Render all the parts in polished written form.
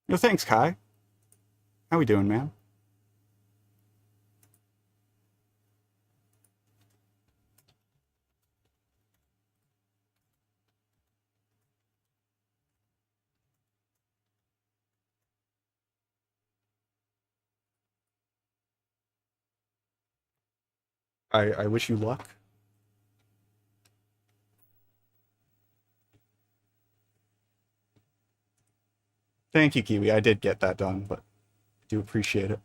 No thanks, Kai. How we doing, man? I wish you luck. Thank you, Kiwi. I did get that done, but I do appreciate it.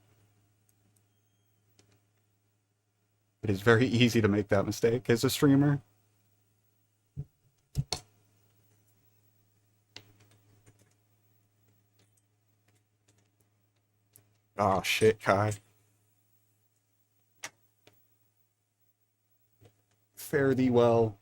It is very easy to make that mistake as a streamer. Oh shit, Kai. Fare thee well.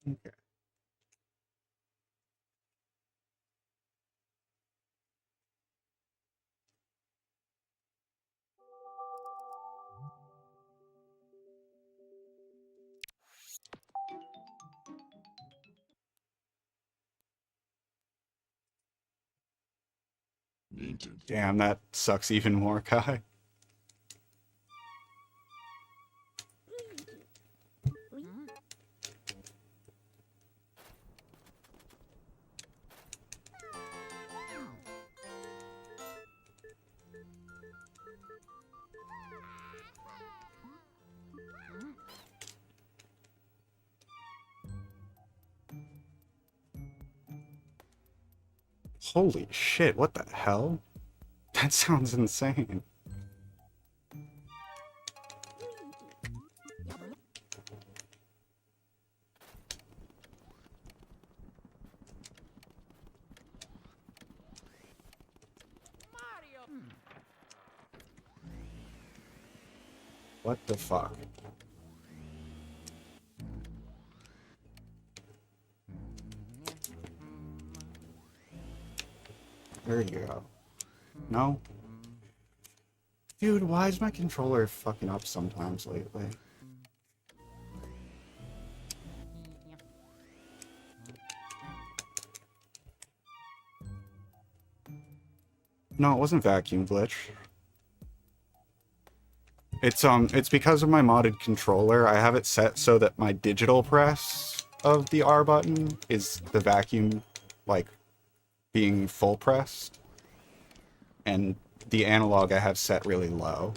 Okay. Damn, that sucks even more, Kai. Holy shit, what the hell? That sounds insane. What the fuck? There you go. No? Dude, why is my controller fucking up sometimes lately? No, it wasn't vacuum glitch. It's because of my modded controller. I have it set so that my digital press of the R button is the vacuum, like, being full pressed. And the analog I have set really low.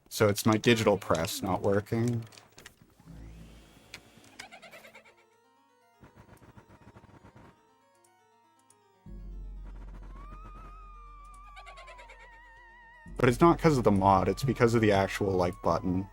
So it's my digital press not working. But it's not because of the mod, it's because of the actual, like, button.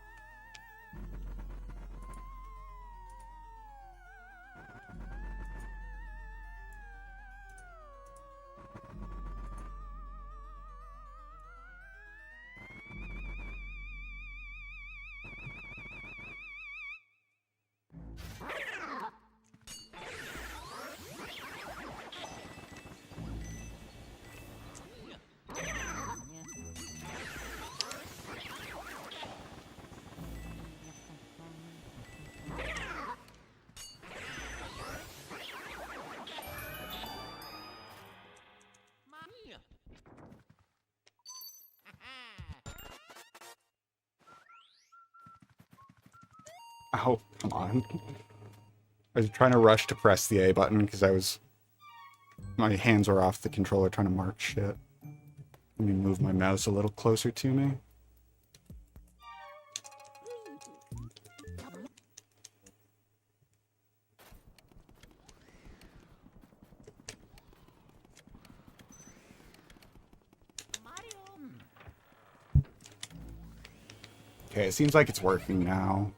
Oh, come on. I was trying to rush to press the A button because my hands were off the controller trying to mark shit. Let me move my mouse a little closer to me. Okay, it seems like it's working now.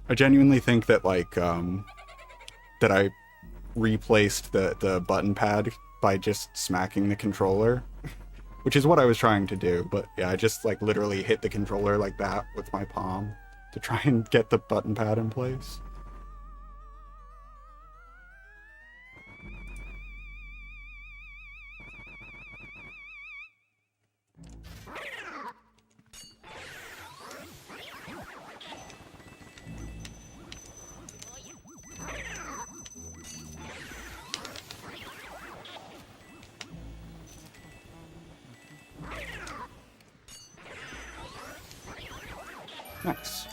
I genuinely think that, like, that I replaced the button pad by just smacking the controller, which is what I was trying to do, but yeah, I just, like, literally hit the controller like that with my palm to try and get the button pad in place. Nice.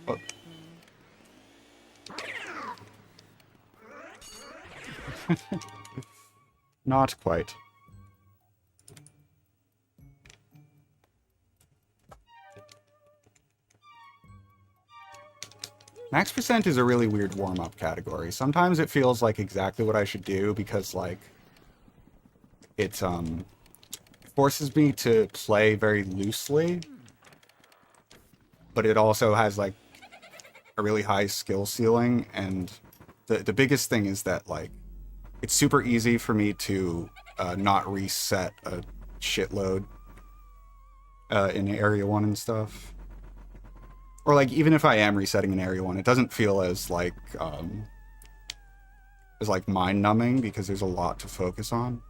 Oh. Not quite. Max percent is a really weird warm-up category. Sometimes it feels like exactly what I should do because, like, it forces me to play very loosely, but it also has, like, a really high skill ceiling, and the biggest thing is that, like, it's super easy for me to not reset a shitload in Area 1 and stuff. Or, like, even if I am resetting in Area 1, it doesn't feel as mind-numbing because there's a lot to focus on.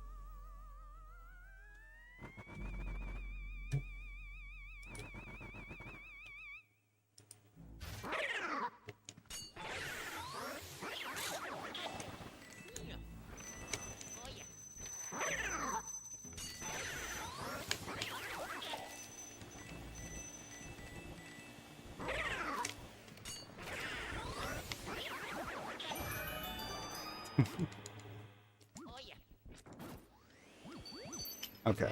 Okay.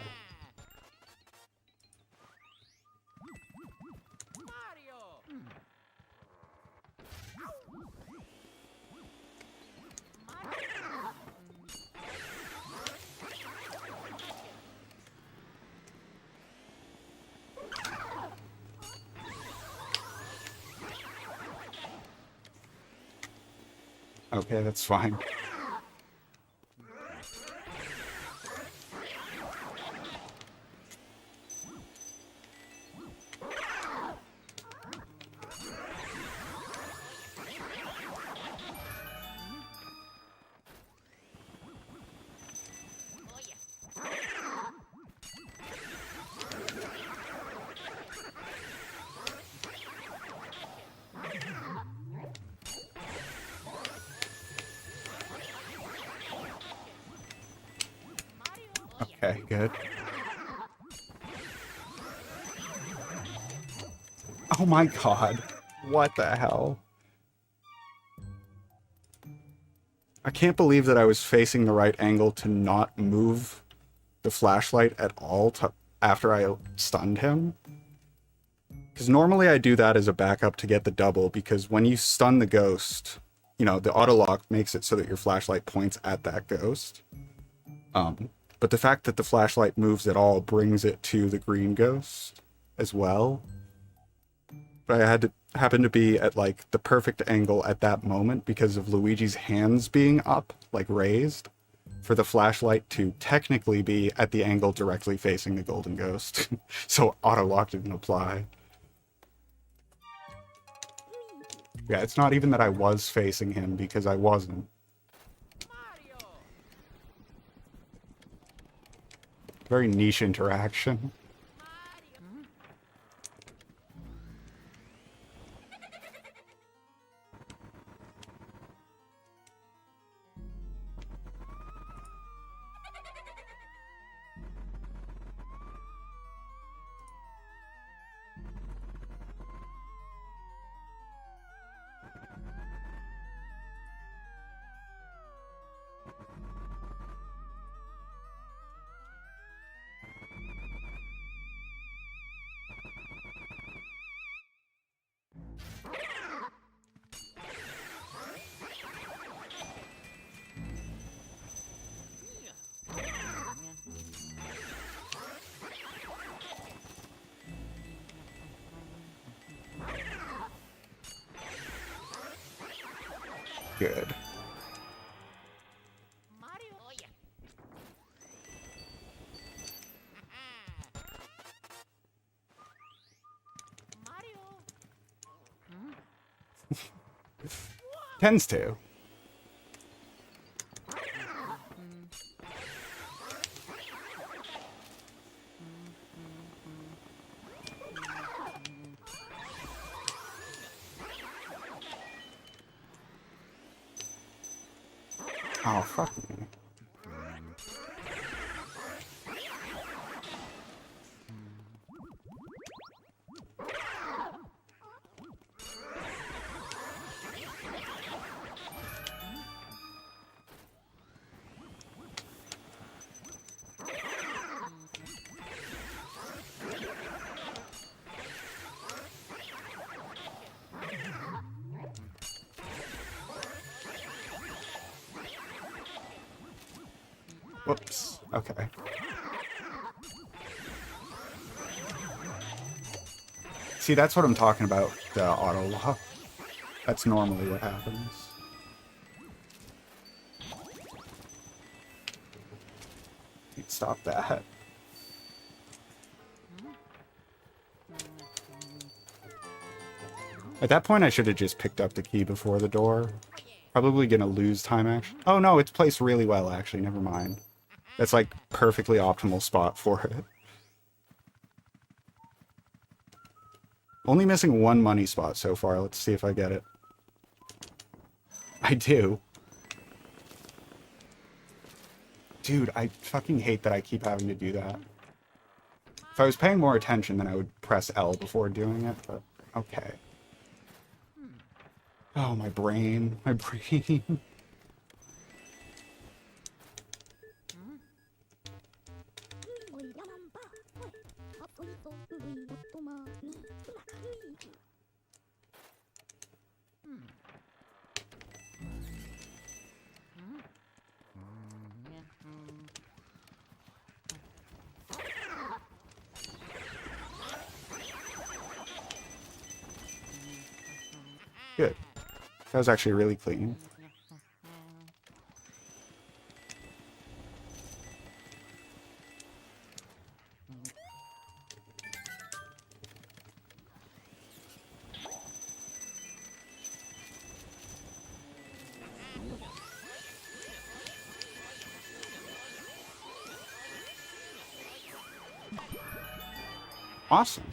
Okay, that's fine. Okay, good. Oh my god. What the hell? I can't believe that I was facing the right angle to not move the flashlight at all after I stunned him. Because normally I do that as a backup to get the double, because when you stun the ghost, you know, the auto lock makes it so that your flashlight points at that ghost. But the fact that the flashlight moves at all brings it to the green ghost as well. But I had to happen to be at, like, the perfect angle at that moment because of Luigi's hands being up, like raised, for the flashlight to technically be at the angle directly facing the golden ghost. So auto lock didn't apply. Yeah, it's not even that I was facing him, because I wasn't. Very niche interaction. Good. Tends to. Oh, fuck me. Whoops. Okay. See, that's what I'm talking about, the auto lock. That's normally what happens. Stop that. At that point, I should have just picked up the key before the door. Probably gonna lose time, actually. Oh no, it's placed really well, actually. Never mind. That's like perfectly optimal spot for it. Only missing one money spot so far. Let's see if I get it. I do. Dude, I fucking hate that I keep having to do that. If I was paying more attention, then I would press L before doing it, but okay. Oh, my brain. My brain. Good. That was actually really clean. Awesome.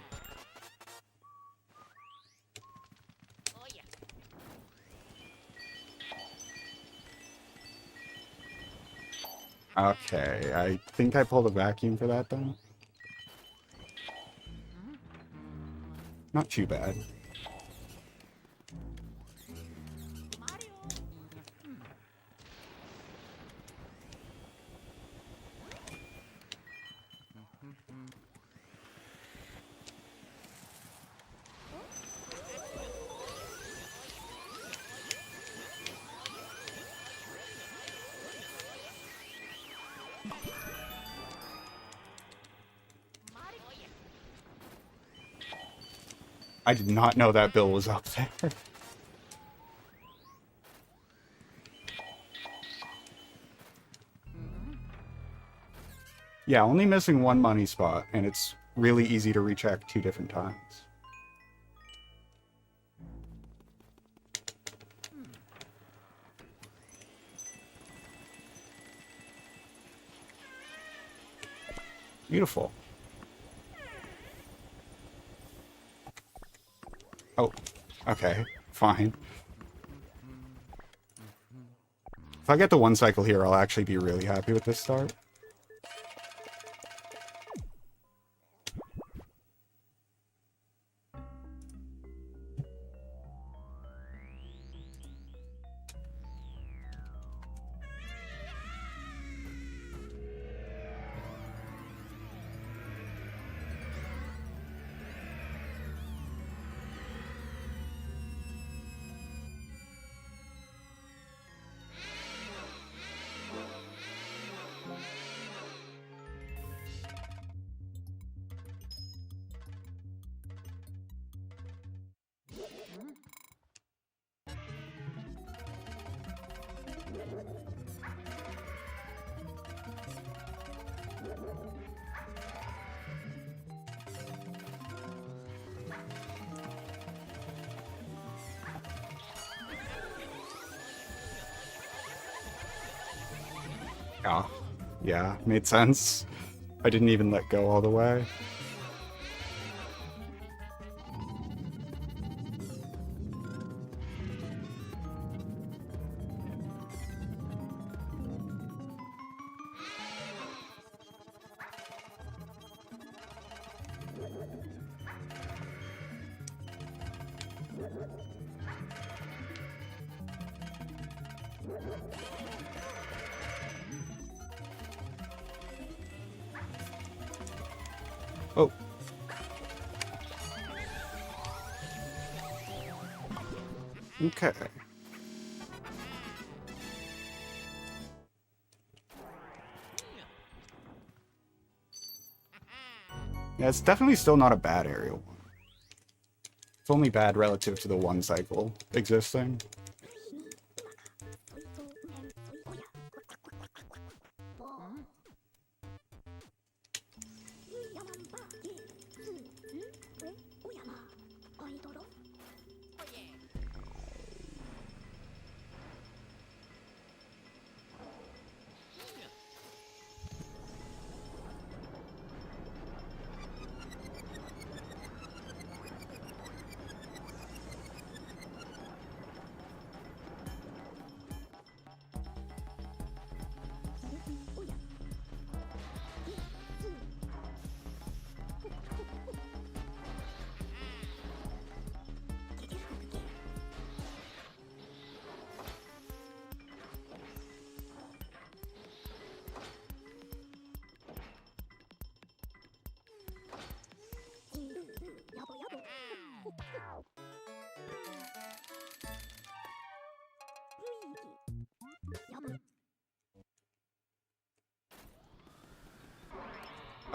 Okay, I think I pulled a vacuum for that then. Not too bad. I did not know that bill was up there. Yeah, only missing one money spot, and it's really easy to recheck 2 different times. Beautiful. Oh, okay, fine. If I get the 1 cycle here, I'll actually be really happy with this start. Oh, yeah, made sense. I didn't even let go all the way. Oh. Okay. Yeah, it's definitely still not a bad aerial one. It's only bad relative to the one cycle existing.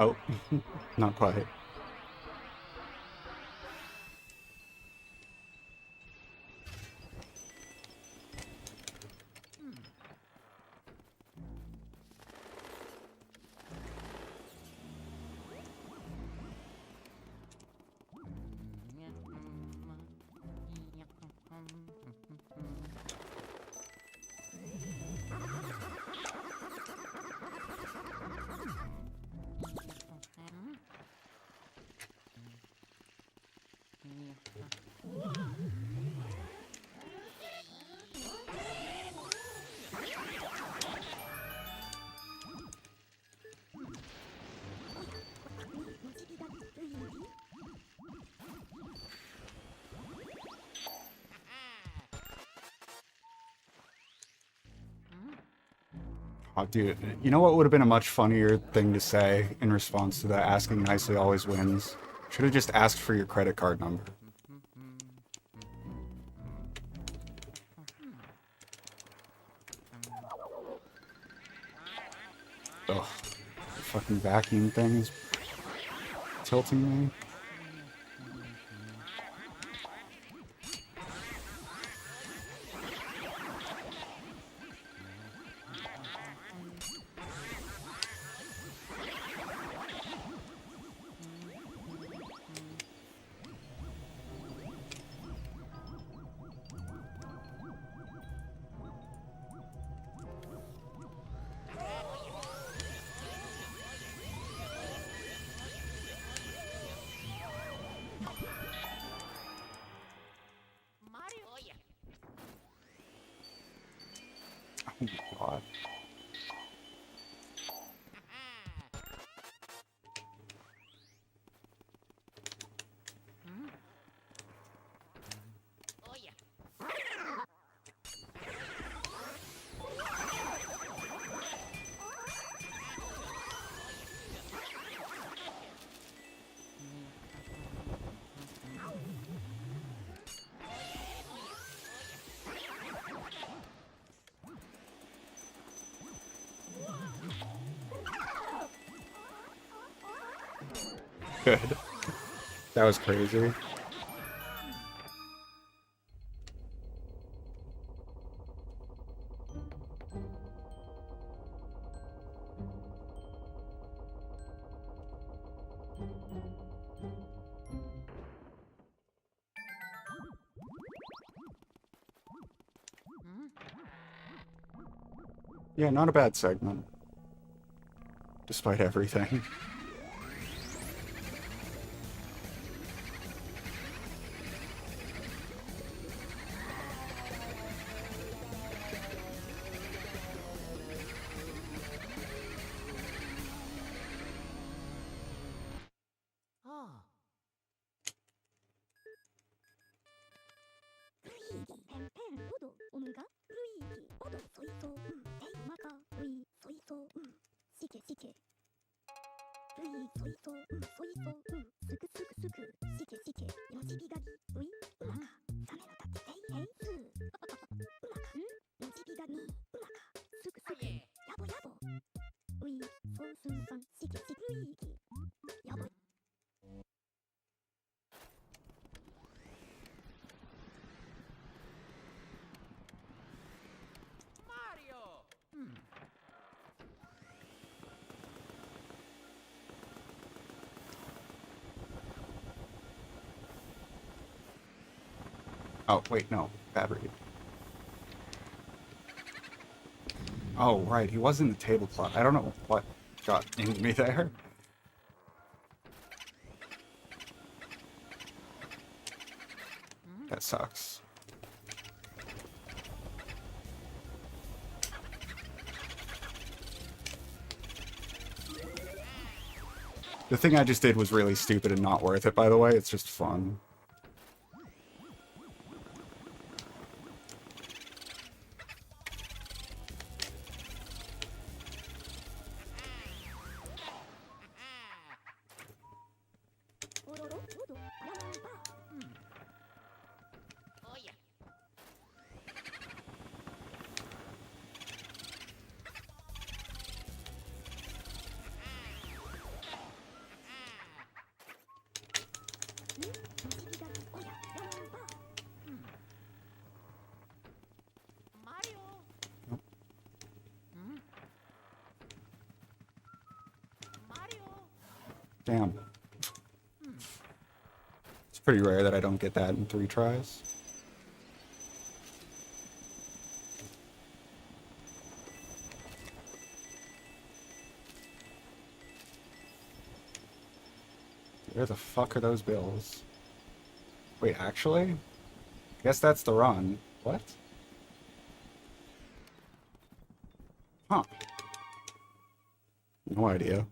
Oh, not quite. Oh, dude, you know what would have been a much funnier thing to say in response to the asking nicely always wins? Should have just asked for your credit card number. Ugh, the fucking vacuum thing is tilting me. Oh my god. Good. That was crazy. Yeah, not a bad segment. despite everything. Oh, wait, no. Bad read. Oh, right. He was in the tablecloth. I don't know what got into me there. That sucks. The thing I just did was really stupid and not worth it, by the way. It's just fun. Damn. It's pretty rare that I don't get that in 3 tries. Where the fuck are those bills? Wait, actually? I guess that's the run. What? Huh. No idea.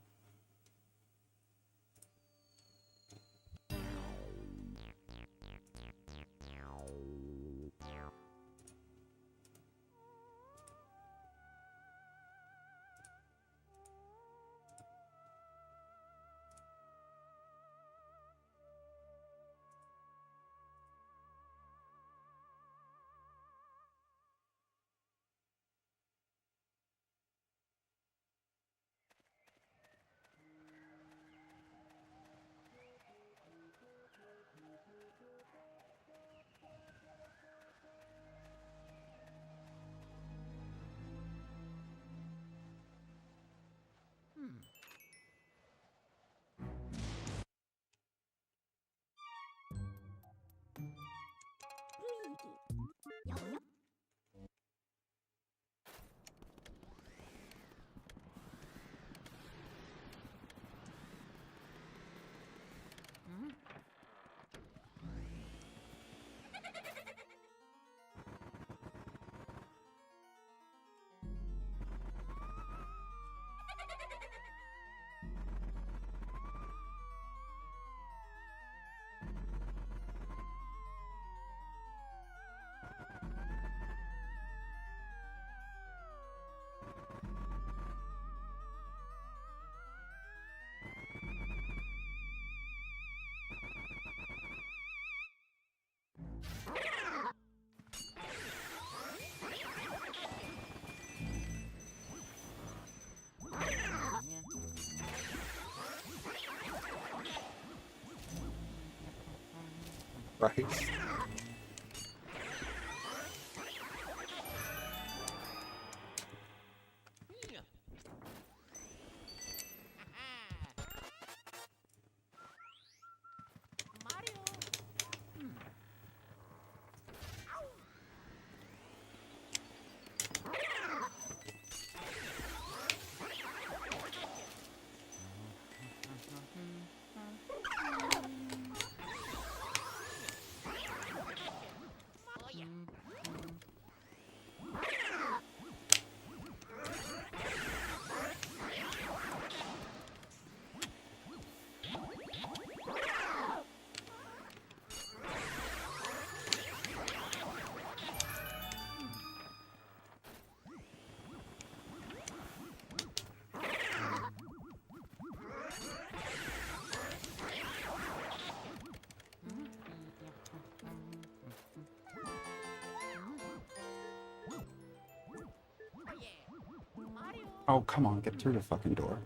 Right. Oh, come on, get through the fucking door.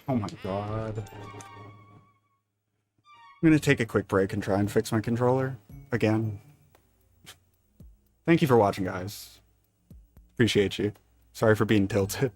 Oh my god. I'm gonna take a quick break and try and fix my controller. Again. Thank you for watching, guys. Appreciate you. Sorry for being tilted.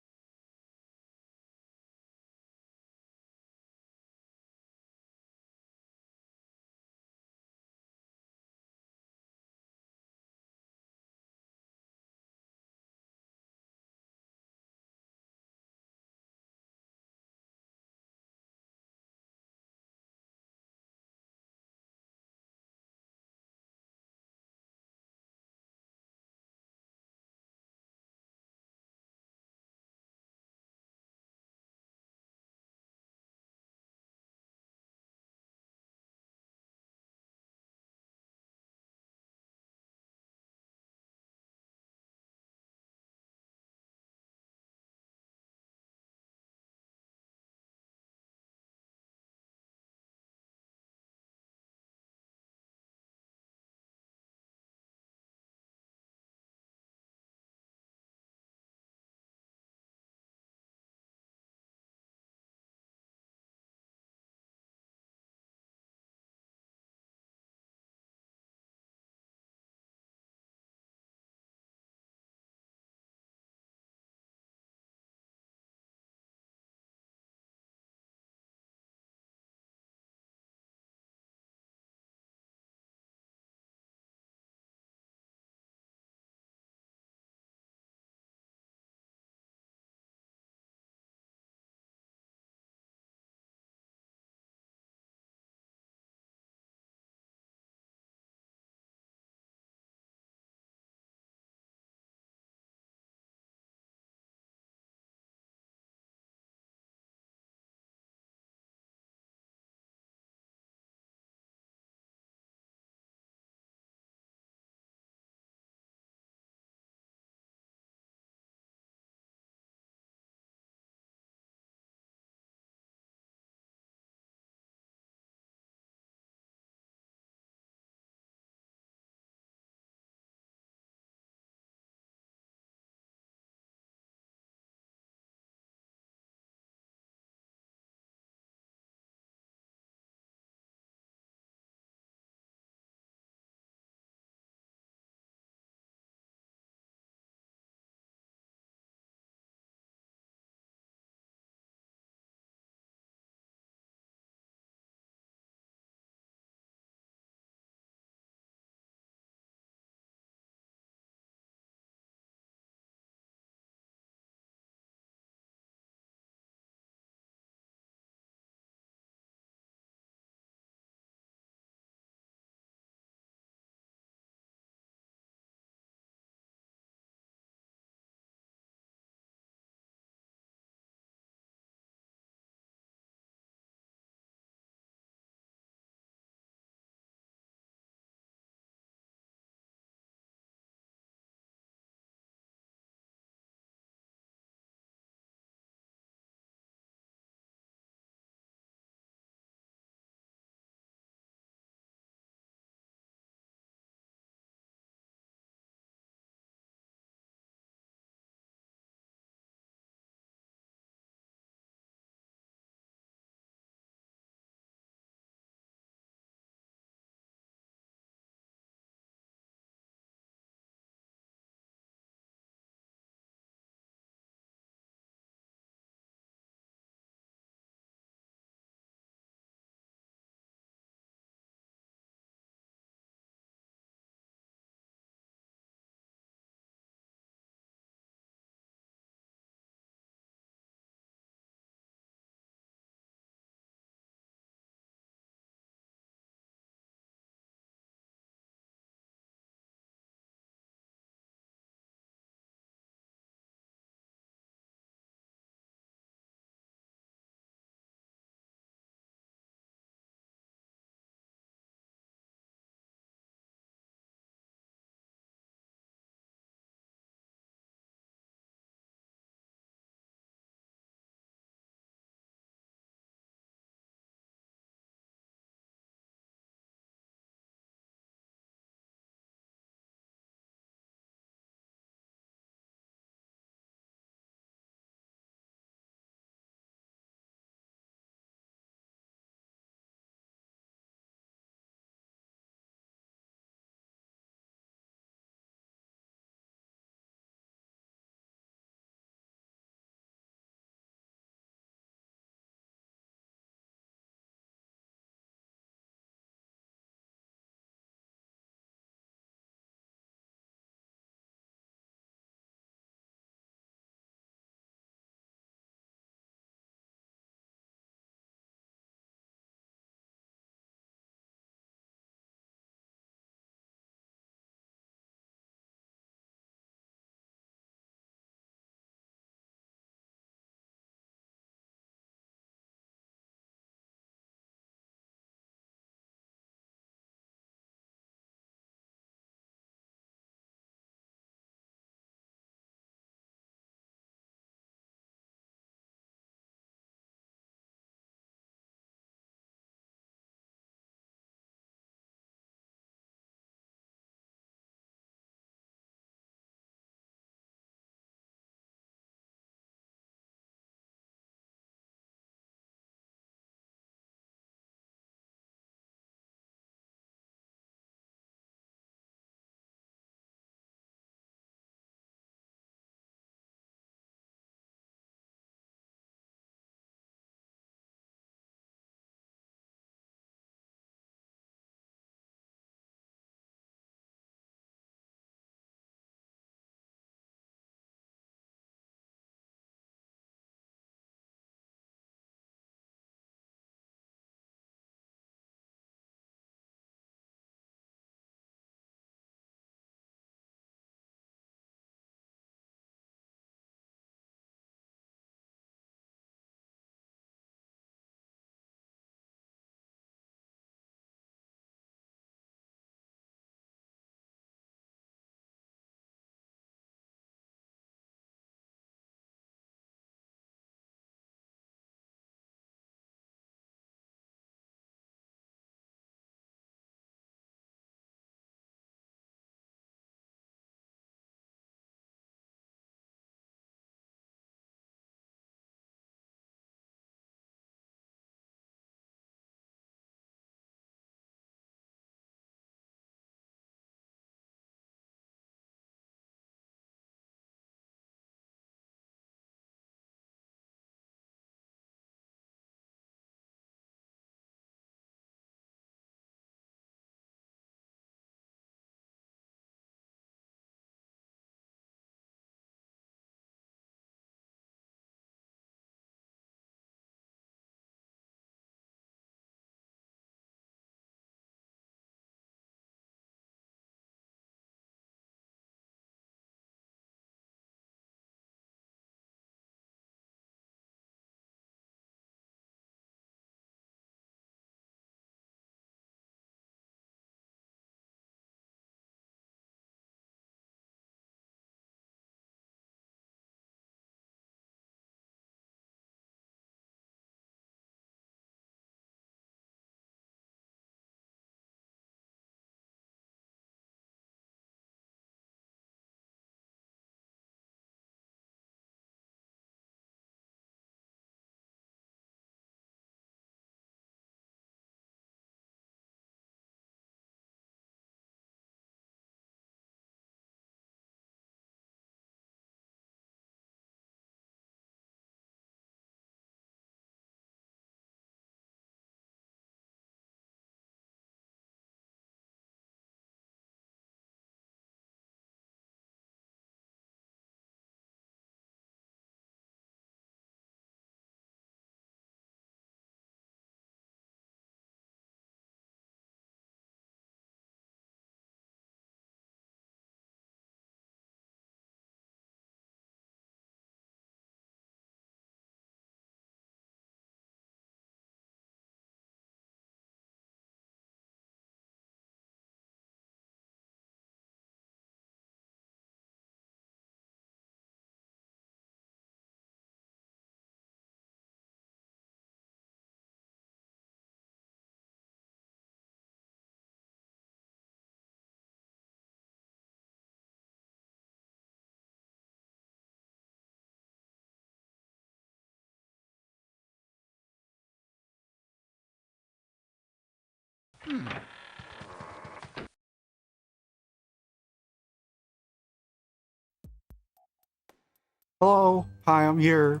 Hello, hi, I'm here.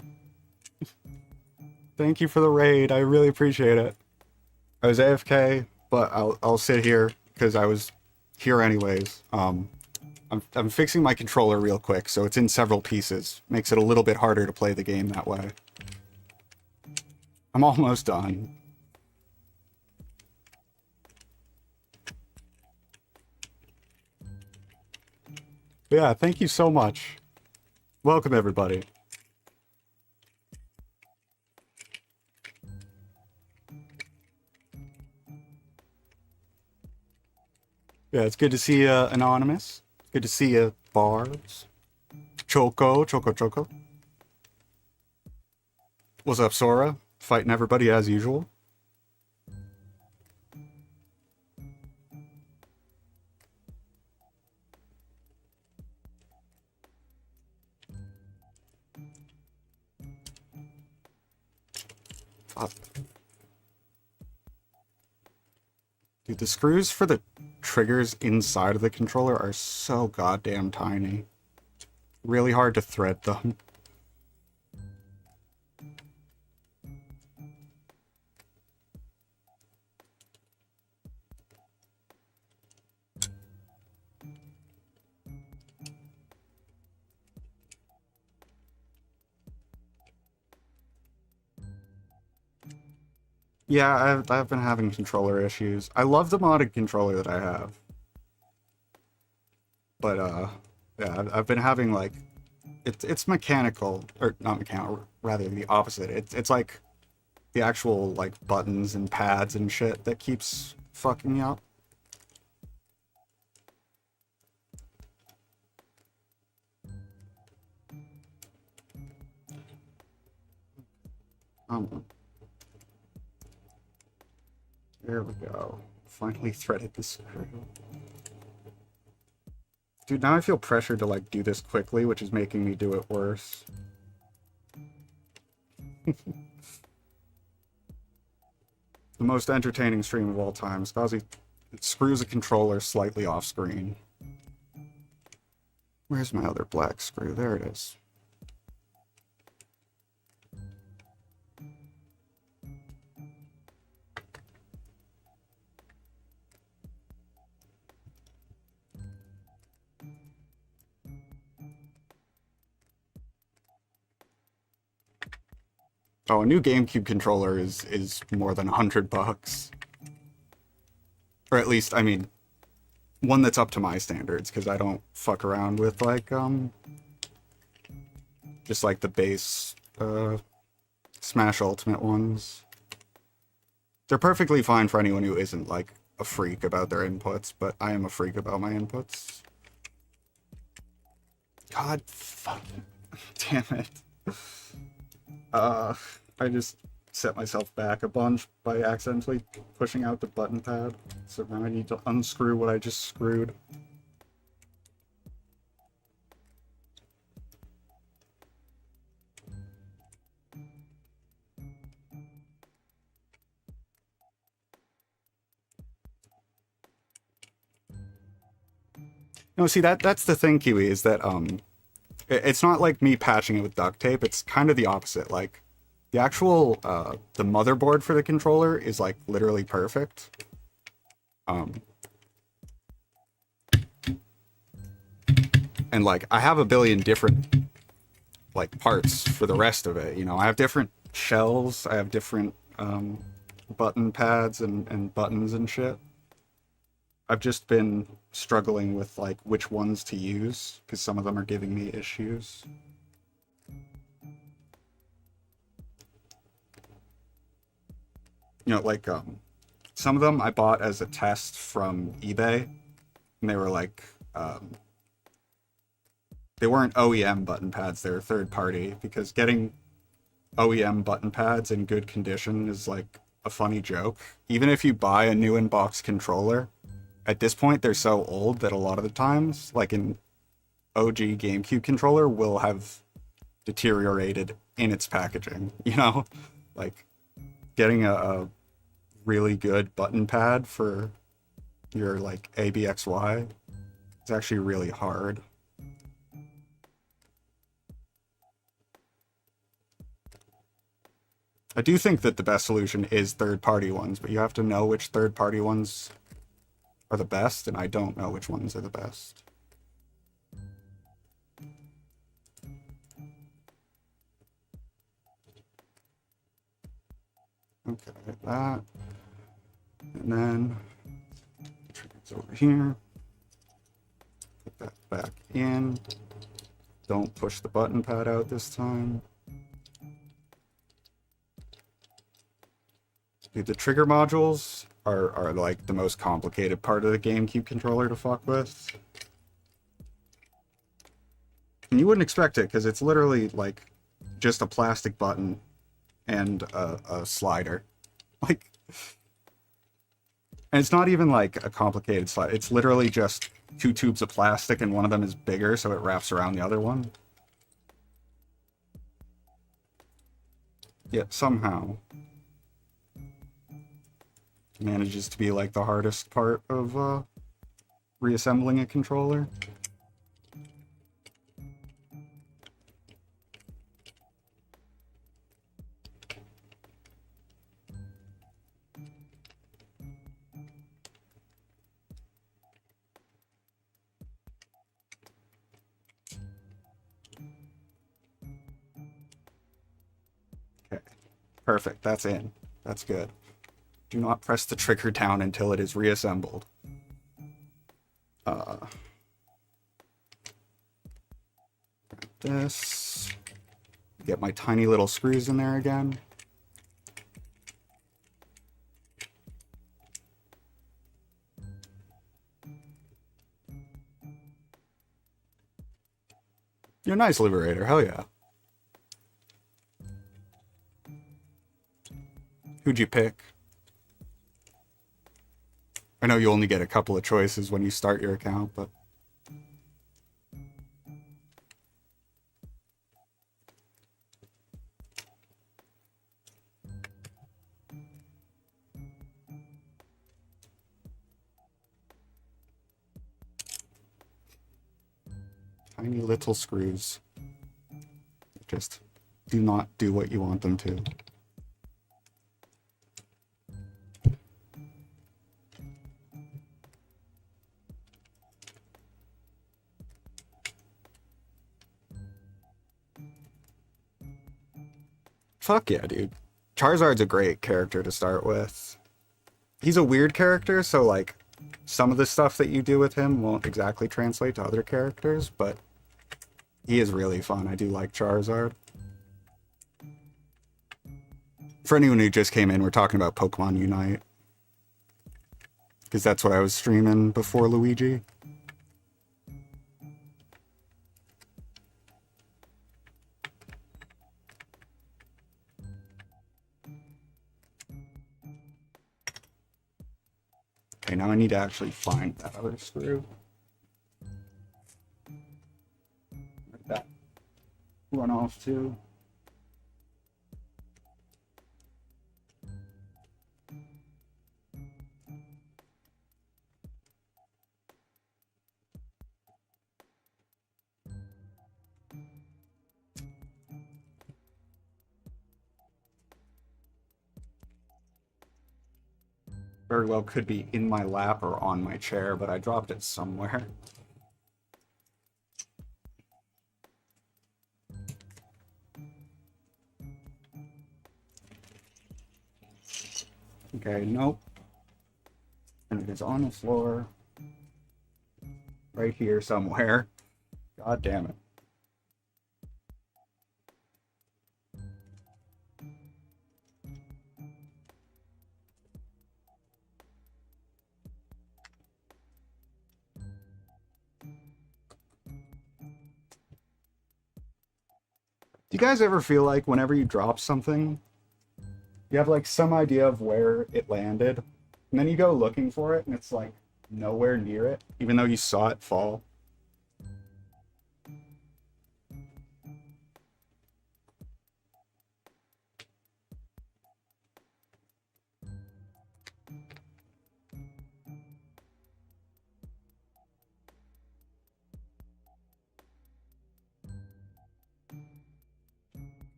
Thank you for the raid. I really appreciate it. I was AFK, but I'll sit here because I was here anyways. I'm fixing my controller real quick, so it's in several pieces. Makes it a little bit harder to play the game that way. I'm almost done. But yeah, thank you so much. Welcome, everybody. Yeah, it's good to see you, Anonymous. Good to see you, Barbs. Choco. What's up, Sora? Fighting everybody as usual. Fuck. Dude, the screws for the triggers inside of the controller are so goddamn tiny. Really hard to thread them. Yeah, I've been having controller issues. I love the modded controller that I have. But, yeah, I've been having, like, it's mechanical, or not mechanical, rather the opposite. It's like the actual, like, buttons and pads and shit that keeps fucking me up. There we go. Finally threaded the screw. Dude, now I feel pressured to, like, do this quickly, which is making me do it worse. The most entertaining stream of all time. Skazi screws a controller slightly off screen. Where's my other black screw? There it is. Oh, a new GameCube controller is more than $100. Or at least, I mean, one that's up to my standards, because I don't fuck around with, like, just, like, the base, Smash Ultimate ones. They're perfectly fine for anyone who isn't, like, a freak about their inputs, but I am a freak about my inputs. God fuck. Damn it. I just set myself back a bunch by accidentally pushing out the button pad. So now I need to unscrew what I just screwed. No, see, that's the thing, Kiwi, is that, it's not like me patching it with duct tape, it's kind of the opposite. Like, the actual, the motherboard for the controller is, like, literally perfect. And, like, I have a billion different, like, parts for the rest of it, you know? I have different shells, I have different, button pads and buttons and shit. I've just been struggling with, like, which ones to use, because some of them are giving me issues. You know, like, some of them I bought as a test from eBay, and they were, like, they weren't OEM button pads, they were third party, because getting OEM button pads in good condition is, like, a funny joke. Even if you buy a new in-box controller, at this point, they're so old that a lot of the times, like an OG GameCube controller will have deteriorated in its packaging, you know? Like, getting a really good button pad for your like ABXY. It's actually really hard. I do think that the best solution is third-party ones, but you have to know which third-party ones are the best, and I don't know which ones are the best. Okay, like that. And then it's over here. Put that back in. Don't push the button pad out this time. Dude, the trigger modules are like the most complicated part of the GameCube controller to fuck with. And you wouldn't expect it, because it's literally like just a plastic button and a slider. Like, and it's not even like a complicated slide. It's literally just two tubes of plastic, and one of them is bigger, so it wraps around the other one. Yet somehow manages to be like the hardest part of reassembling a controller. Okay, perfect, that's in. That's good. Do not press the trigger down until it is reassembled. This. Get my tiny little screws in there again. You're a nice Liberator, hell yeah. Who'd you pick? I know you only get a couple of choices when you start your account, but... Tiny little screws. Just do not do what you want them to. Fuck yeah, dude. Charizard's a great character to start with. He's a weird character, so like some of the stuff that you do with him won't exactly translate to other characters, but he is really fun. I do like Charizard. For anyone who just came in, we're talking about Pokemon Unite. Because that's what I was streaming before Luigi. Okay, now I need to actually find that other screw. Like that. Run off too. Very well could be in my lap or on my chair, but I dropped it somewhere. Okay, nope. And it is on the floor. Right here somewhere. God damn it. Do you guys ever feel like whenever you drop something, you have like some idea of where it landed, and then you go looking for it, and it's like nowhere near it, even though you saw it fall?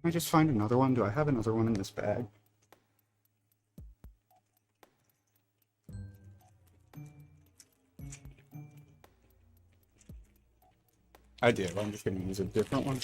I just find another one? Do I have another one in this bag? I do. I'm just going to use a different one.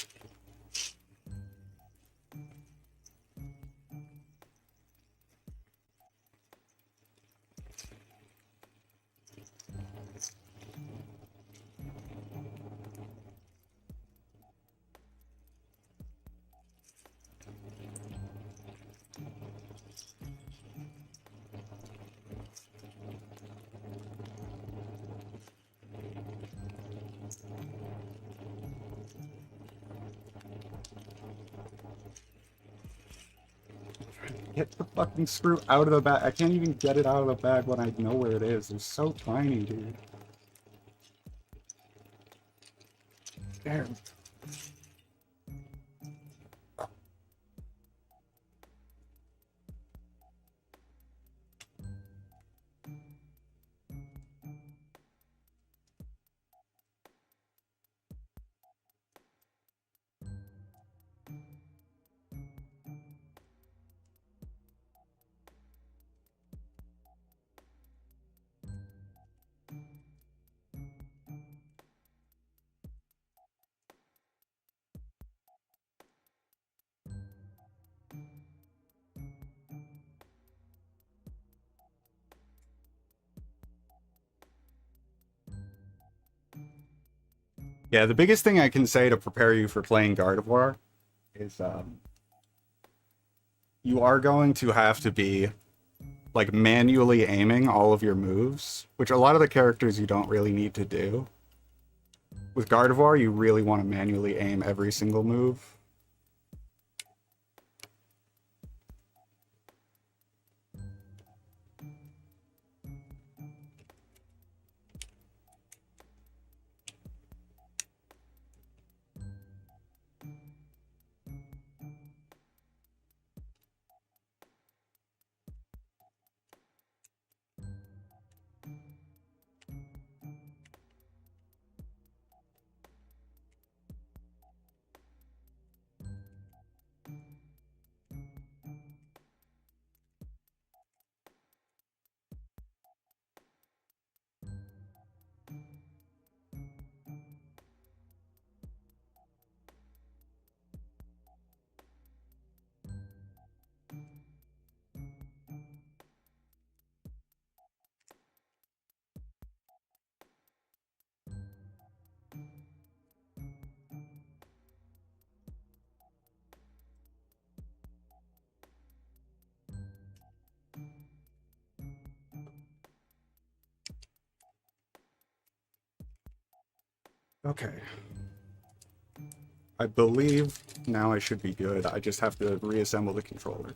Get the fucking screw out of the bag. I can't even get it out of the bag when I know where it is. It's so tiny, dude. There. Yeah, the biggest thing I can say to prepare you for playing Gardevoir is you are going to have to be like manually aiming all of your moves, which a lot of the characters you don't really need to do. With Gardevoir, you really want to manually aim every single move. Okay. I believe now I should be good. I just have to reassemble the controller.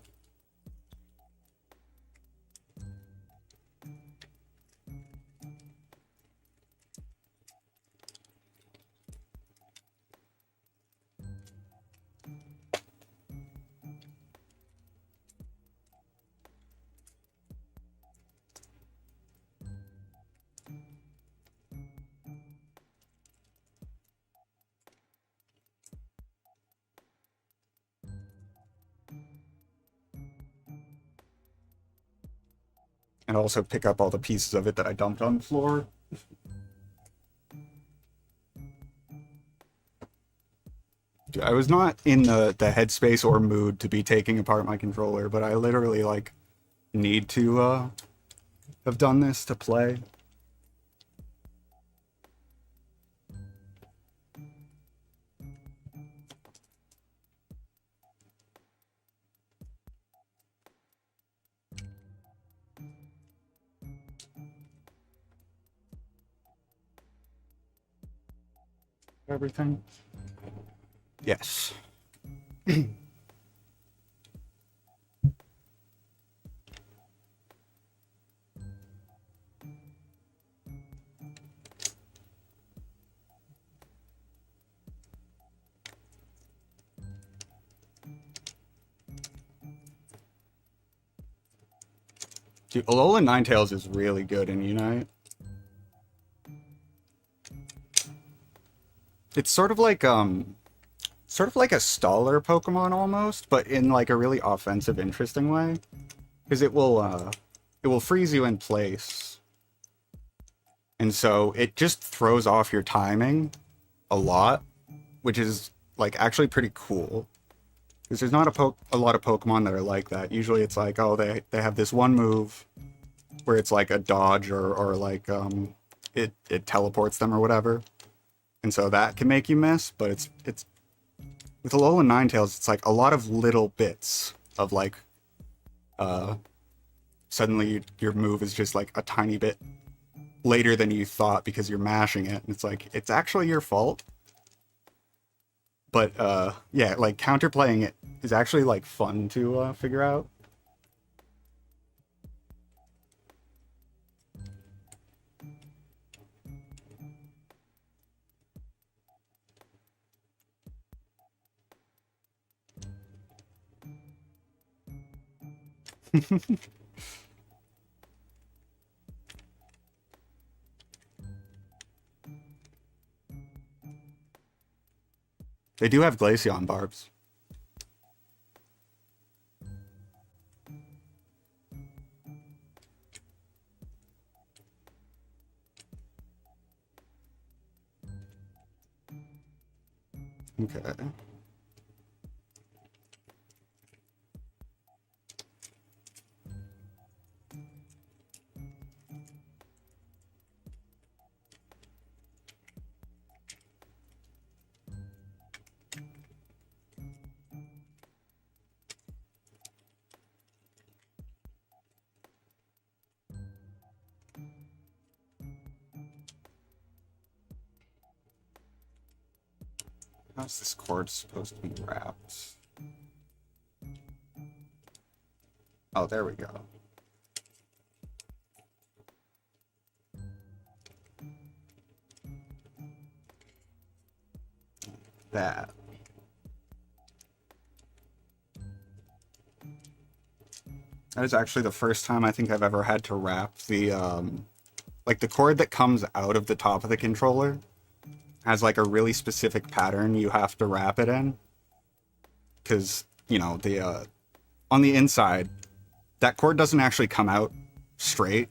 And also pick up all the pieces of it that I dumped on the floor. I was not in the headspace or mood to be taking apart my controller, but I literally, like, need to have done this to play. Everything? Yes. Dude, Alolan Ninetales is really good in Unite. It's sort of like, sort of like a staller Pokemon almost, but in like a really offensive, interesting way. Because it will freeze you in place. And so it just throws off your timing a lot, which is like actually pretty cool. Because there's not a lot of Pokemon that are like that. Usually it's like, oh, they have this one move where it's like a dodge or like it teleports them or whatever. And so that can make you miss, but it's with Alolan Ninetales, it's like a lot of little bits of like suddenly your move is just like a tiny bit later than you thought because you're mashing it, and it's like it's actually your fault. But yeah, like counterplaying it is actually like fun to figure out. They do have Glaceon barbs. Okay. How's this cord supposed to be wrapped? Oh, there we go. That. That is actually the first time I think I've ever had to wrap the, like the cord that comes out of the top of the controller has like a really specific pattern you have to wrap it in. Because, you know, the, on the inside, that cord doesn't actually come out straight.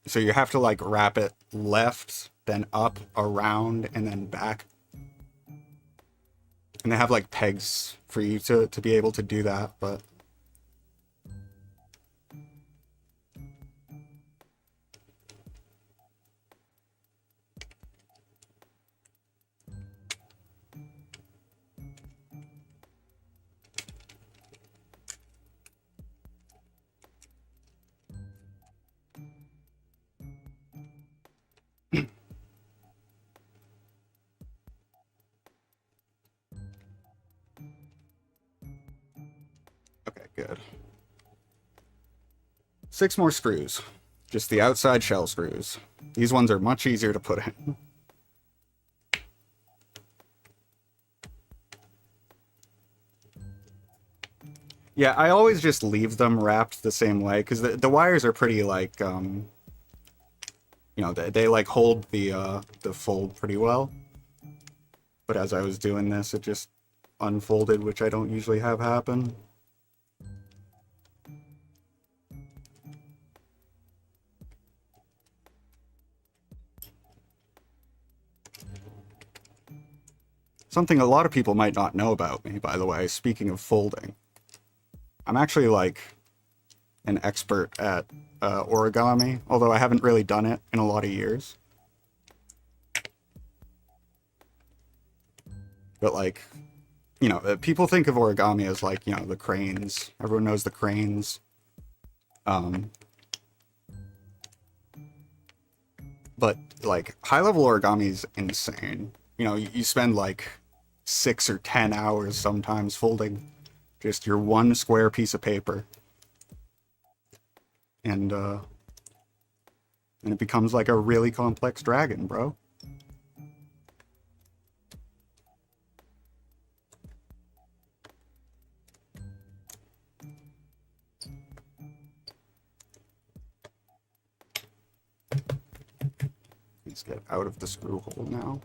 So you have to like wrap it left, then up, around, and then back. And they have like pegs for you to be able to do that, but okay, good. 6 more screws. Just the outside shell screws. These ones are much easier to put in. Yeah, I always just leave them wrapped the same way, because the wires are pretty, like, you know, they like, hold the fold pretty well. But as I was doing this, it just unfolded, which I don't usually have happen. Something a lot of people might not know about me, by the way, speaking of folding. I'm actually, like, an expert at origami, although I haven't really done it in a lot of years. But, like, you know, people think of origami as, like, you know, the cranes. Everyone knows the cranes. But, like, high-level origami is insane. You know, you spend, like, 6 or 10 hours sometimes folding just your one square piece of paper. And it becomes like a really complex dragon, bro. Let's get out of the screw hole now.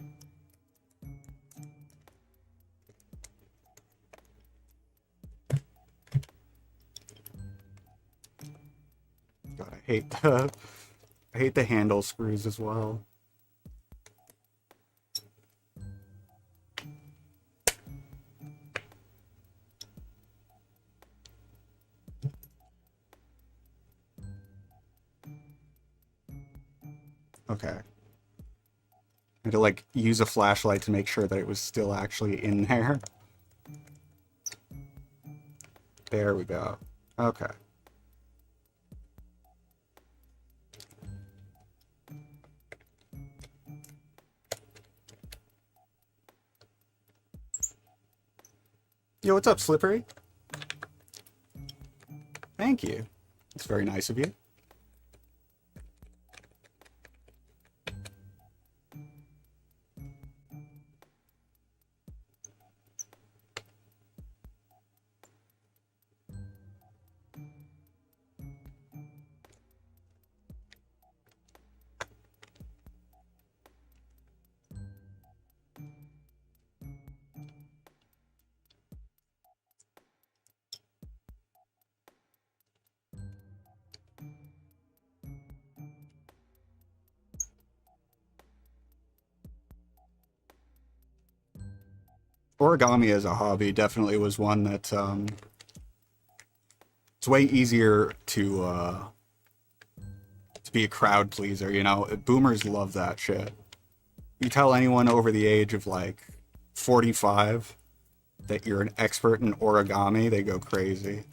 hate the I hate the handle screws as well. Okay. I had to like use a flashlight to make sure that it was still actually in there. There we go. Okay. Yo, what's up, Slippery? Thank you. It's very nice of you. Origami as a hobby definitely was one that it's way easier to be a crowd pleaser, you know? Boomers love that shit. You tell anyone over the age of like 45 that you're an expert in origami, they go crazy.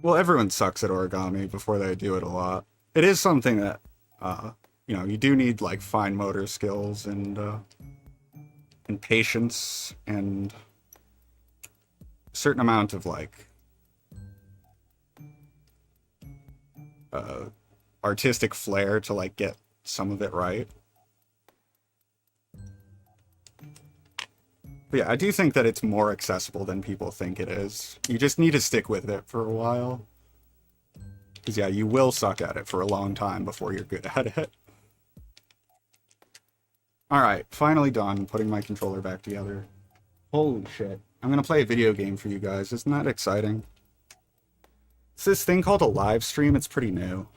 Well, everyone sucks at origami before they do it a lot. It is something that, you know, you do need like fine motor skills and patience and a certain amount of like uh, artistic flair to like get some of it right. But yeah, I do think that it's more accessible than people think it is. You just need to stick with it for a while. Because yeah, you will suck at it for a long time before you're good at it. Alright, finally done putting my controller back together. Holy shit. I'm gonna play a video game for you guys. Isn't that exciting? It's this thing called a live stream. It's pretty new.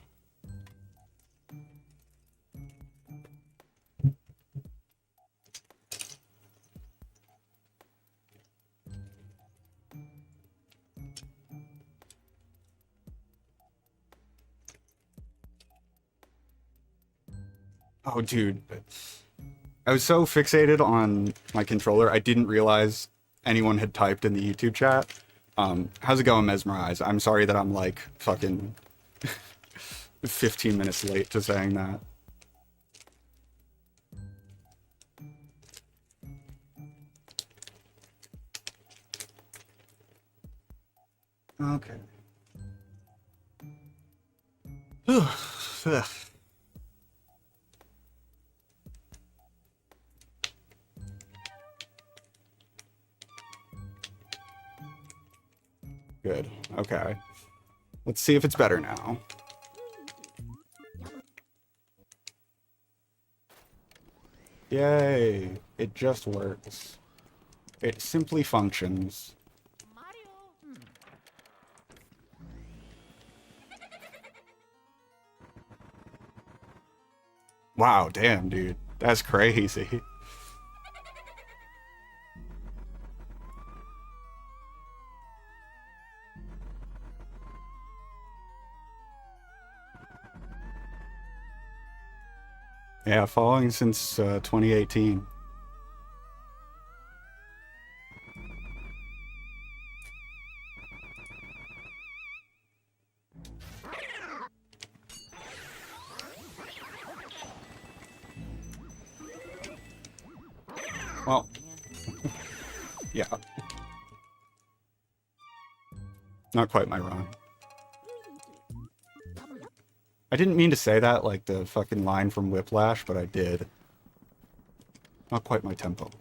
Oh, dude. I was so fixated on my controller, I didn't realize anyone had typed in the YouTube chat. How's it going, Mesmerize? I'm sorry that I'm like fucking 15 minutes late to saying that. Okay. Good. Okay. Let's see if it's better now. Yay. It just works. It simply functions. Wow, damn, dude. That's crazy. Yeah, following since 2018. Well, yeah. Not quite my run. I didn't mean to say that like the fucking line from Whiplash, but I did. Not quite my tempo.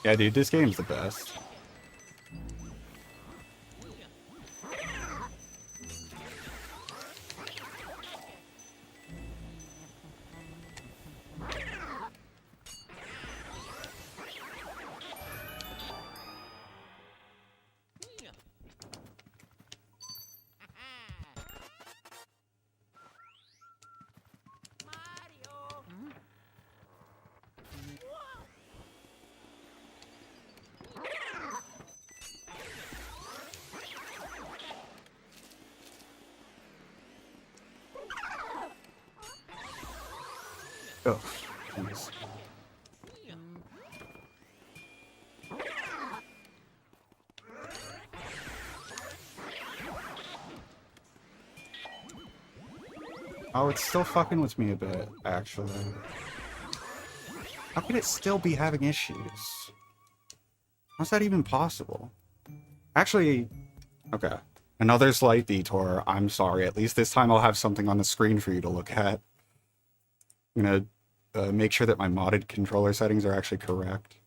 Yeah, dude, this game's the best. Oh, jeez. Oh, it's still fucking with me a bit, actually. How could it still be having issues? How's that even possible? Actually, okay. Another slight detour. I'm sorry. At least this time I'll have something on the screen for you to look at. I'm gonna make sure that my modded controller settings are actually correct.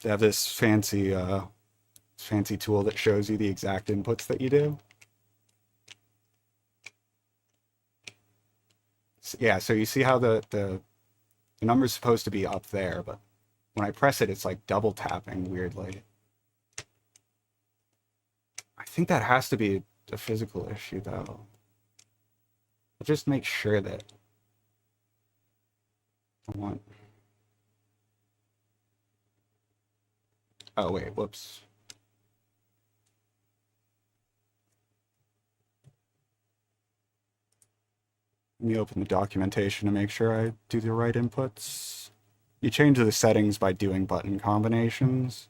They have this fancy tool that shows you the exact inputs that you do. So, yeah, so you see how the number's supposed to be up there, but when I press it, it's like double tapping weirdly. I think that has to be a physical issue, though. I'll just make sure that I want... Oh, wait, whoops. Let me open the documentation to make sure I do the right inputs. You change the settings by doing button combinations.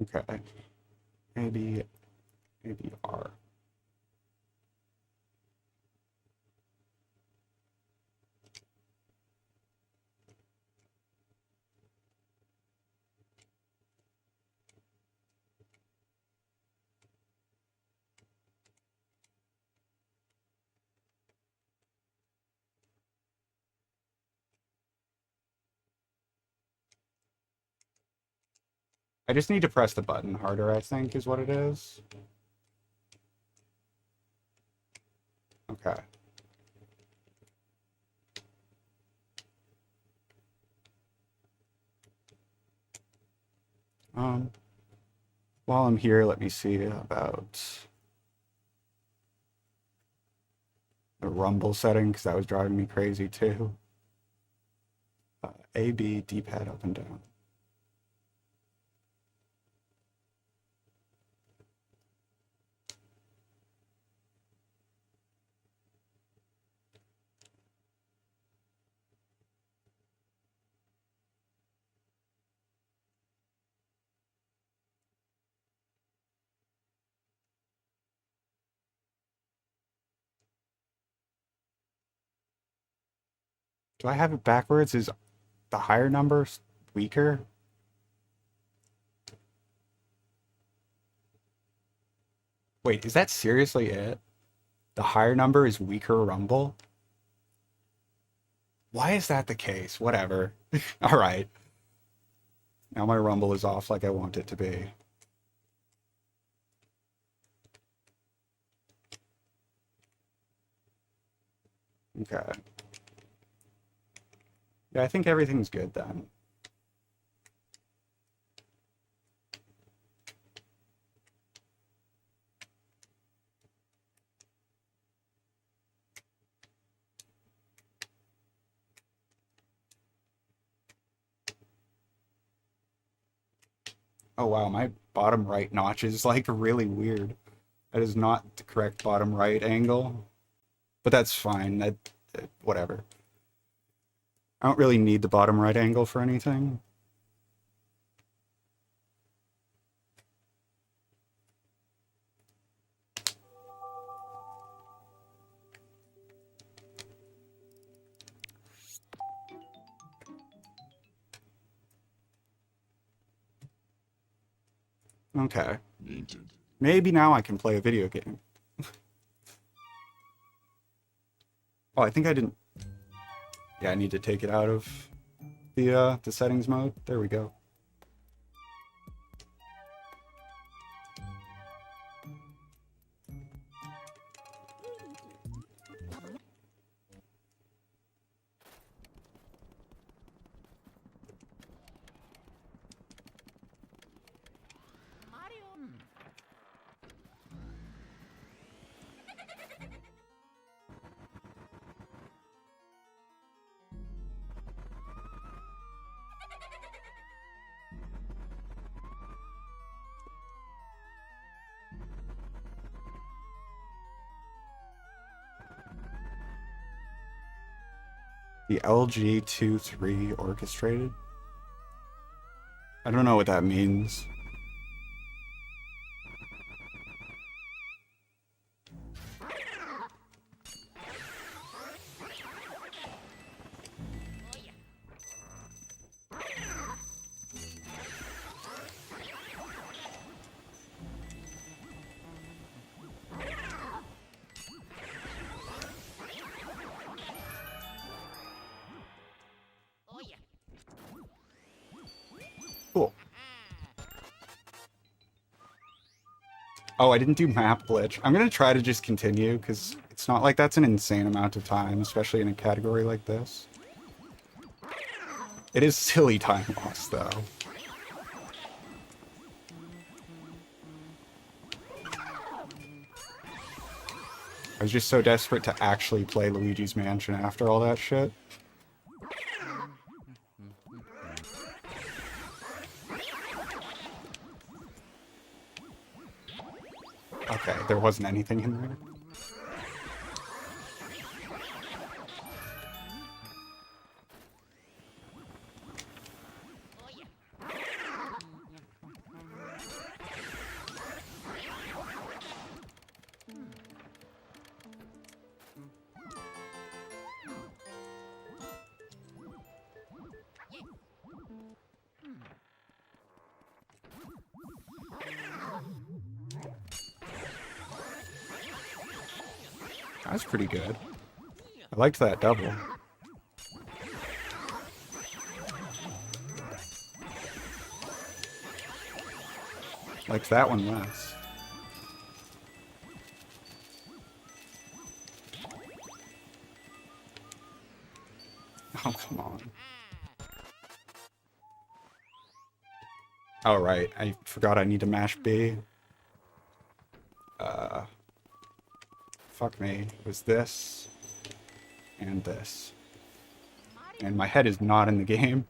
Okay. Maybe R. I just need to press the button harder, I think, is what it is. Okay. While I'm here, let me see about rumble setting because that was driving me crazy too. A, B, D-pad up and down. Do I have it backwards? Is the higher number weaker? Wait, is that seriously it? The higher number is weaker rumble? Why is that the case? Whatever. All right. Now my rumble is off like I want it to be. Okay. Yeah, I think everything's good then. Oh wow, my bottom right notch is like really weird. That is not the correct bottom right angle, but that's fine. Whatever. I don't really need the bottom right angle for anything. Okay. Maybe now I can play a video game. Oh, I think I didn't. Yeah, I need to take it out of the settings mode. There we go. The LG23 orchestrated? I don't know what that means. Cool. Oh, I didn't do map glitch. I'm gonna try to just continue, because it's not like that's an insane amount of time, especially in a category like this. It is silly time loss, though. I was just so desperate to actually play Luigi's Mansion after all that shit. Okay, there wasn't anything in there. That's pretty good. I liked that double. Liked that one less. Oh, come on. Oh, right. I forgot I need to mash B. Fuck me. It was this. and this. And my head is not in the game.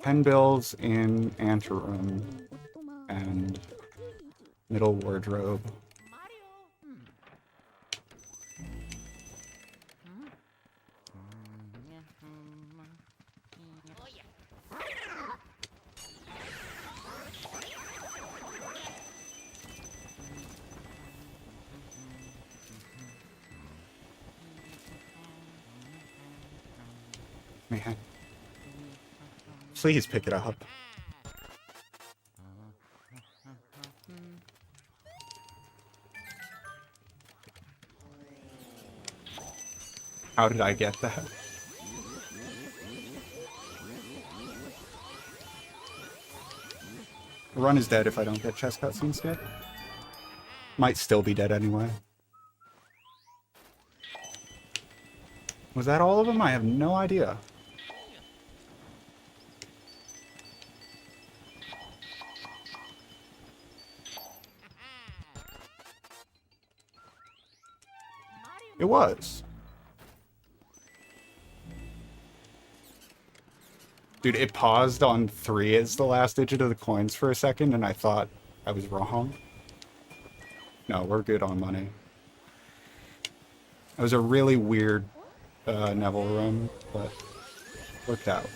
Pen bills in anteroom and middle wardrobe. Man. Please pick it up. How did I get that? Run is dead if I don't get chest cutscenes yet. Might still be dead anyway. Was that all of them? I have no idea. It was. Dude, it paused on 3 as the last digit of the coins for a second, and I thought I was wrong. No, we're good on money. It was a really weird Neville run, but worked out.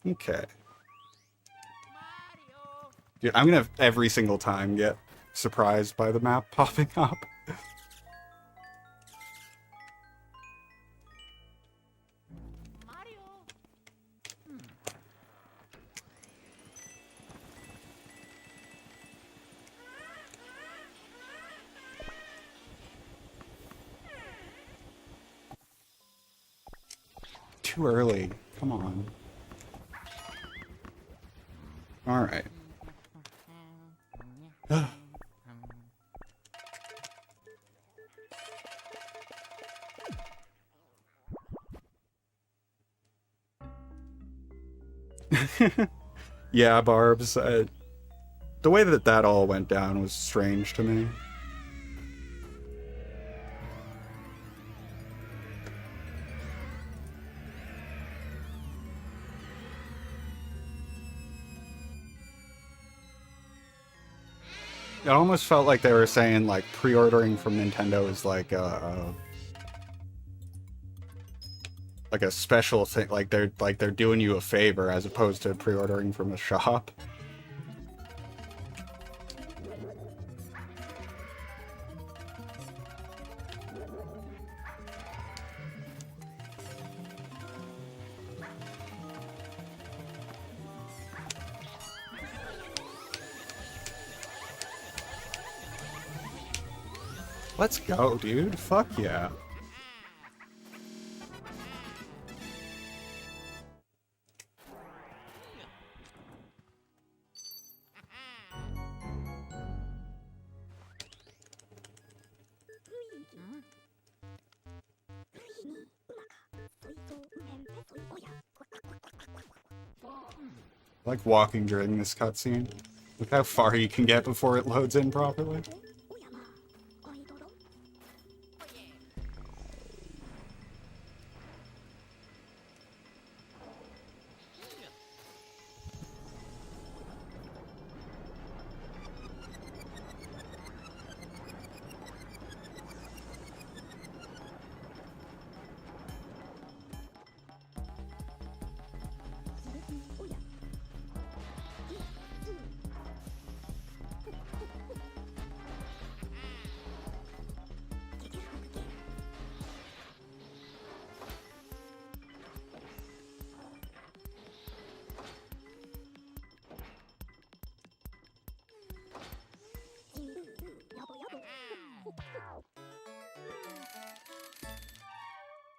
Okay. Dude, I'm gonna every single time get surprised by the map popping up. Too early. Come on. Alright. Yeah, Barbs. The way that that all went down was strange to me. It almost felt like they were saying, like, pre-ordering from Nintendo is like a special thing, like they're doing you a favor as opposed to pre-ordering from a shop. Let's go, dude. Fuck yeah. Like walking during this cutscene. Look how far you can get before it loads in properly.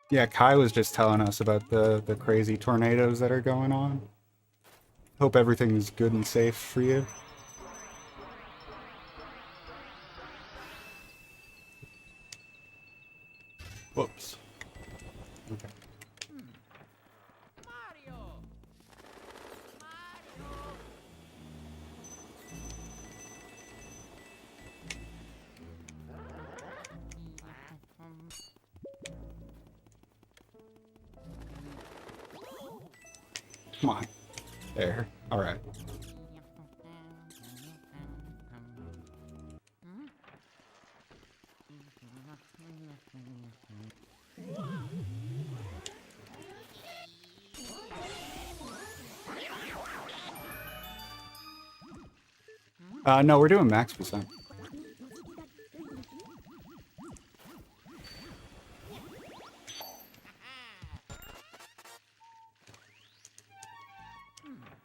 Yeah, Kai was just telling us about the crazy tornadoes that are going on. Hope everything's good and safe for you. Whoops. Okay. Come on. There. Alright. No, we're doing max percent.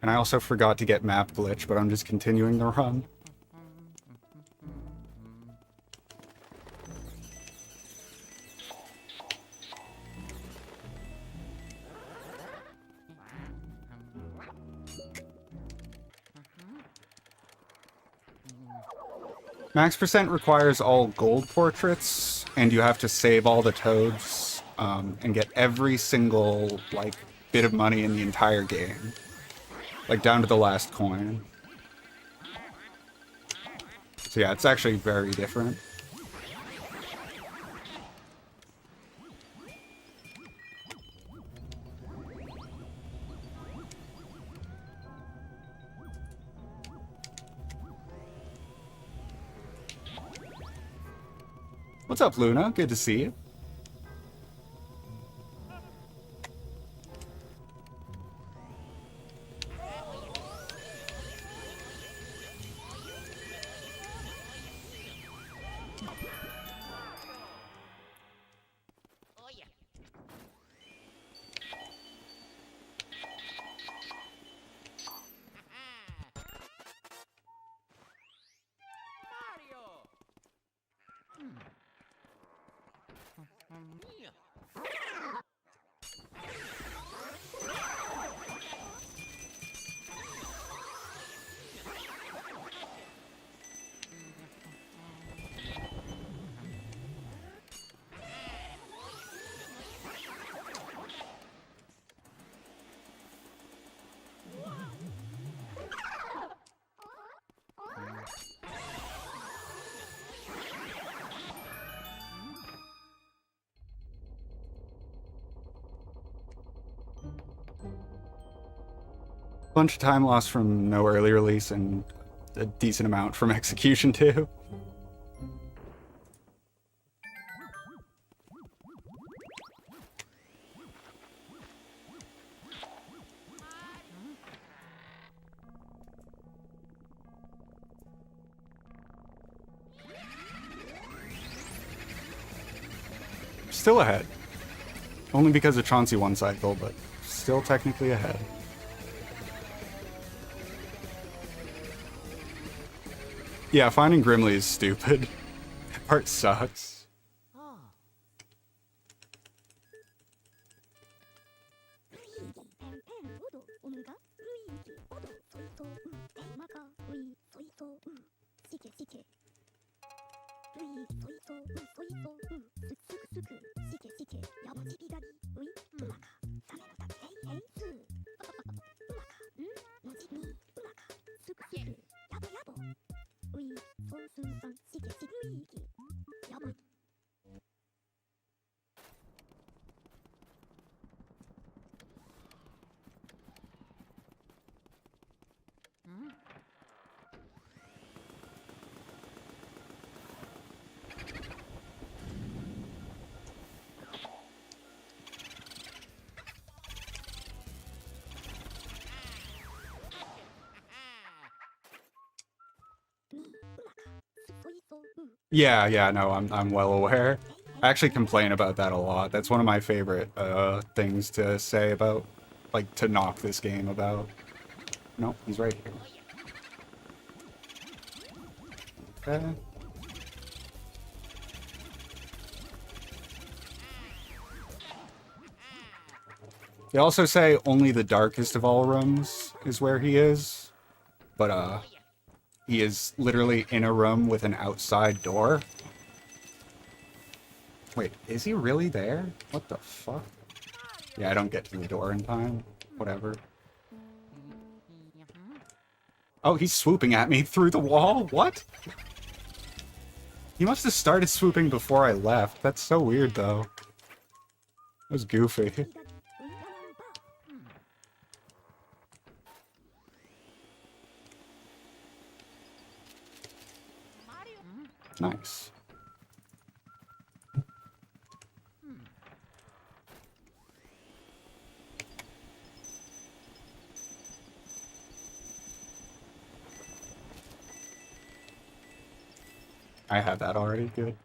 And I also forgot to get map glitch, but I'm just continuing the run. Max percent requires all gold portraits, and you have to save all the toads, and get every single, like, bit of money in the entire game. Like, down to the last coin. So yeah, it's actually very different. What's up, Luna? Good to see you. Bunch of time lost from no early release and a decent amount from execution too. Still ahead. Only because of Chauncey one cycle, but still technically ahead. Yeah, finding Grimly is stupid. That part sucks. Yeah, no, I'm well aware. I actually complain about that a lot. That's one of my favorite things to say about, like, to knock this game about. No, he's right here. Okay. They also say only the darkest of all rooms, is where he is. But, he is literally in a room with an outside door. Wait, is he really there? What the fuck? Yeah, I don't get to the door in time. Whatever. Oh, he's swooping at me through the wall? What? He must have started swooping before I left. That's so weird, though. That was goofy. Nice. I have that already. Good.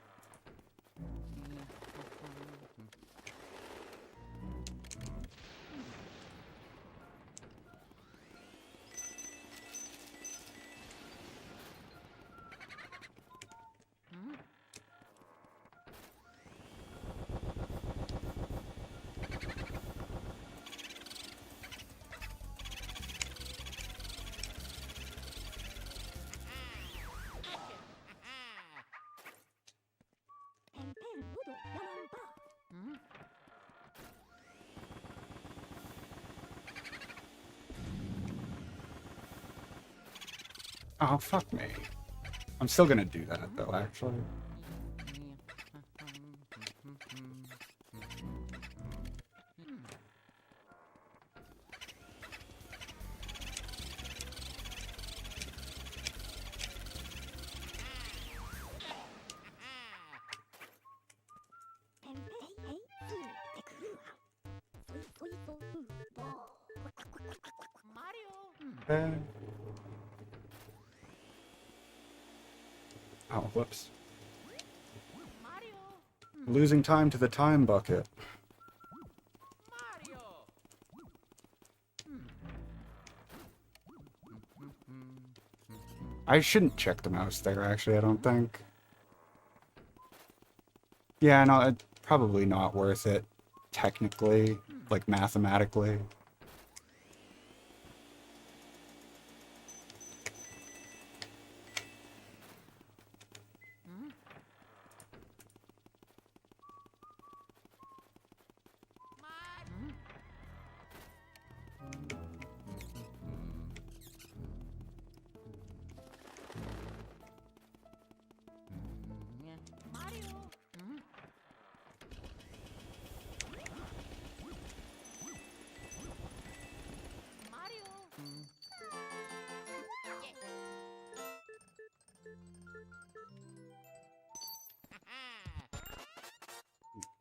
Oh, fuck me. I'm still gonna do that, though, actually. Okay. Oh, whoops. Losing time to the time bucket. I shouldn't check the mouse there, actually, I don't think. Yeah, no, it's probably not worth it, technically, like mathematically.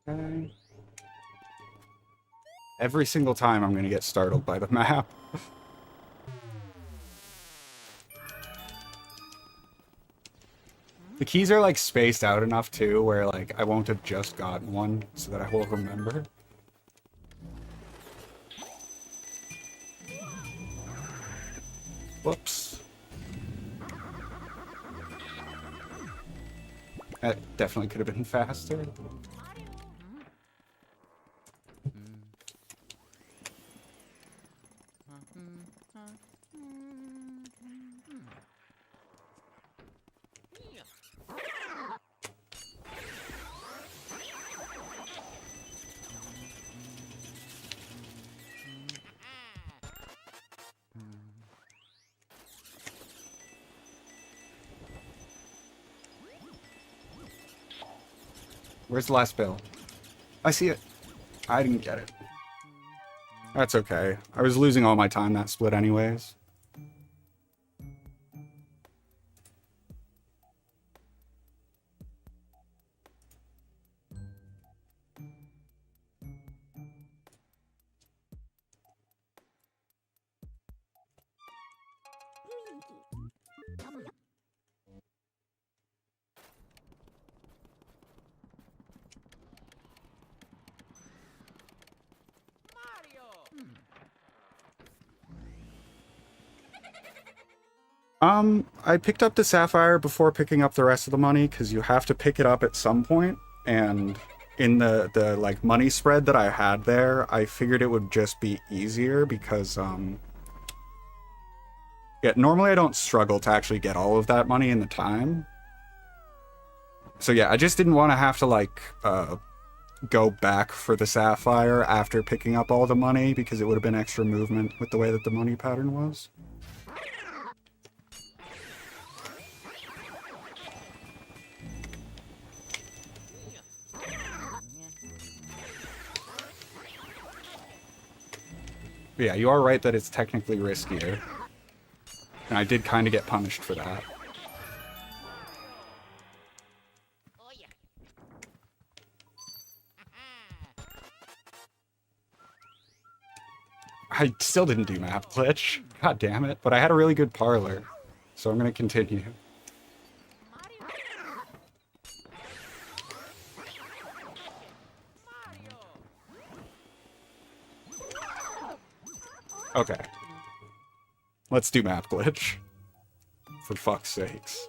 Okay. Every single time I'm gonna get startled by the map. The keys are like spaced out enough too, where like I won't have just gotten one, so that I will remember. Whoops. That definitely could have been faster. Where's the last bill? I see it. I didn't get it. That's okay. I was losing all my time that split anyways. I picked up the sapphire before picking up the rest of the money, because you have to pick it up at some point, and in the like money spread that I had there, I figured it would just be easier because Yeah, normally I don't struggle to actually get all of that money in the time. So yeah, I just didn't want to have to, like, go back for the sapphire after picking up all the money, because it would have been extra movement with the way that the money pattern was. But yeah, you are right that it's technically riskier. And I did kind of get punished for that. I still didn't do map glitch. God damn it. But I had a really good parlor. So I'm going to continue. Okay. Let's do map glitch. For fuck's sakes.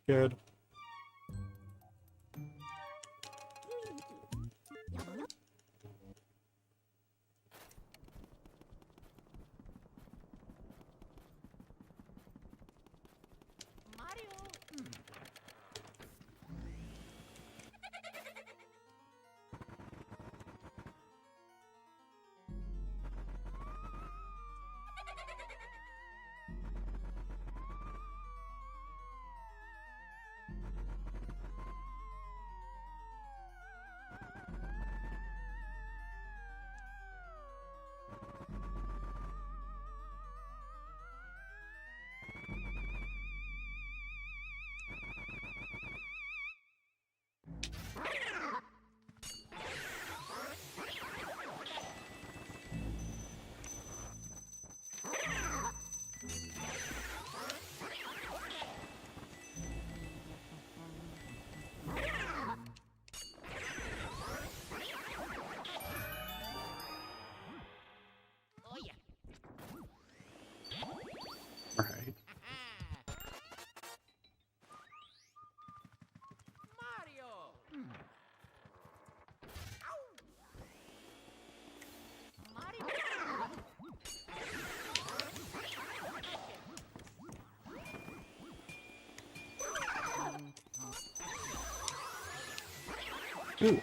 Good. Alright. Ooh.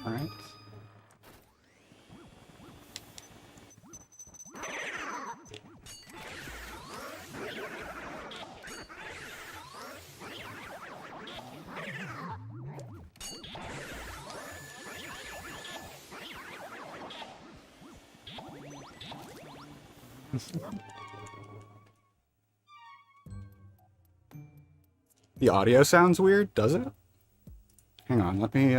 Alright. The audio sounds weird, does it? Hang on, let me,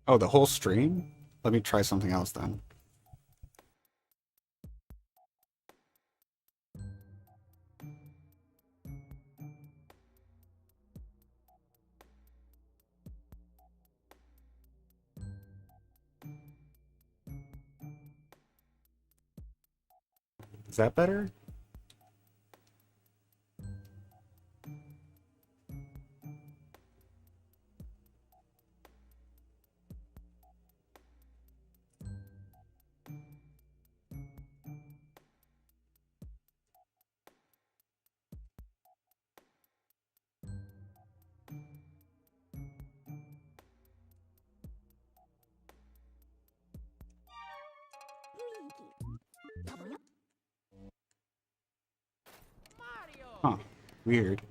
Oh, the whole stream? Let me try something else then. Is that better? Huh. Weird.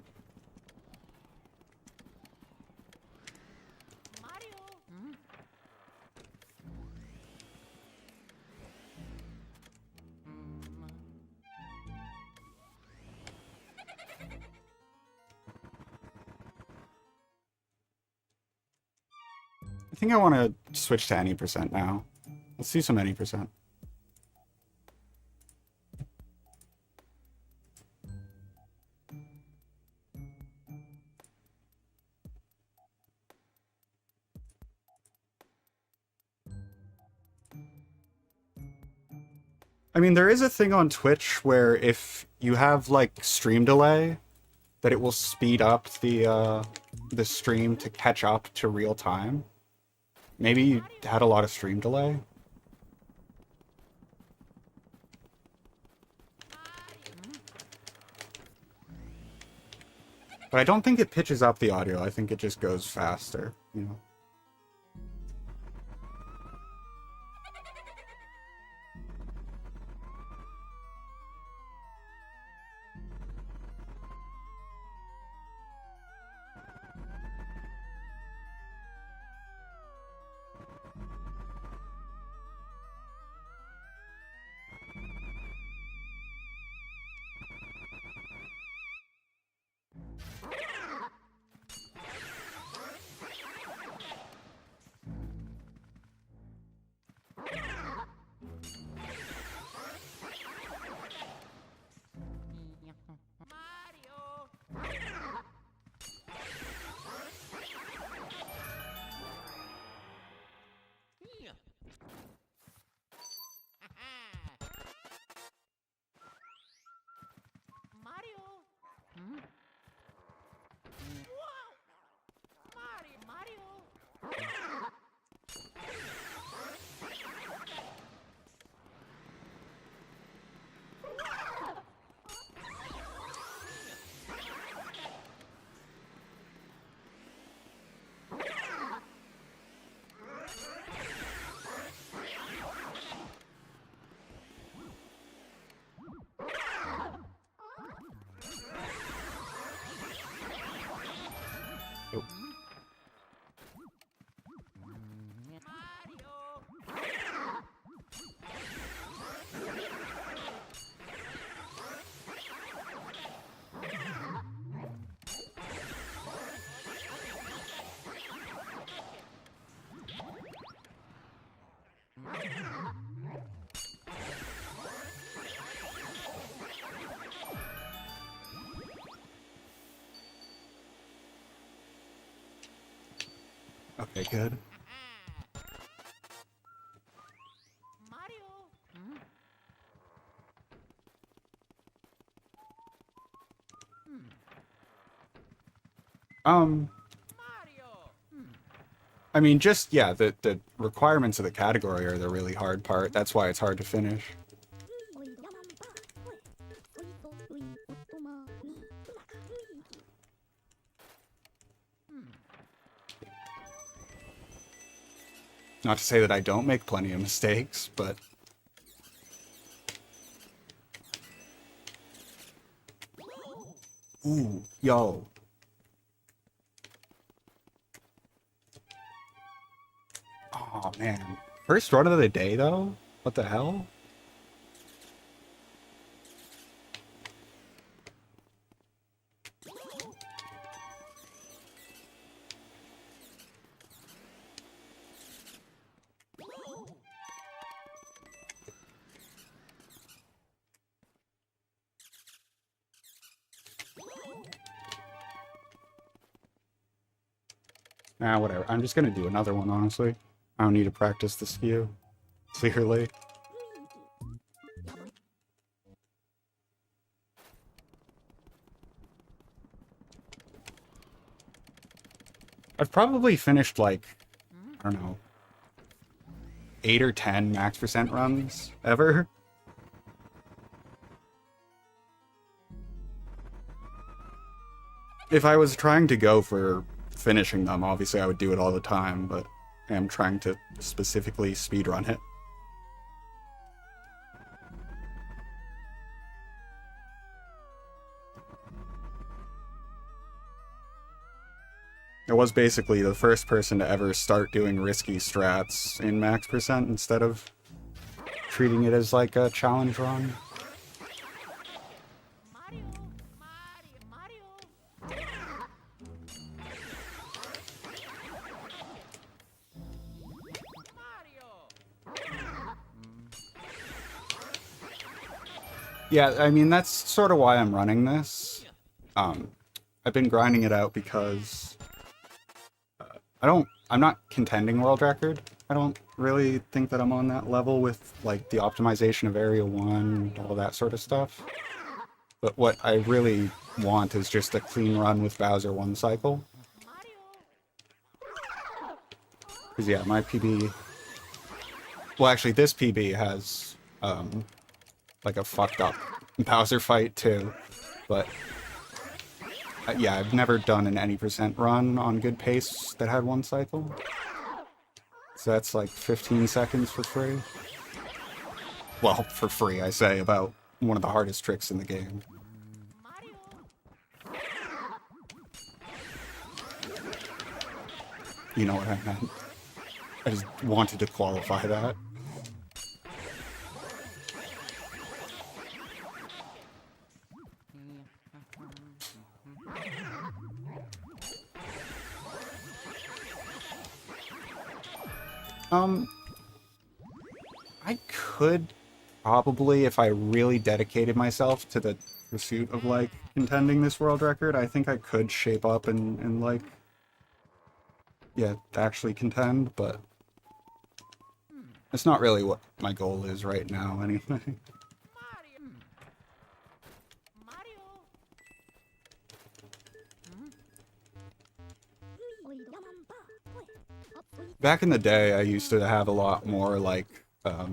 I think I want to switch to any percent now. Let's see some any percent. I mean, there is a thing on Twitch where if you have like stream delay, that it will speed up the stream to catch up to real time. Maybe you had a lot of stream delay. But I don't think it pitches up the audio. I think it just goes faster, you know. Okay, good. I mean, just, yeah, the requirements of the category are the really hard part. That's why it's hard to finish. Not to say that I don't make plenty of mistakes, but... Ooh, yo. Oh, man. First run of the day, though? What the hell? Nah, whatever. I'm just gonna do another one, honestly. I don't need to practice the skew. Clearly. I've probably finished, like, I don't know, 8 or 10 max percent runs ever. If I was trying to go for finishing them, obviously I would do it all the time, but I am trying to specifically speedrun it. I was basically the first person to ever start doing risky strats in max percent instead of treating it as like a challenge run. Yeah, I mean, that's sort of why I'm running this. I've been grinding it out because I'm not contending world record. I don't really think that I'm on that level with, like, the optimization of Area 1, all that sort of stuff. But what I really want is just a clean run with Bowser 1 cycle. Because, yeah, my PB... Well, actually, this PB has, like, a fucked up Bowser fight, too. But, yeah, I've never done an any percent run on good pace that had 1 cycle. So that's, like, 15 seconds for free. Well, for free, I say, about one of the hardest tricks in the game. You know what I meant. I just wanted to qualify that. I could probably, if I really dedicated myself to the pursuit of, like, contending this world record, I think I could shape up and like, yeah, actually contend, but it's not really what my goal is right now, anyway. Back in the day, I used to have a lot more, like, a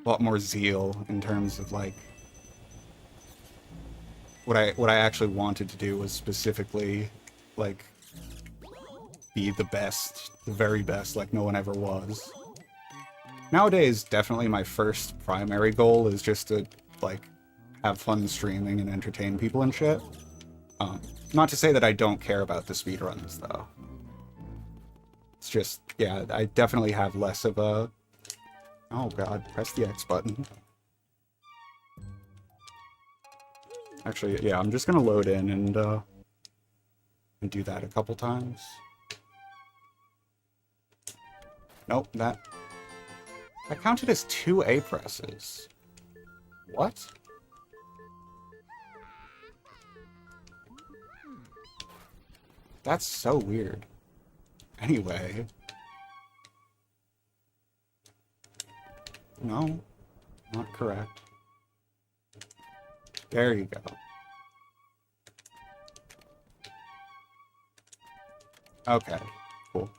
lot more zeal in terms of, like, what I actually wanted to do was specifically, like, be the best, the very best, like no one ever was. Nowadays, definitely my first primary goal is just to, like, have fun streaming and entertain people and shit. Not to say that I don't care about the speedruns, though. It's just, yeah, I definitely have less of a... Oh god, press the X button. Actually, yeah, I'm just gonna load in and do that a couple times. Nope, that counted as 2 A presses. What? That's so weird. Anyway. No, not correct. There you go. Okay, cool.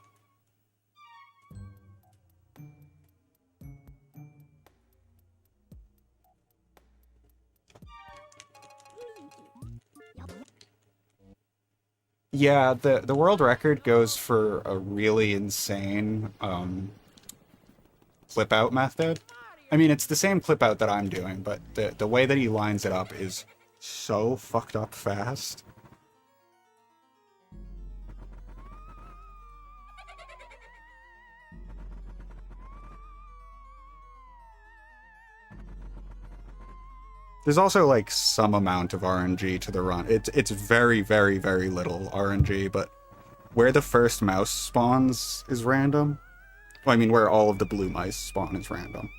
Yeah, the world record goes for a really insane clip out method. I mean, it's the same clip out that I'm doing, but the way that he lines it up is so fucked up fast. There's also, like, some amount of RNG to the run. It's very, very, very little RNG, but where the first mouse spawns is random. Well, I mean, where all of the blue mice spawn is random.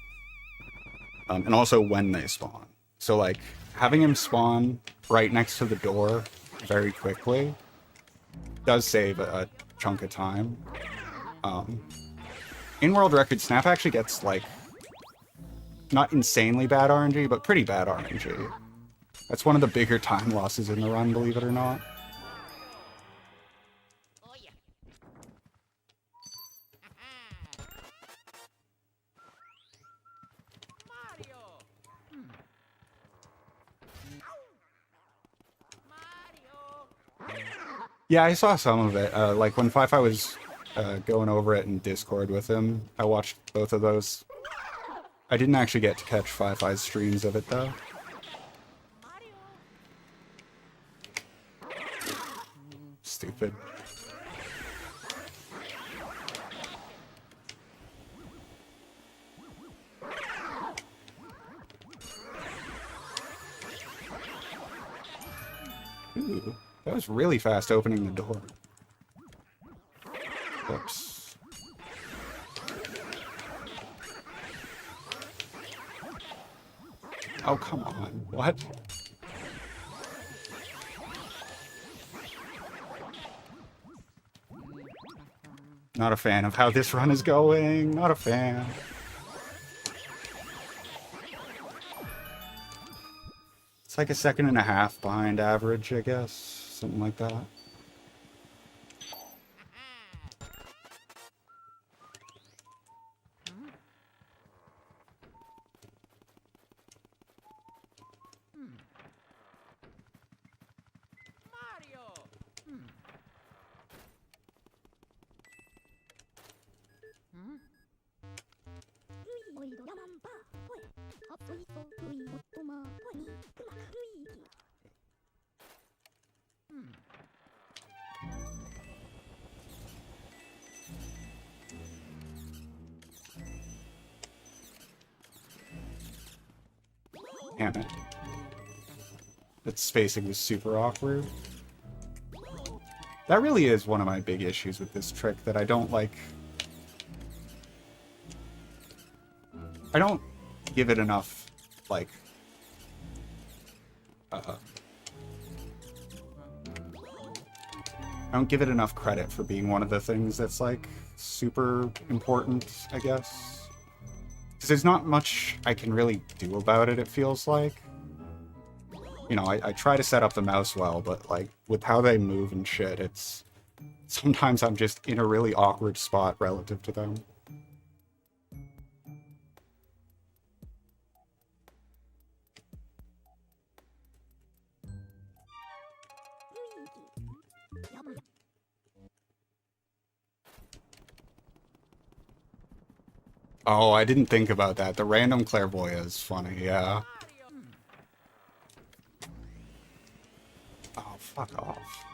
And also when they spawn. So, like, having him spawn right next to the door very quickly does save a chunk of time. In World Record, Snap actually gets, like, not insanely bad RNG, but pretty bad RNG. That's one of the bigger time losses in the run, believe it or not. Yeah, I saw some of it. Like, when Fi-Fi was going over it in Discord with him, I watched both of those. I didn't actually get to catch Fi-Fi's streams of it, though. Stupid. Ooh, that was really fast opening the door. Whoops. Oh, come on. What? Not a fan of how this run is going. Not a fan. It's like a 1.5 seconds behind average, I guess. Something like that. Damn it. That spacing was super awkward. That really is one of my big issues with this trick, that I don't like... I don't give it enough, like... I don't give it enough credit for being one of the things that's, like, super important, I guess. Because there's not much I can really do about it, it feels like. You know, I try to set up the mouse well, but, like, with how they move and shit, it's... Sometimes I'm just in a really awkward spot relative to them. Oh, I didn't think about that. The random clairvoyant is funny, yeah. Oh, fuck off.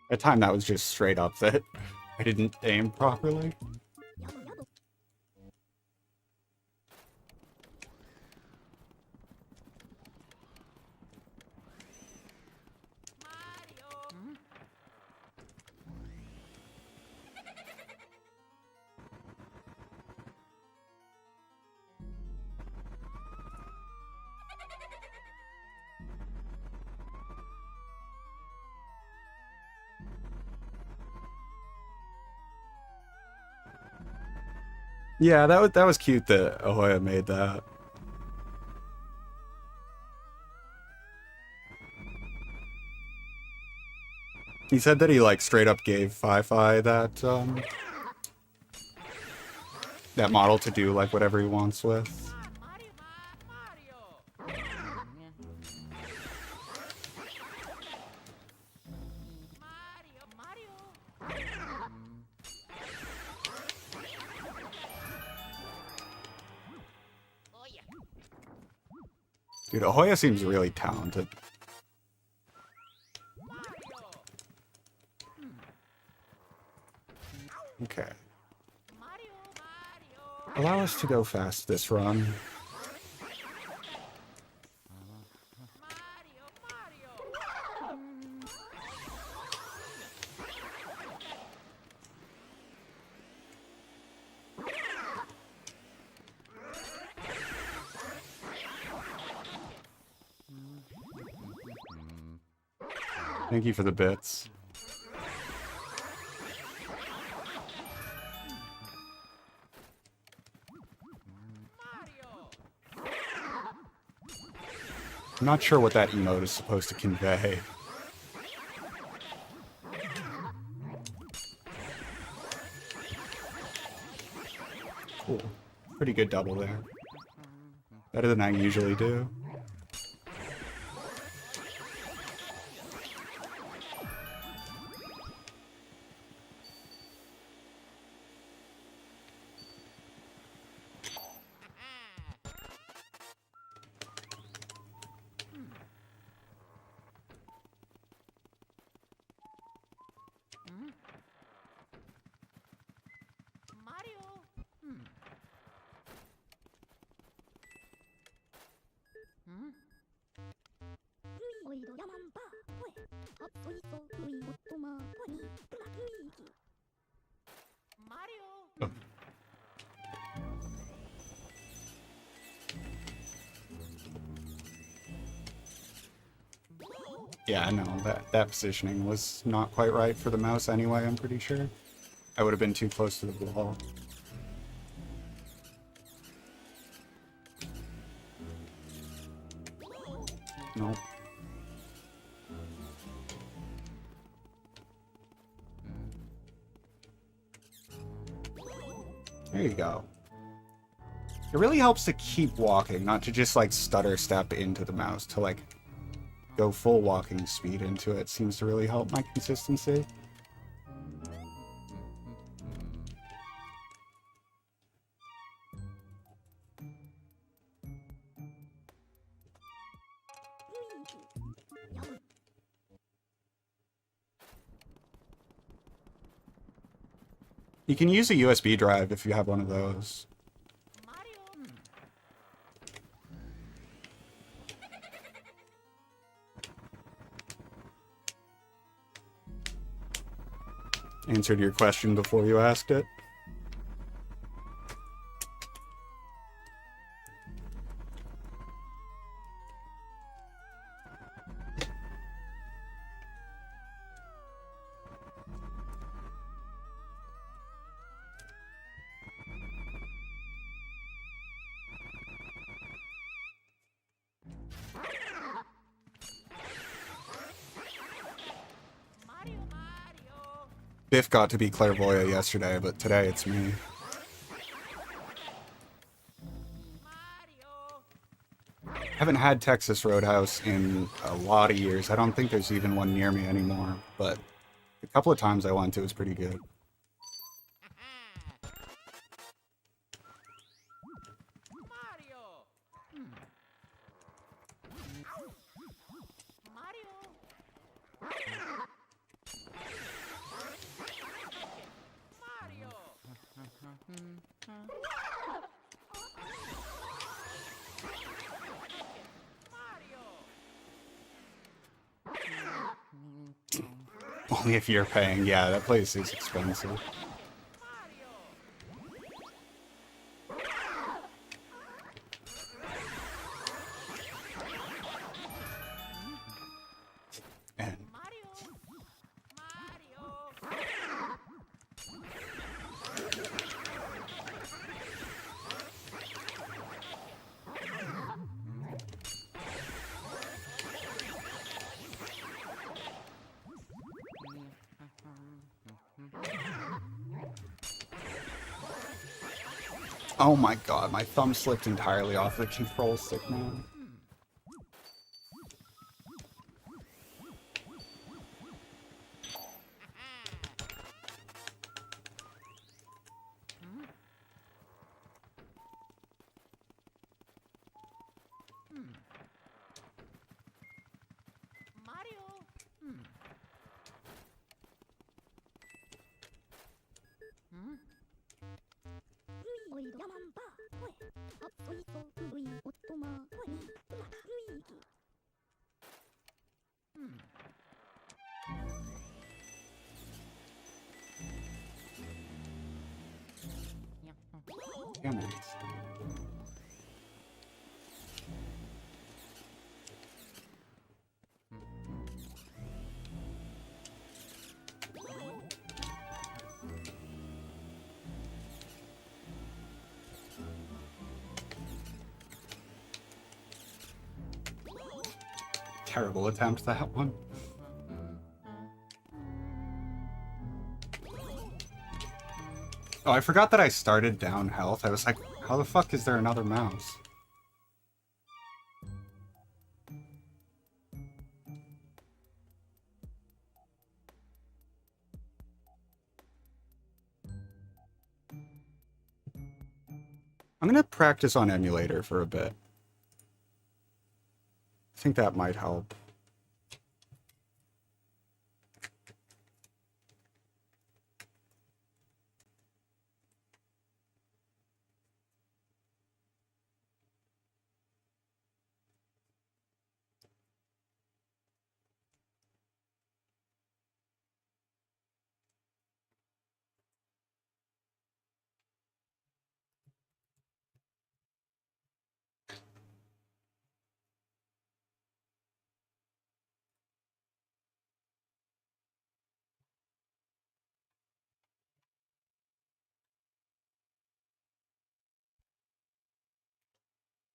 At time that was just straight up that I didn't aim properly. Yeah, that was cute that Ahoya made that. He said that he, like, straight up gave Fi-Fi that, that model to do, like, whatever he wants with. Dude, Ahoya seems really talented. Okay. Allow us to go fast this run. Thank you for the bits. I'm not sure what that emote is supposed to convey. Cool. Pretty good double there. Better than I usually do. Yeah, no, that positioning was not quite right for the mouse anyway, I'm pretty sure. I would have been too close to the wall. Nope. There you go. It really helps to keep walking, not to just, like, stutter step into the mouse, to, like, go full walking speed into it. Seems to really help my consistency. You can use a USB drive if you have one of those. Answered your question before you asked it. Biff got to be Clairvoyant yesterday, but today it's me. Haven't had Texas Roadhouse in a lot of years. I don't think there's even one near me anymore, but a couple of times I went, it was pretty good. Only if you're paying. Yeah, that place is expensive. And oh my god, my thumb slipped entirely off the control stick now. Damn it. Terrible attempt, that one. Oh, I forgot that I started down health. I was like, how the fuck is there another mouse? I'm gonna practice on emulator for a bit. I think that might help.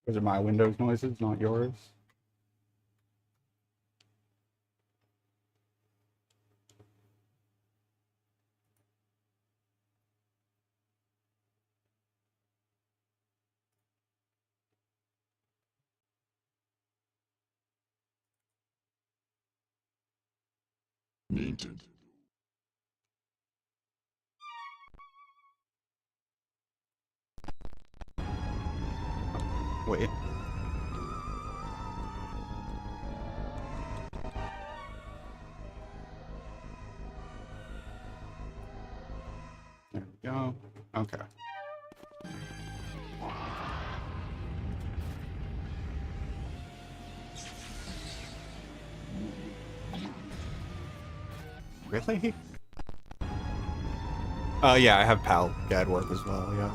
Those are my Windows noises, not yours. Needed. Wait. There we go. Okay. Really? Yeah, I have PAL GAD work as well, yeah.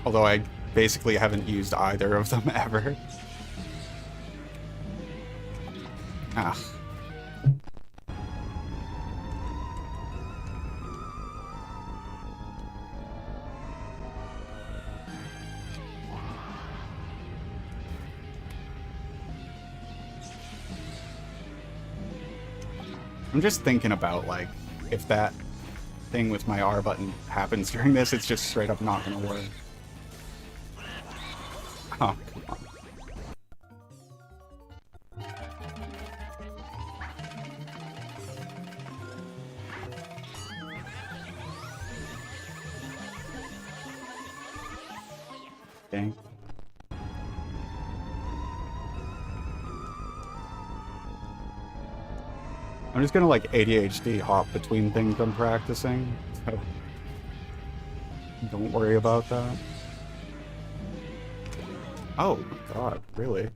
Although I basically haven't used either of them ever. Ah. I'm just thinking about, like, if that thing with my R button happens during this, it's just straight up not gonna work. Oh, come on. Dang. I'm just gonna, like, ADHD hop between things I'm practicing, so don't worry about that. Oh my god, really?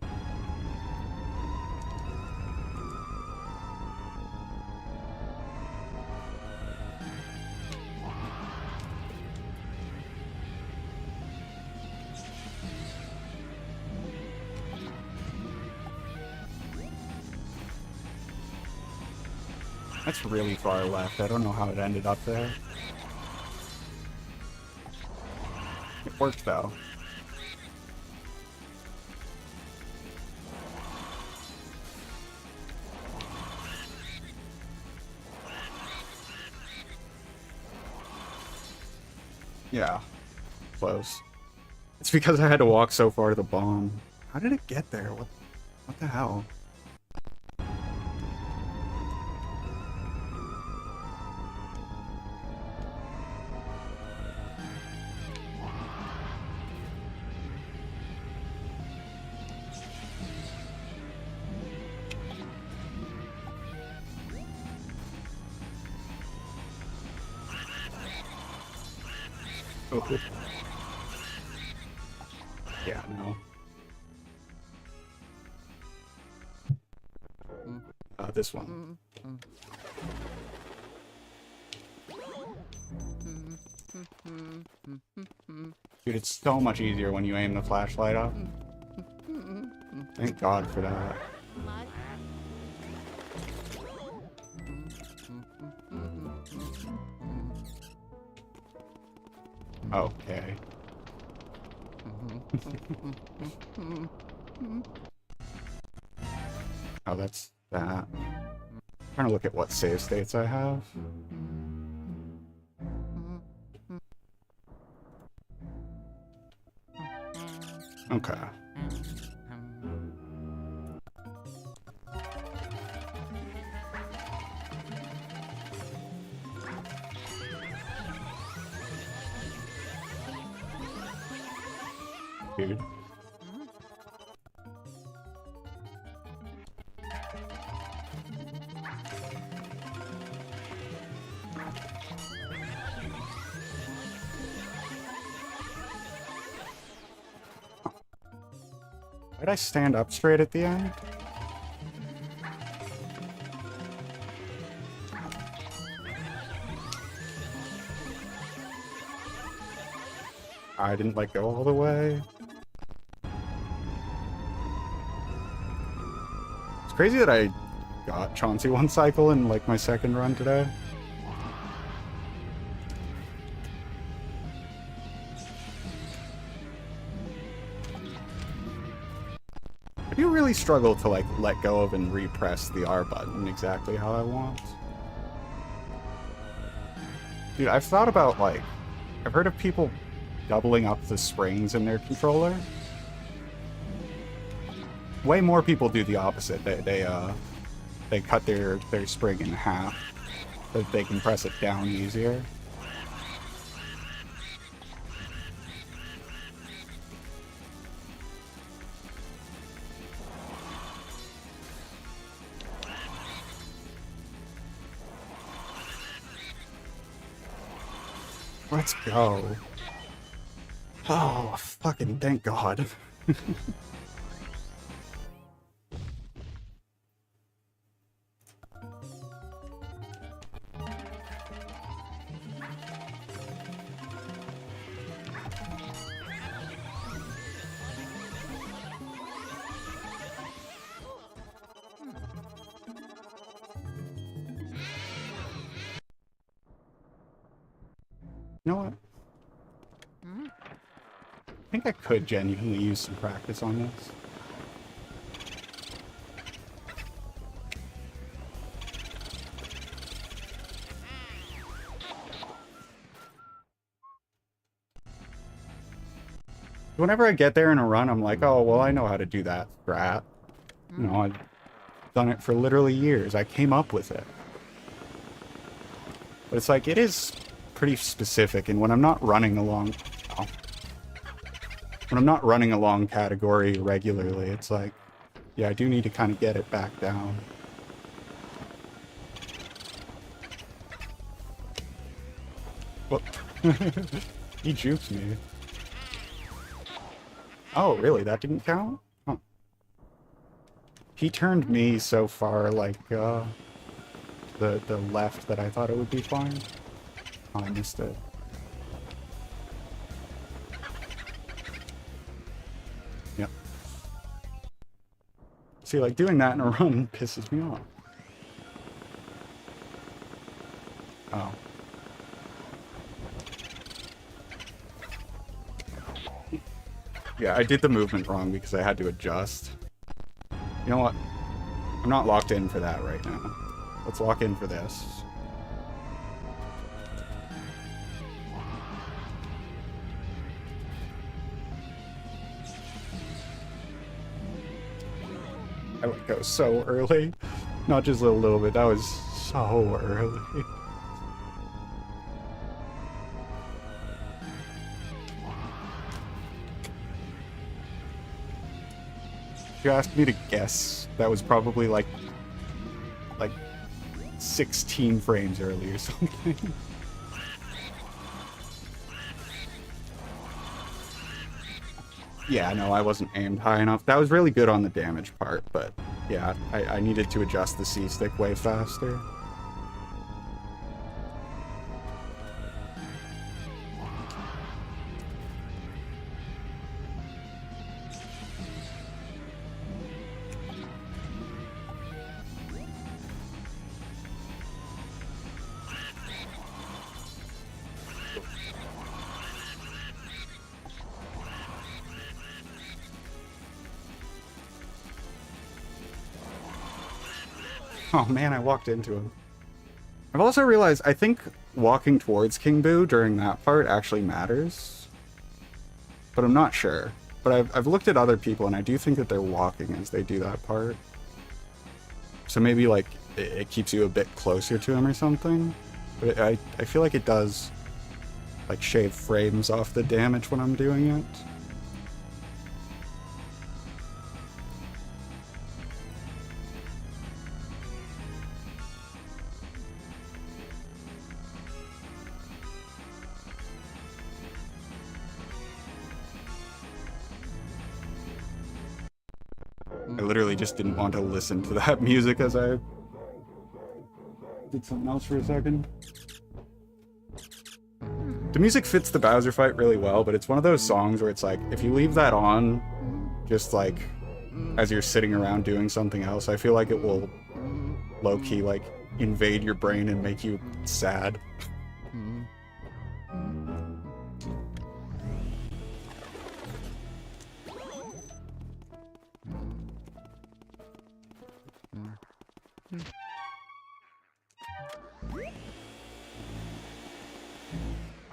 That's really far left. I don't know how it ended up there. It worked, though. Yeah. Close. It's because I had to walk so far to the bomb. How did it get there? What the hell? Oh. Yeah, no. This one. Dude, it's so much easier when you aim the flashlight up. Thank God for that. Okay. Oh, that's that. I'm trying to look at what save states I have. Okay. Dude. Did I stand up straight at the end? I didn't, like, go all the way. It's crazy that I got Chauncey one cycle in, like, my second run today. I do really struggle to, like, let go of and repress the R button exactly how I want. Dude, I've thought about, like... I've heard of people doubling up the springs in their controller. Way more people do the opposite. They cut their spring in half so that they can press it down easier. Let's go. Oh, fucking thank God. You know what? I think I could genuinely use some practice on this. Whenever I get there in a run, I'm like, oh, well, I know how to do that strat. You know, I've done it for literally years. I came up with it. But it's like, it is pretty specific, and when I'm not running along... Oh, when I'm not running along category regularly, it's like, yeah, I do need to kind of get it back down. Well, he jukes me. Oh, really? That didn't count? Huh. He turned me so far, like, the left that I thought it would be fine. Oh, I missed it. Yep. See, like, doing that in a run pisses me off. Oh. Yeah, I did the movement wrong because I had to adjust. You know what? I'm not locked in for that right now. Let's lock in for this. I let go so early. Not just a little bit, that was so early. If you asked me to guess, that was probably like 16 frames early or something. Yeah, no, I wasn't aimed high enough. That was really good on the damage part, but yeah, I needed to adjust the C-stick way faster. Oh man, I walked into him. I've also realized, I think walking towards King Boo during that part actually matters. But I'm not sure. But I've looked at other people and I do think that they're walking as they do that part. So maybe like it keeps you a bit closer to him or something. But I feel like it does like shave frames off the damage when I'm doing it. I literally just didn't want to listen to that music as I did something else for a second. The music fits the Bowser fight really well, but it's one of those songs where it's like, if you leave that on, just like, as you're sitting around doing something else, I feel like it will low-key, like, invade your brain and make you sad.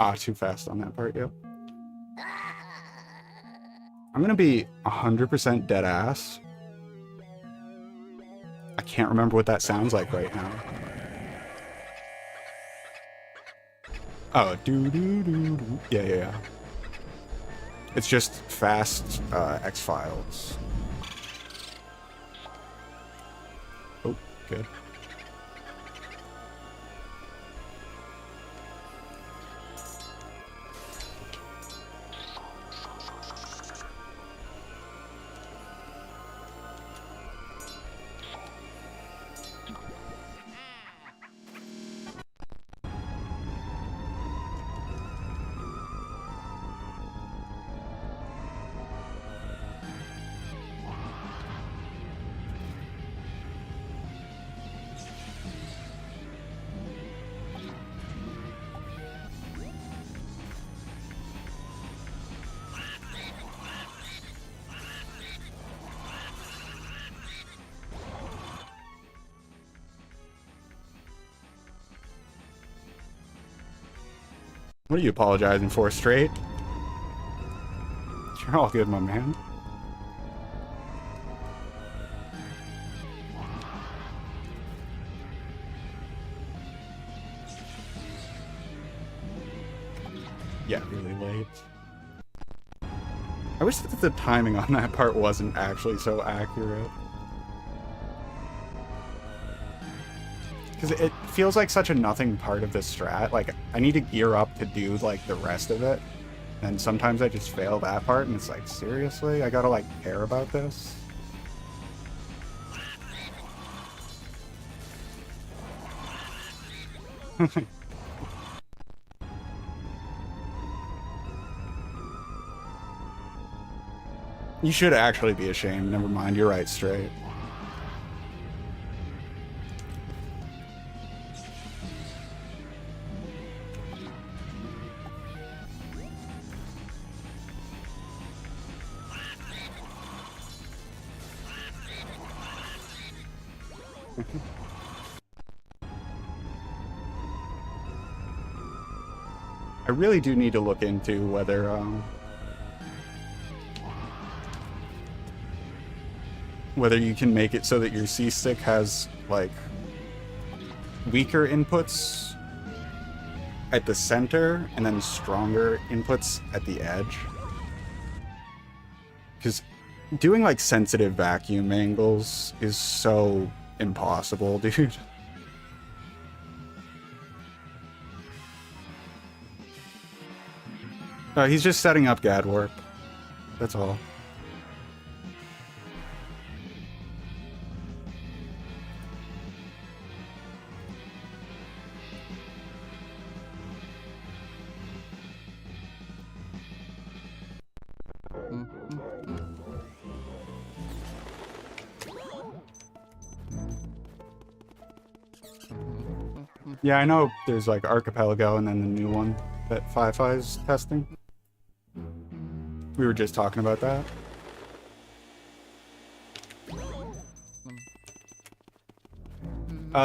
Ah, too fast on that part, yep. I'm gonna be 100% dead ass. I can't remember what that sounds like right now. Oh, doo-doo-doo-doo. Yeah. It's just fast X-Files. Oh, good. What are you apologizing for, straight? You're all good, my man. Yeah, really late. I wish that the timing on that part wasn't actually so accurate. Because it feels like such a nothing part of the strat. Like, I need to gear up to do, like, the rest of it. And sometimes I just fail that part, and it's like, seriously? I gotta, like, care about this? You should actually be ashamed. Never mind, you're right, straight. I really do need to look into whether you can make it so that your C-stick has, like, weaker inputs at the center and then stronger inputs at the edge. Because doing, like, sensitive vacuum angles is so impossible, dude. He's just setting up GAD warp. That's all. Yeah, I know there's like Archipelago and then the new one that Fi-Fi's testing. We were just talking about that.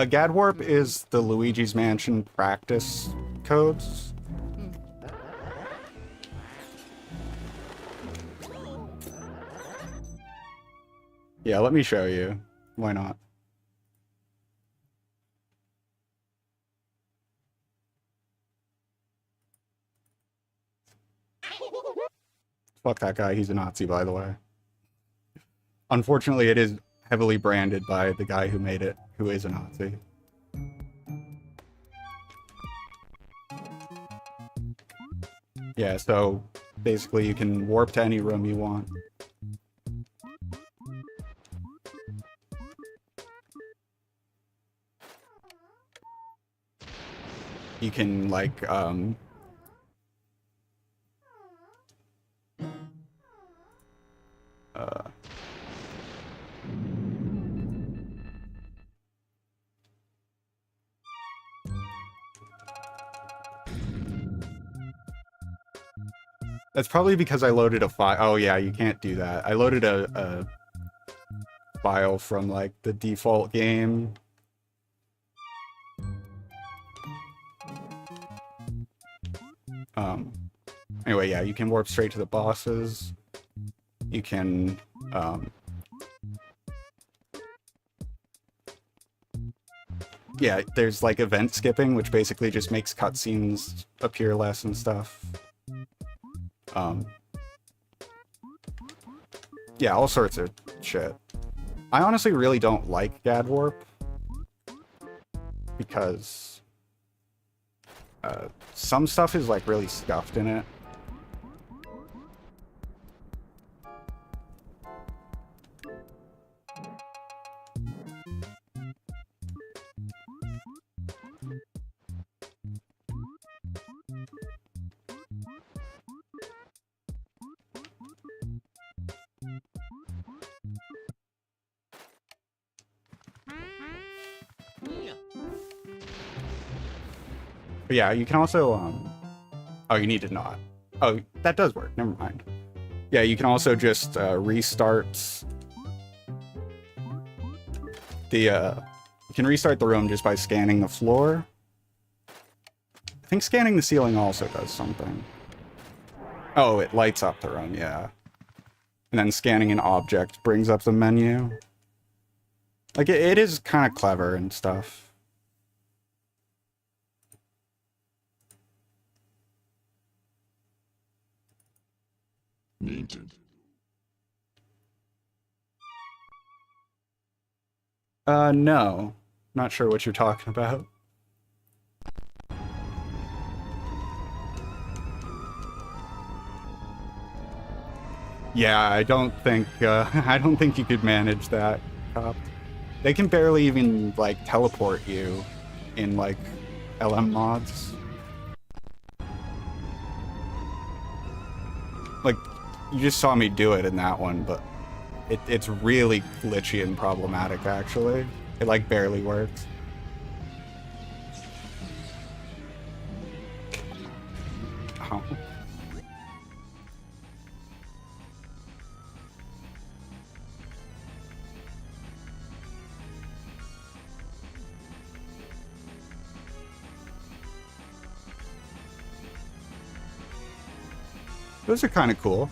GAD Warp is the Luigi's Mansion practice codes. Yeah, let me show you. Why not? Fuck that guy, he's a Nazi, by the way. Unfortunately, it is heavily branded by the guy who made it, who is a Nazi. Yeah, so basically you can warp to any room you want. You can, like, that's probably because I loaded a file. Oh yeah, you can't do that. I loaded a file from, like, the default game. Anyway, yeah, you can warp straight to the bosses. You can, yeah, there's like event skipping, which basically just makes cutscenes appear less and stuff. Yeah, all sorts of shit. I honestly really don't like Gad Warp because some stuff is like really scuffed in it. But yeah, you can also, oh, you need to not. Oh, that does work. Never mind. Yeah, you can also just restart the, you can restart the room just by scanning the floor. I think scanning the ceiling also does something. Oh, it lights up the room, yeah. And then scanning an object brings up the menu. Like, it is kind of clever and stuff. Needed. No. Not sure what you're talking about. Yeah, I don't think you could manage that, Cop. They can barely even, like, teleport you in, like, LM mods. Like, you just saw me do it in that one, but it's really glitchy and problematic, actually. It, like, barely works. Oh. Those are kind of cool.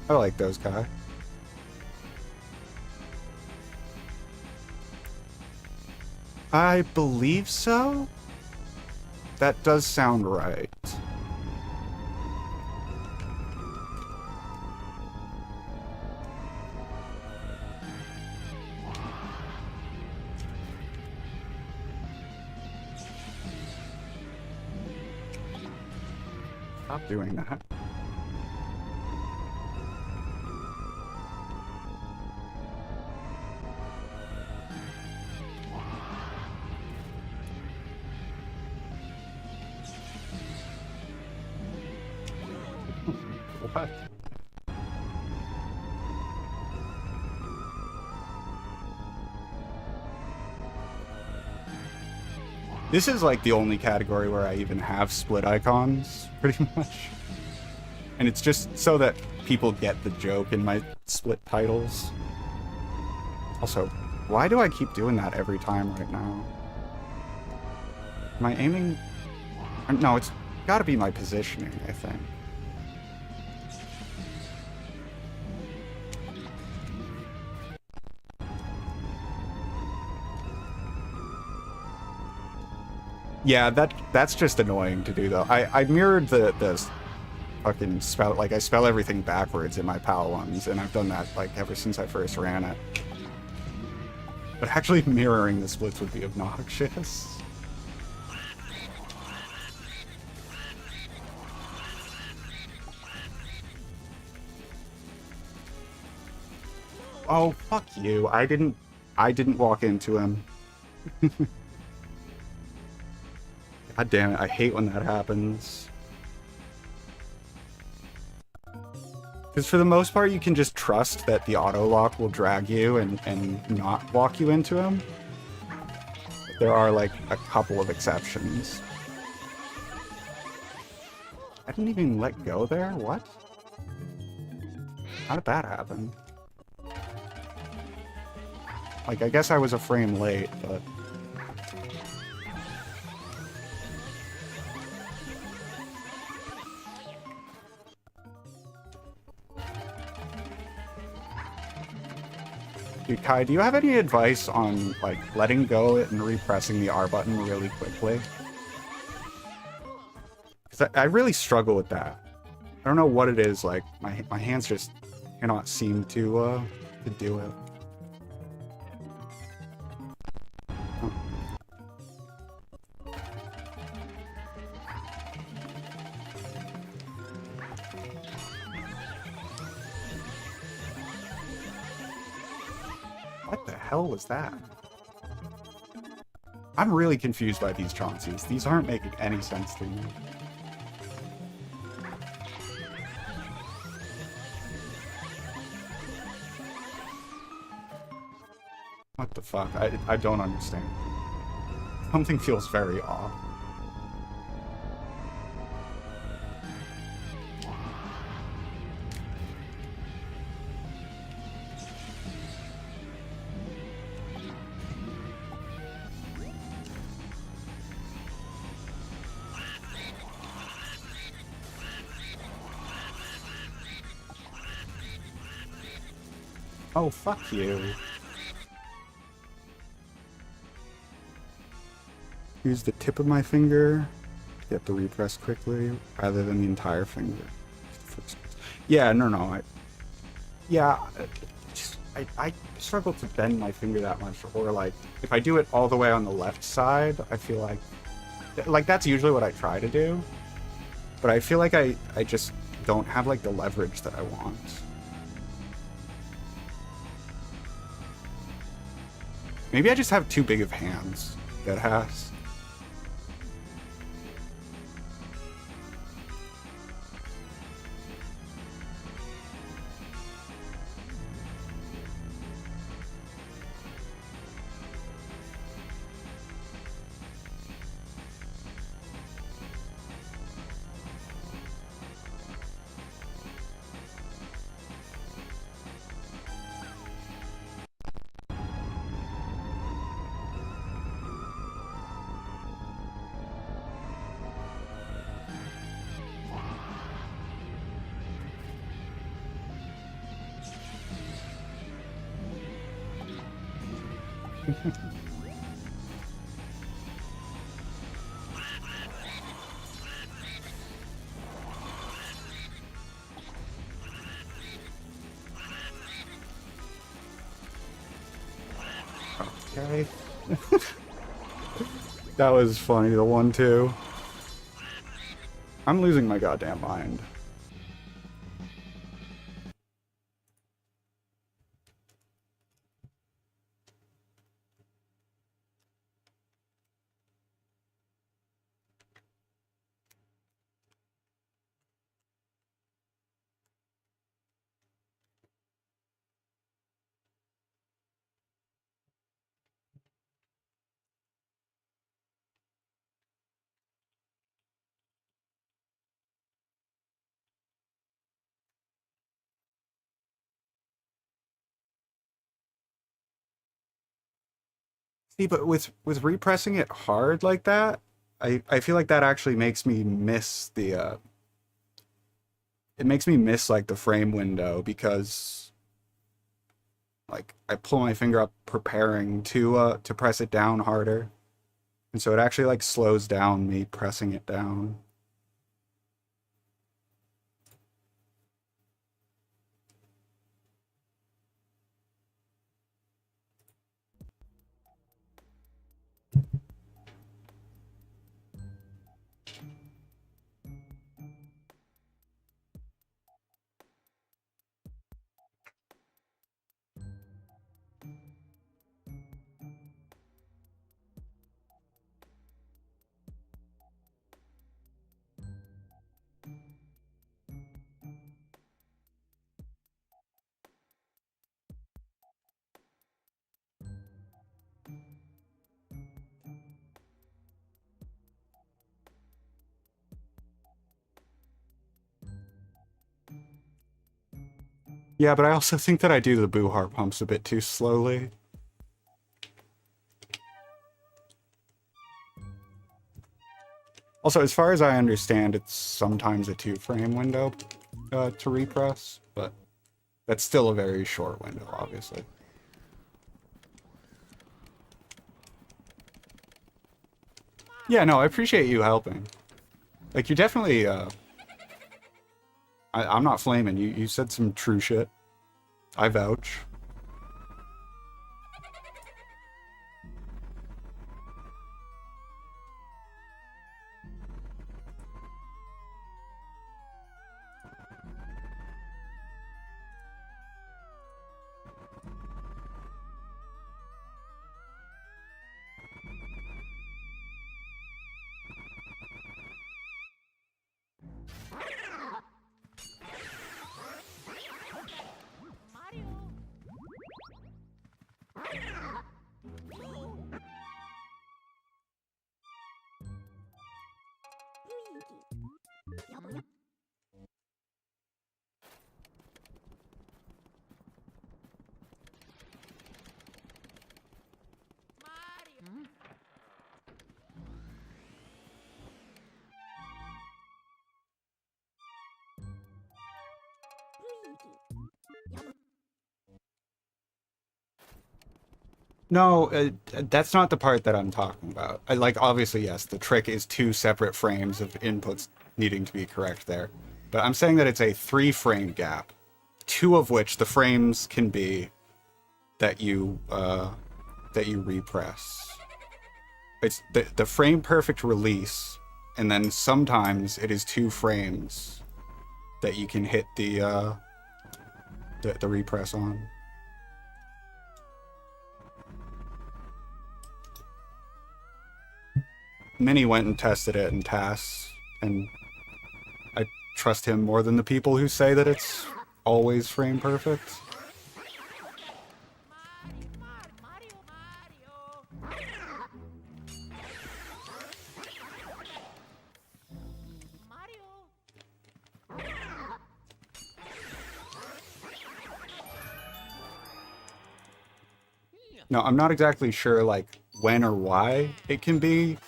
I like those guys. I believe so. That does sound right. Stop doing that. What? This is like the only category where I even have split icons, pretty much. And it's just so that people get the joke in my split titles. Also, why do I keep doing that every time right now? Am I aiming? No, it's gotta be my positioning, I think. Yeah, that's just annoying to do, though. I mirrored the fucking spell, like, I spell everything backwards in my PAL ones, and I've done that, like, ever since I first ran it. But actually mirroring the splits would be obnoxious. Oh, fuck you. I didn't walk into him. God damn it, I hate when that happens. Because for the most part, you can just trust that the auto-lock will drag you and not walk you into him. There are, like, a couple of exceptions. I didn't even let go there? What? How did that happen? Like, I guess I was a frame late, but... Dude, Kai, do you have any advice on, like, letting go and repressing the R button really quickly? Because I really struggle with that. I don't know what it is, like, my hands just cannot seem to do it. Oh. What the hell was that? I'm really confused by these Chaunceys. These aren't making any sense to me. What the fuck? I don't understand. Something feels very off. Oh, fuck you. Use the tip of my finger to get the repress quickly, rather than the entire finger. Yeah, no. I struggle to bend my finger that much, or like, if I do it all the way on the left side, I feel like that's usually what I try to do, but I feel like I just don't have like the leverage that I want. Maybe I just have too big of hands, that has. Okay. That was funny, the 1-2. I'm losing my goddamn mind. See, but with repressing it hard like that, I feel like that actually makes me miss the it makes me miss like the frame window, because like I pull my finger up preparing to press it down harder. And so it actually like slows down me pressing it down. Yeah, but I also think that I do the boo heart pumps a bit too slowly. Also, as far as I understand, it's sometimes a 2-frame window to repress, but that's still a very short window, obviously. Yeah, no, I appreciate you helping. Like, you definitely, I'm not flaming. You said some true shit. I vouch. No, that's not the part that I'm talking about. Like, obviously, yes, the trick is two separate frames of inputs needing to be correct there. But I'm saying that it's a 3-frame gap, two of which the frames can be that you repress. It's the frame perfect release, and then sometimes it is 2 frames that you can hit the repress on. Minnie went and tested it in TAS, and I trust him more than the people who say that it's always frame perfect. No, I'm not exactly sure, like, when or why it can be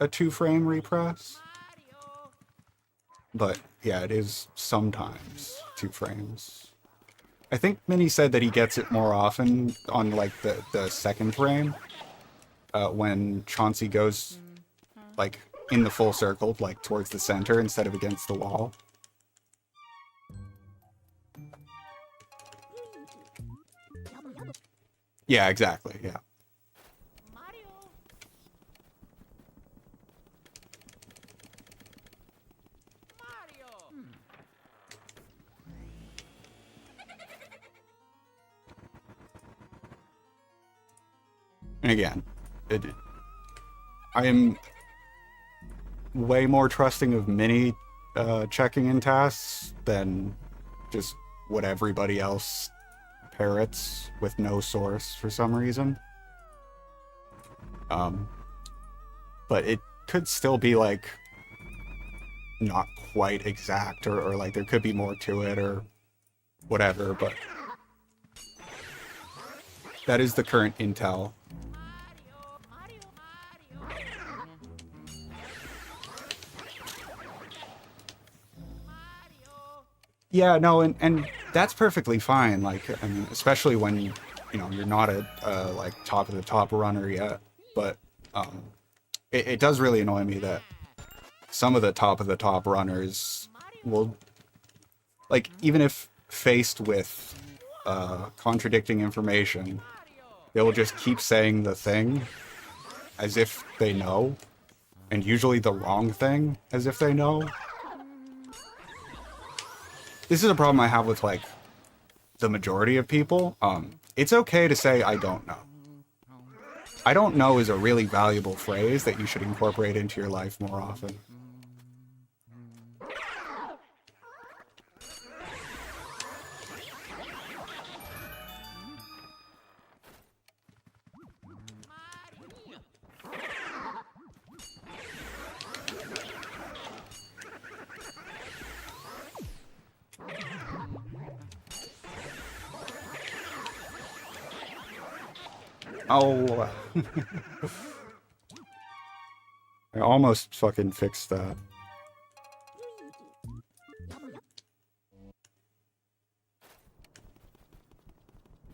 a 2-frame repress. But, yeah, it is sometimes 2 frames. I think Minnie said that he gets it more often on, like, the second frame. When Chauncey goes, like, in the full circle, like, towards the center instead of against the wall. Yeah, exactly, yeah. And again, I am way more trusting of Minnie checking in tasks than just what everybody else parrots with no source for some reason. But it could still be, like, not quite exact, or like there could be more to it or whatever, but that is the current intel. Yeah, no, and that's perfectly fine. Like, I mean, especially when you know you're not a like top of the top runner yet. But it does really annoy me that some of the top runners will, like, even if faced with contradicting information, they will just keep saying the thing as if they know, and usually the wrong thing as if they know. This is a problem I have with, like, the majority of people. It's okay to say, I don't know. I don't know is a really valuable phrase that you should incorporate into your life more often. Oh. I almost fucking fixed that.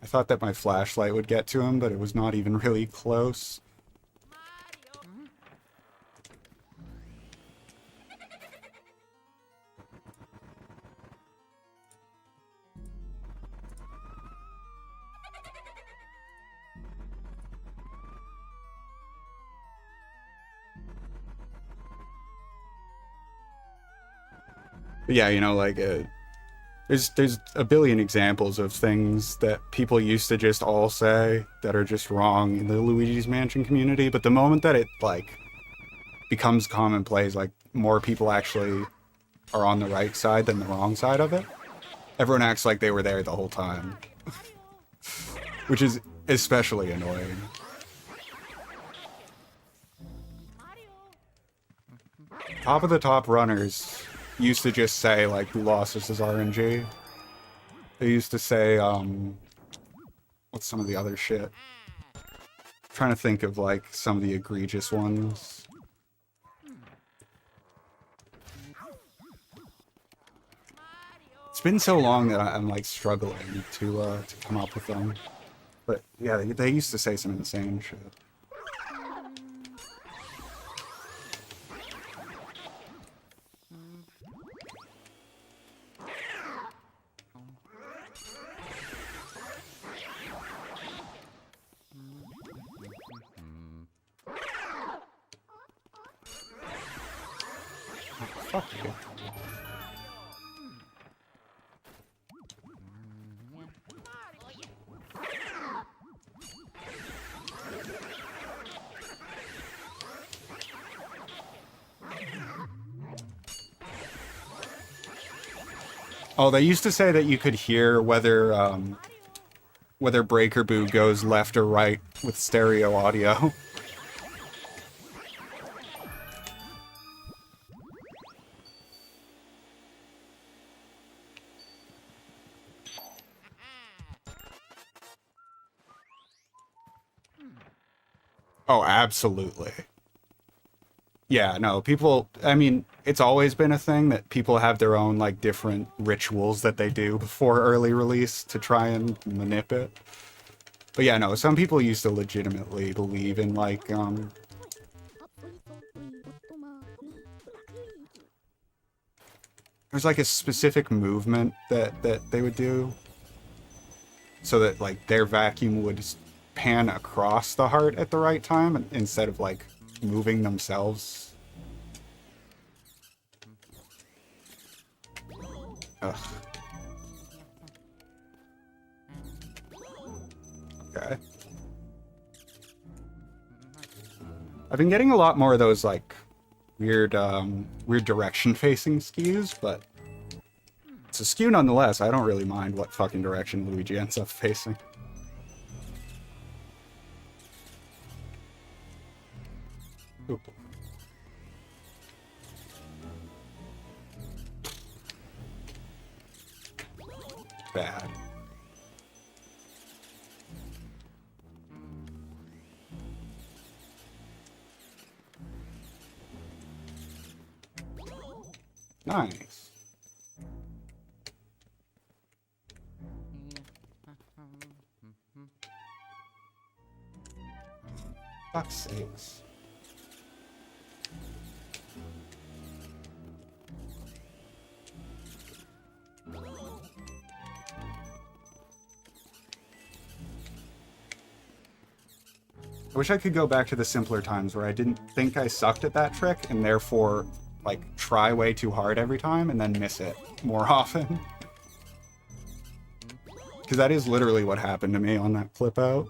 I thought that my flashlight would get to him, but it was not even really close. But yeah, you know, like there's a billion examples of things that people used to just all say that are just wrong in the Luigi's Mansion community. But the moment that it like becomes commonplace, like more people actually are on the right side than the wrong side of it, everyone acts like they were there the whole time, which is especially annoying. Top of the top runners used to just say like who lost this is RNG. They used to say what's some of the other shit? I'm trying to think of like some of the egregious ones. It's been so long that I'm like struggling to come up with them. But yeah, they used to say some insane shit. Fuck you. Oh, they used to say that you could hear whether Breaker Boo goes left or right with stereo audio. Oh, absolutely. Yeah, no, people, I mean, it's always been a thing that people have their own, like, different rituals that they do before early release to try and manip it. But yeah, no, some people used to legitimately believe in, like, there's, like, a specific movement that they would do so that, like, their vacuum would pan across the heart at the right time instead of, like, moving themselves. Ugh. Okay. I've been getting a lot more of those, like, weird direction-facing skews, but it's a skew nonetheless. I don't really mind what fucking direction Luigi ends up facing. Ooh. Bad. Nice. Fuck's sakes. I wish I could go back to the simpler times where I didn't think I sucked at that trick and therefore, like, try way too hard every time and then miss it more often. Because that is literally what happened to me on that flip out.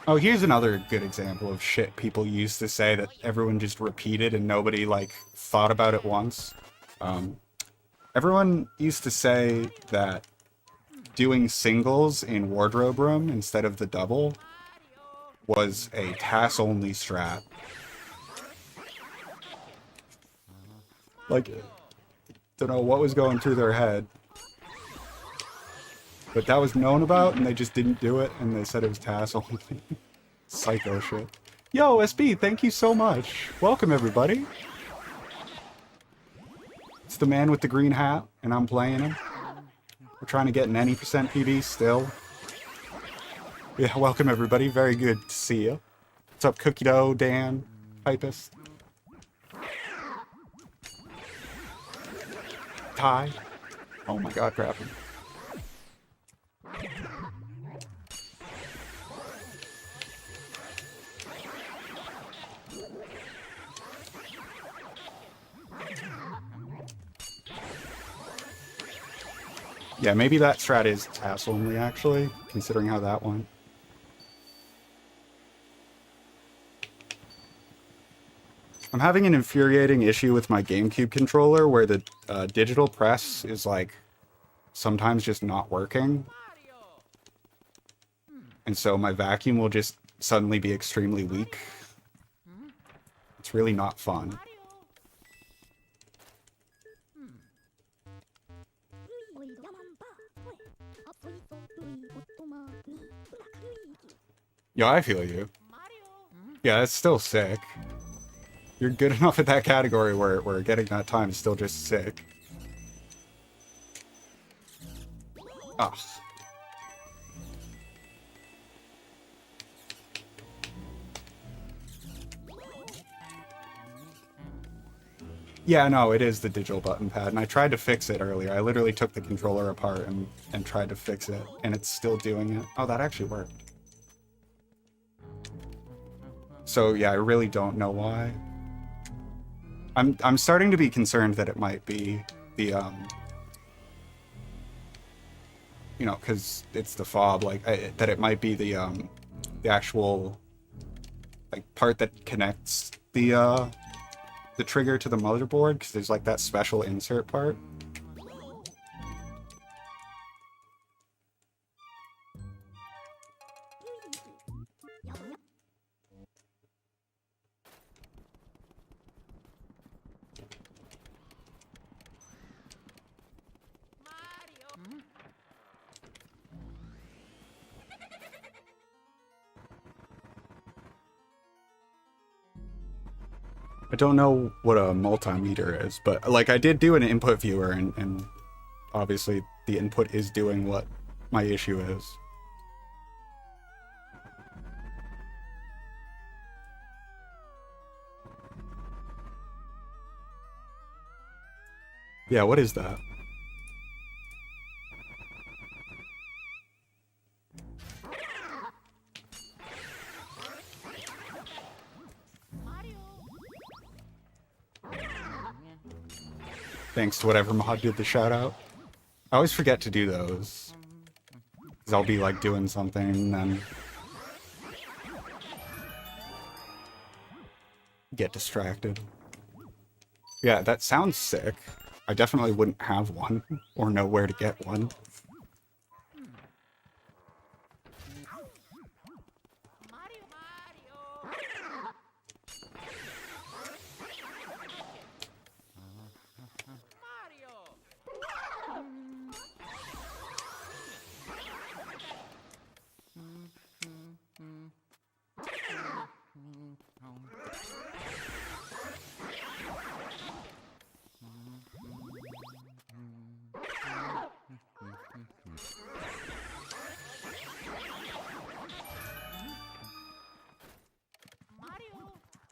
Oh, here's another good example of shit people used to say that everyone just repeated and nobody, like, thought about it once. Um, Everyone used to say that doing singles in wardrobe room instead of the double was a TAS-only strat. Like, don't know what was going through their head. But that was known about, and they just didn't do it, and they said it was TAS only. Psycho shit. Yo, SB, thank you so much. Welcome, everybody. It's the man with the green hat, and I'm playing him. We're trying to get an any percent PB still. Yeah, welcome, everybody. Very good to see you. What's up, Cookie Dough, Dan, Typist? Ty? Oh my god, grab him. Yeah, maybe that strat is TAS only, actually, considering how that went. I'm having an infuriating issue with my GameCube controller where the digital press is, like, sometimes just not working. And so my vacuum will just suddenly be extremely weak. It's really not fun. Yo, I feel you. Yeah, it's still sick. You're good enough at that category where getting that time is still just sick. Ugh. Yeah, no, it is the digital button pad, and I tried to fix it earlier. I literally took the controller apart and tried to fix it, and it's still doing it. Oh, that actually worked. So yeah, I really don't know why. I'm starting to be concerned that it might be the you know, because it's the fob, like that it might be the actual like part that connects the trigger to the motherboard, because there's like that special insert part. I don't know what a multimeter is, but like I did do an input viewer, and obviously the input is doing what my issue is. Yeah, what is that? Thanks to whatever mod did the shout out. I always forget to do those. Because I'll be like doing something and then get distracted. Yeah, that sounds sick. I definitely wouldn't have one or know where to get one.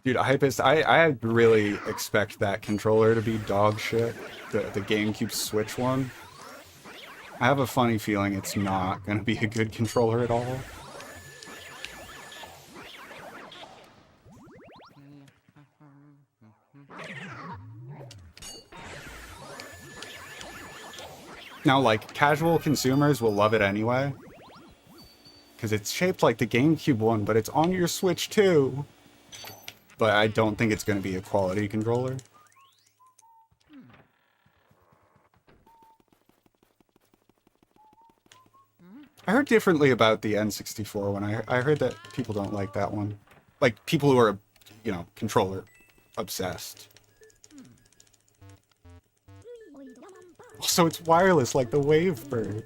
Dude, Hypest, I really expect that controller to be dog shit. The GameCube Switch one. I have a funny feeling it's not gonna be a good controller at all. Now, like, casual consumers will love it anyway. because it's shaped like the GameCube one, but it's on your Switch too. But I don't think it's going to be a quality controller. I heard differently about the N64 one. I heard that people don't like that one. Like, people who are, you know, controller obsessed. So it's wireless like the Wavebird.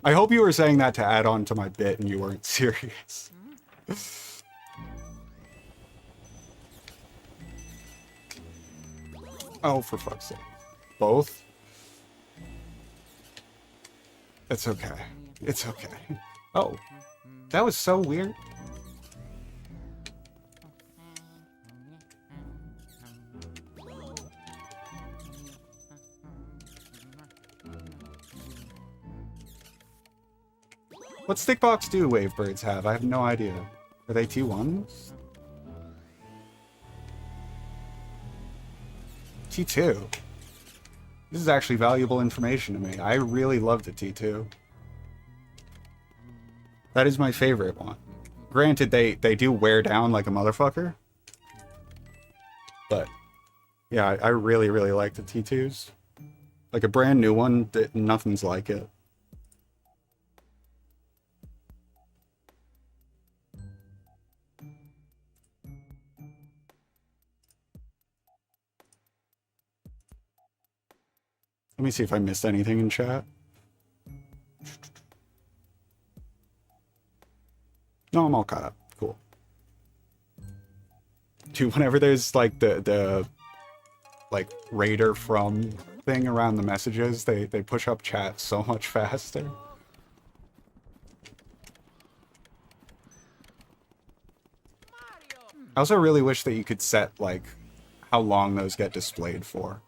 I hope you were saying that to add on to my bit and you weren't serious. Oh, for fuck's sake. Both? It's okay. It's okay. Oh. That was so weird. What stickbox do Wavebirds have? I have no idea. Are they T1s? T2. This is actually valuable information to me. I really love the T2. That is my favorite one. Granted, they do wear down like a motherfucker. But, yeah, I really, really like the T2s. Like a brand new one, nothing's like it. Let me see if I missed anything in chat. No, I'm all caught up. Cool. Dude, whenever there's like the like Raider from thing around the messages, they push up chat so much faster. I also really wish that you could set like how long those get displayed for.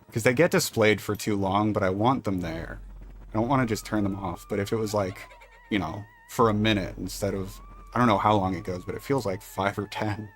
Because they get displayed for too long, but I want them there. I don't want to just turn them off, but if it was like, you know, for a minute instead of, I don't know how long it goes, but it feels like 5 or 10.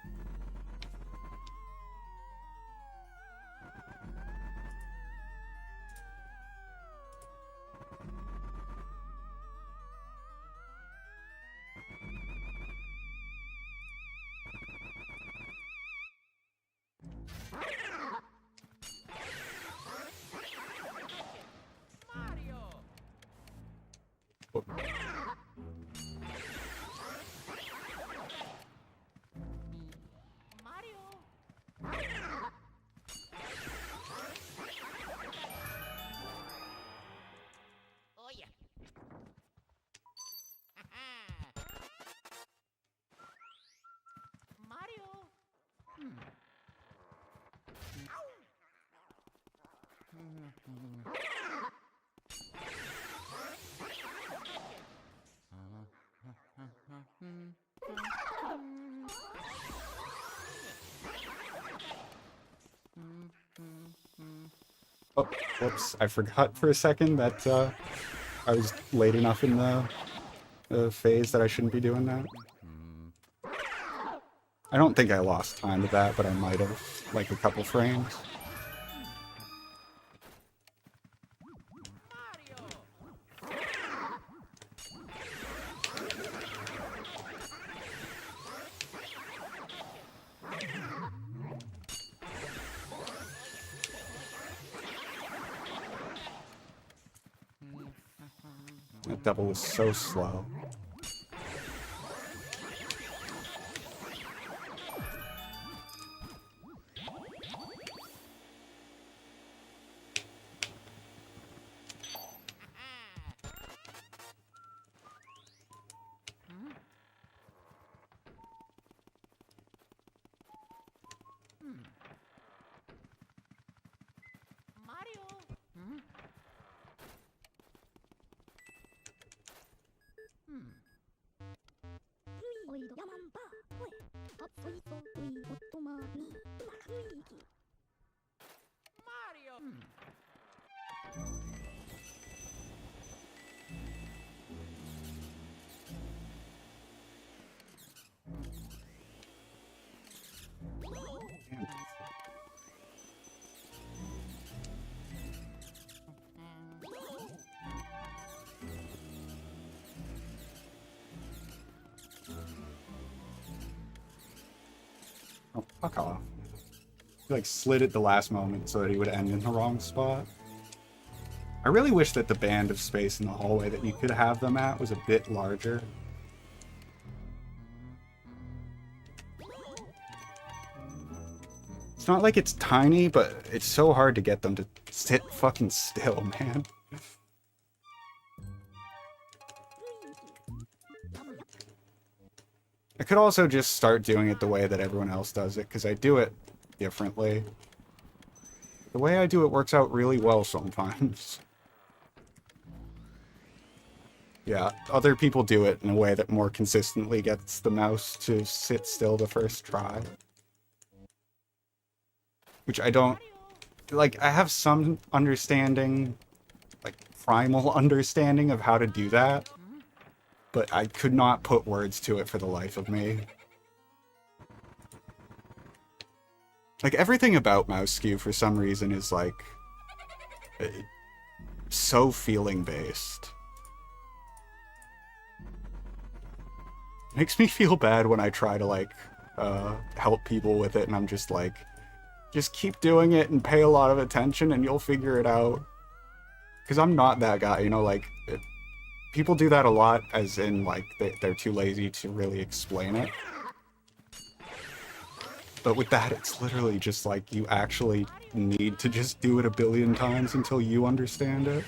Oh, whoops. I forgot for a second that I was late enough in the phase that I shouldn't be doing that. I don't think I lost time to that, but I might have, like a couple frames. That devil was so slow. Oh, fuck off. He like slid at the last moment so that he would end in the wrong spot. I really wish that the band of space in the hallway that you could have them at was a bit larger. It's not like it's tiny, but it's so hard to get them to sit fucking still, man. I could also just start doing it the way that everyone else does it, because I do it differently. The way I do it works out really well sometimes. Yeah, other people do it in a way that more consistently gets the mouse to sit still the first try. Which I don't... Like, I have some understanding, like, primal understanding of how to do that, but I could not put words to it for the life of me. Like, everything about mouse skew, for some reason, is, like, so feeling-based. Makes me feel bad when I try to, like, help people with it, and I'm just like, just keep doing it and pay a lot of attention and you'll figure it out. Because I'm not that guy, you know, like, people do that a lot, as in, like, they're too lazy to really explain it. But with that, it's literally just, like, you actually need to just do it a billion times until you understand it.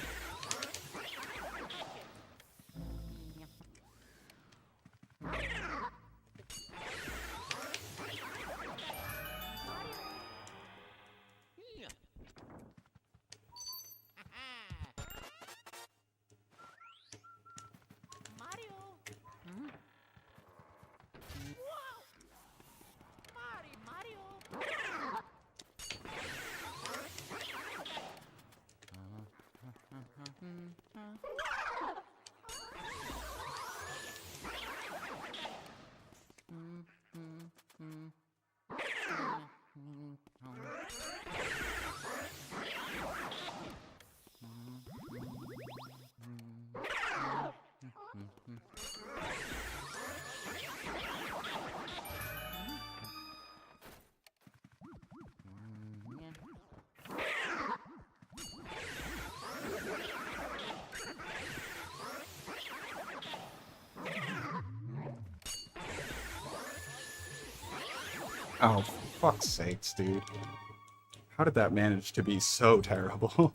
Oh, fuck's sakes, dude. How did that manage to be so terrible?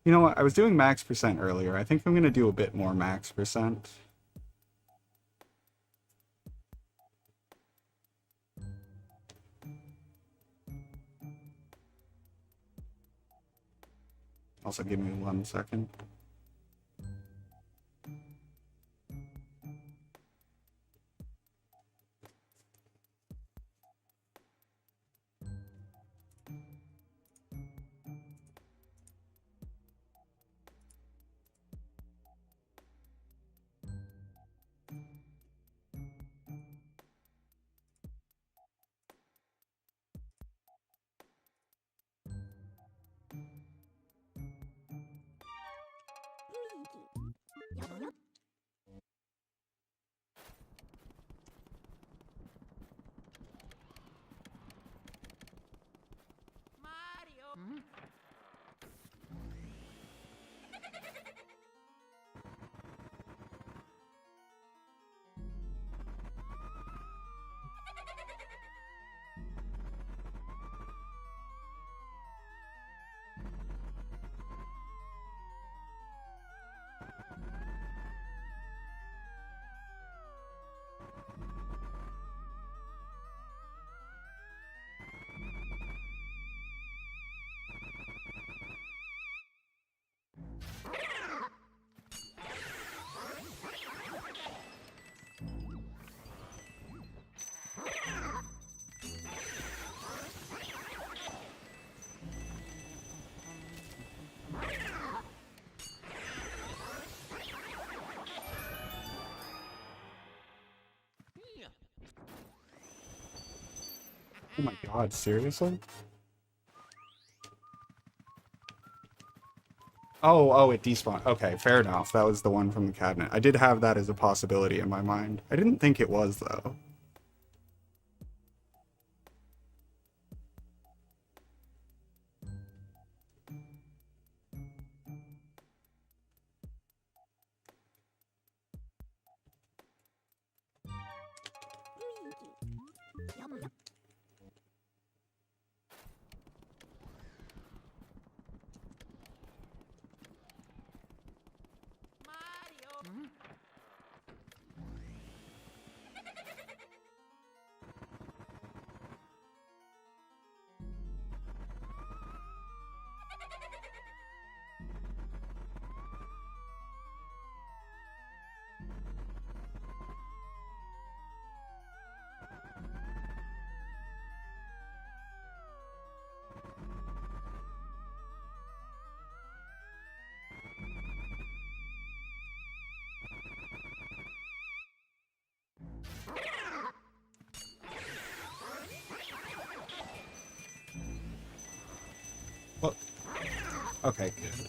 You know what? I was doing max percent earlier. I think I'm gonna do a bit more max percent. Also, give me 1 second. Oh my god, seriously? Oh, it despawned. Okay, fair enough. That was the one from the cabinet. I did have that as a possibility in my mind. I didn't think it was, though. Well, okay, good.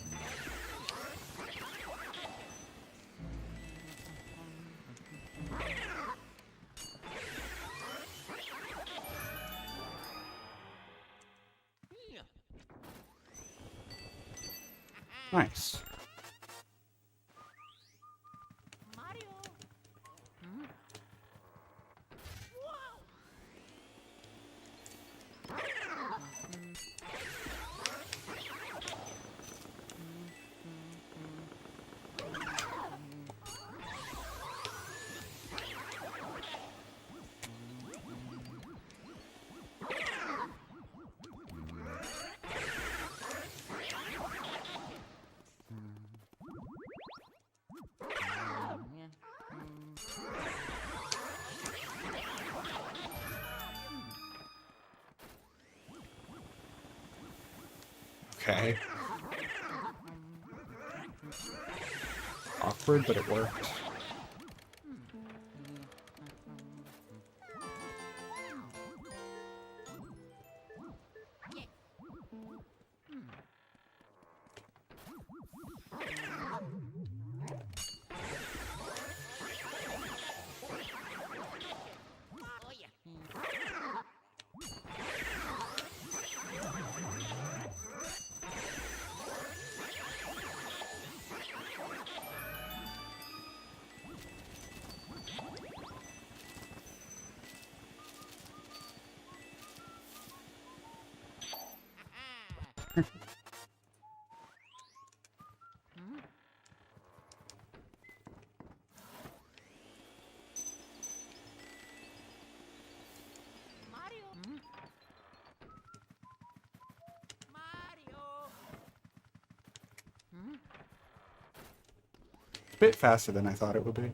Nice. Okay. Awkward, but it worked. Bit faster than I thought it would be.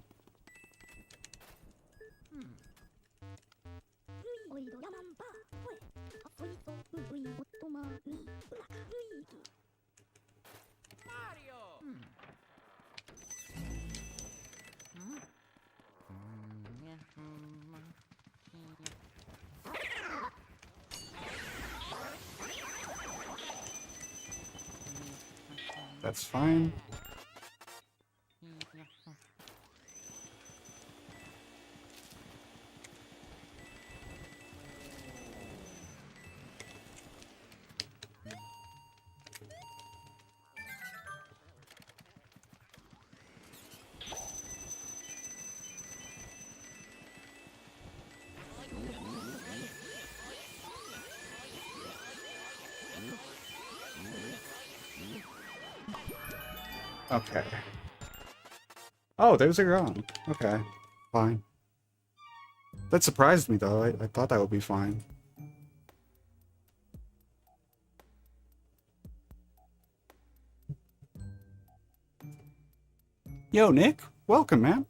That's fine. Okay. Oh, those are gone. Okay. Fine. That surprised me, though. I thought that would be fine. Yo, Nick. Welcome, man.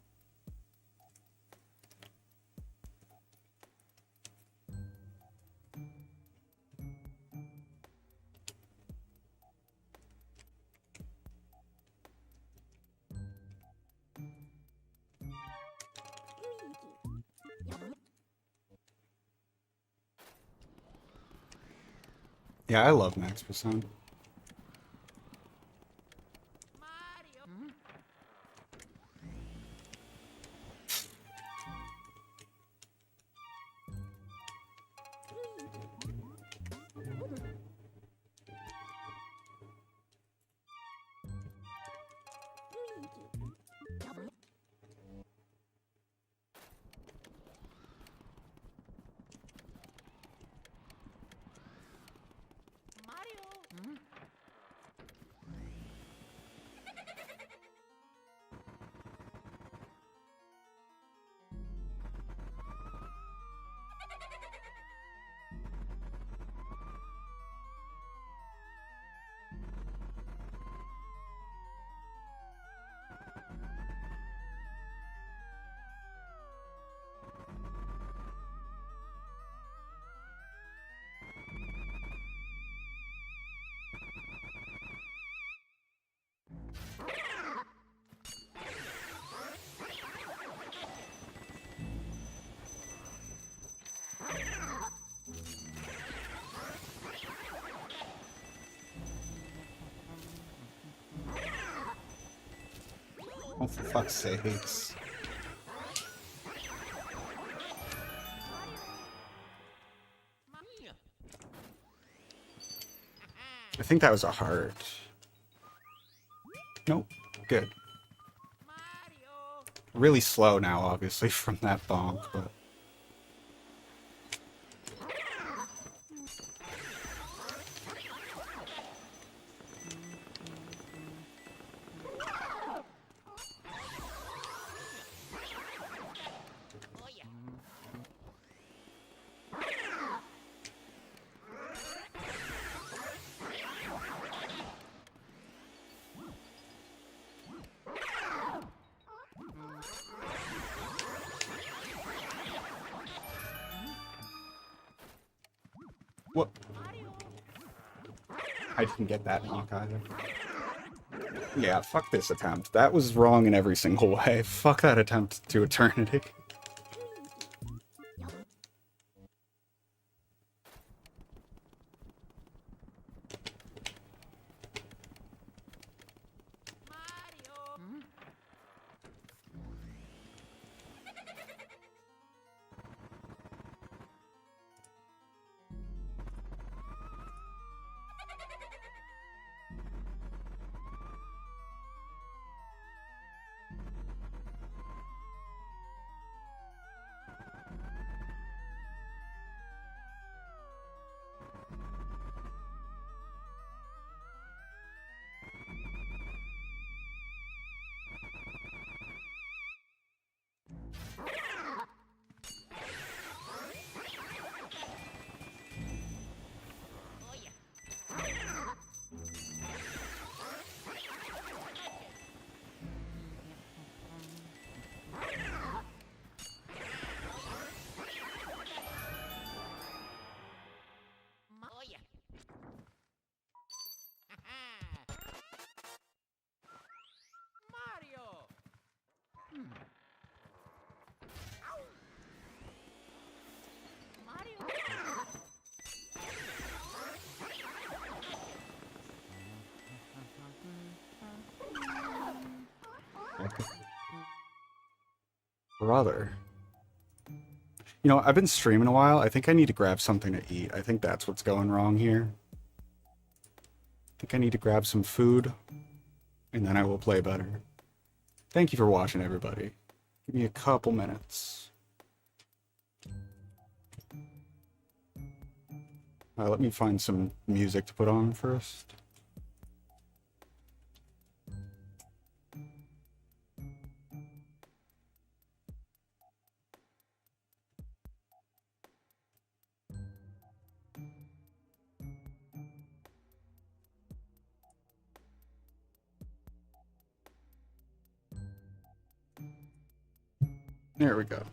Yeah, I love Max percent. For fuck's sakes. I think that was a heart. Nope. Good. Really slow now, obviously, from that bonk, but... What? I didn't get that knock either. Yeah, fuck this attempt. That was wrong in every single way. Fuck that attempt to eternity. Brother. You know, I've been streaming a while. I think I need to grab something to eat. I think that's what's going wrong here. I think I need to grab some food, and then I will play better. Thank you for watching, everybody. Give me a couple minutes. Let me find some music to put on first. There we go.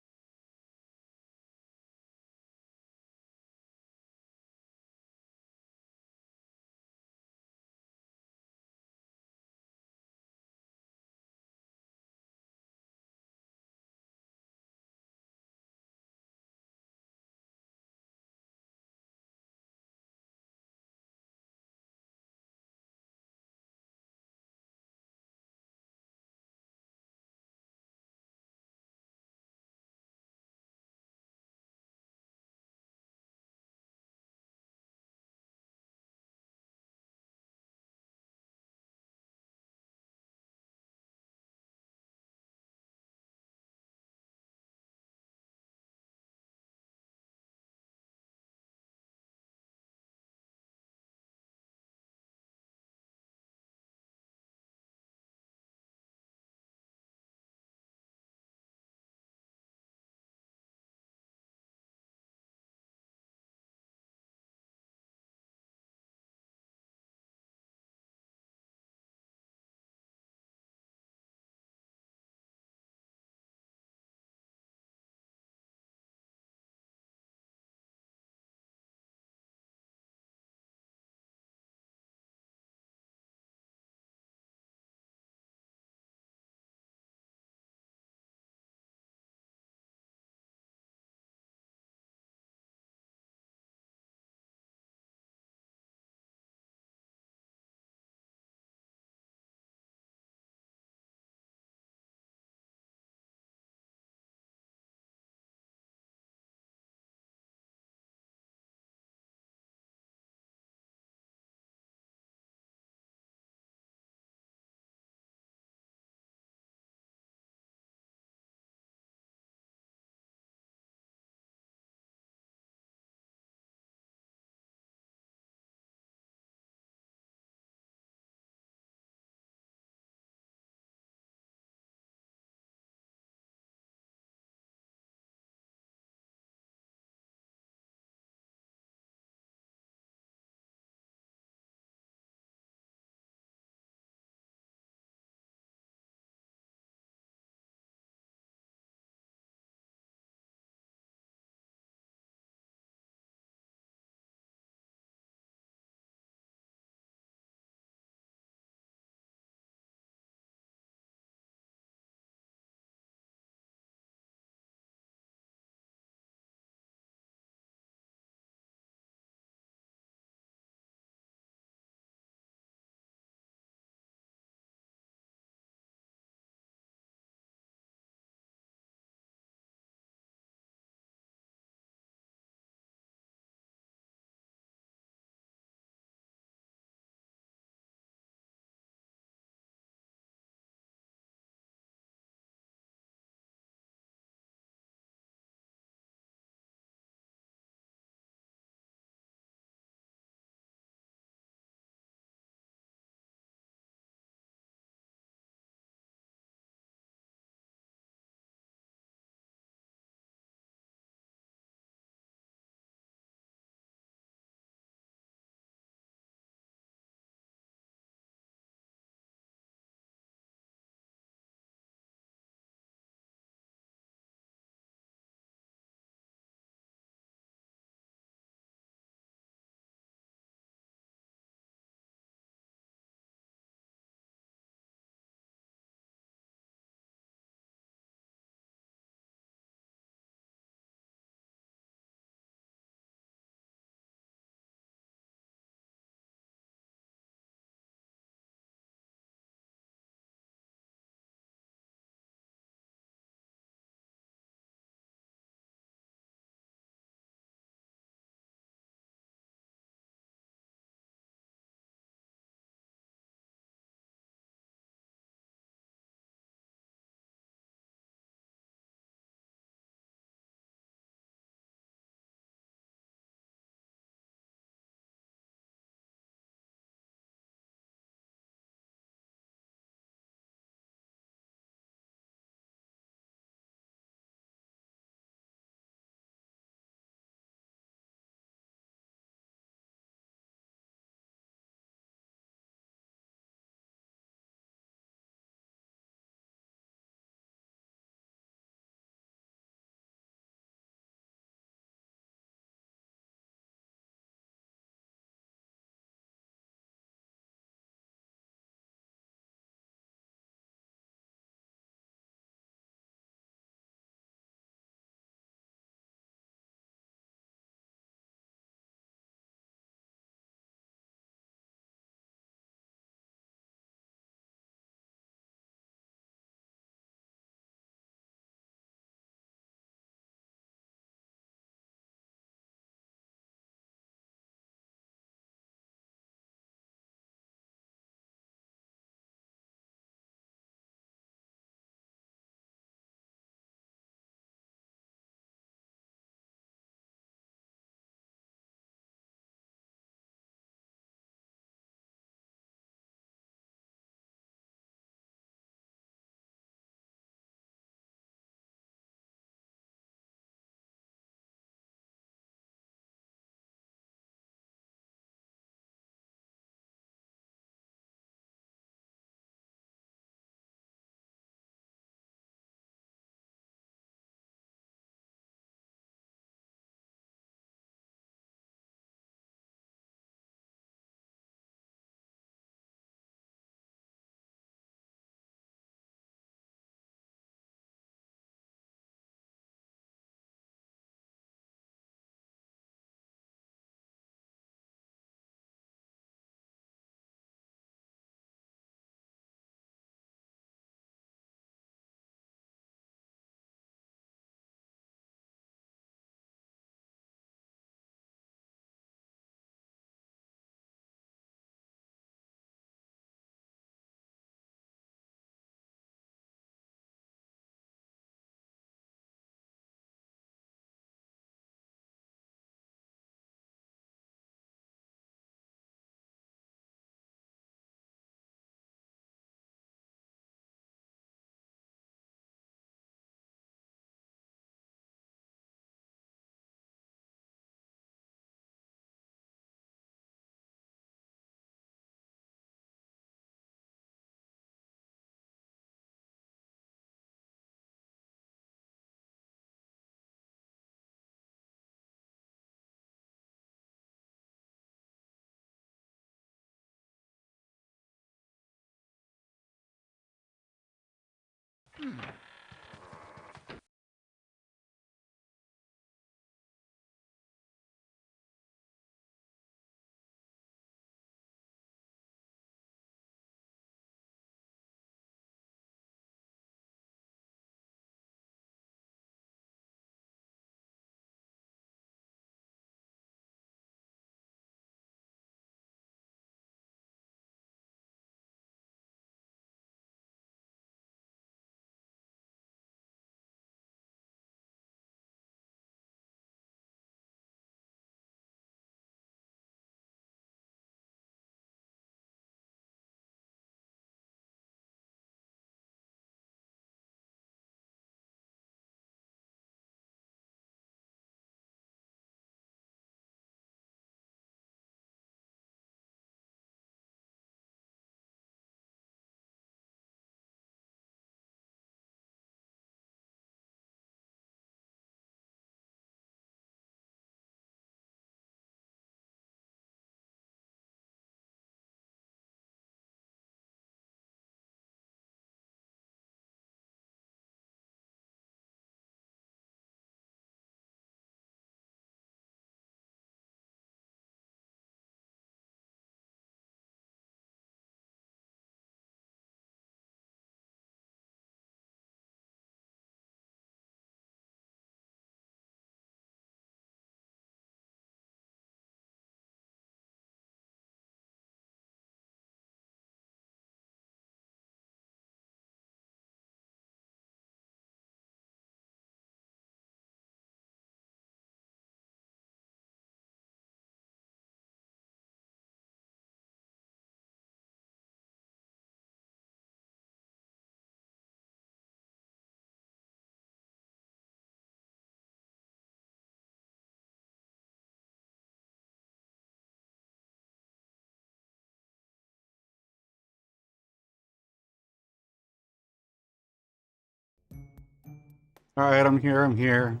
Alright, I'm here, I'm here.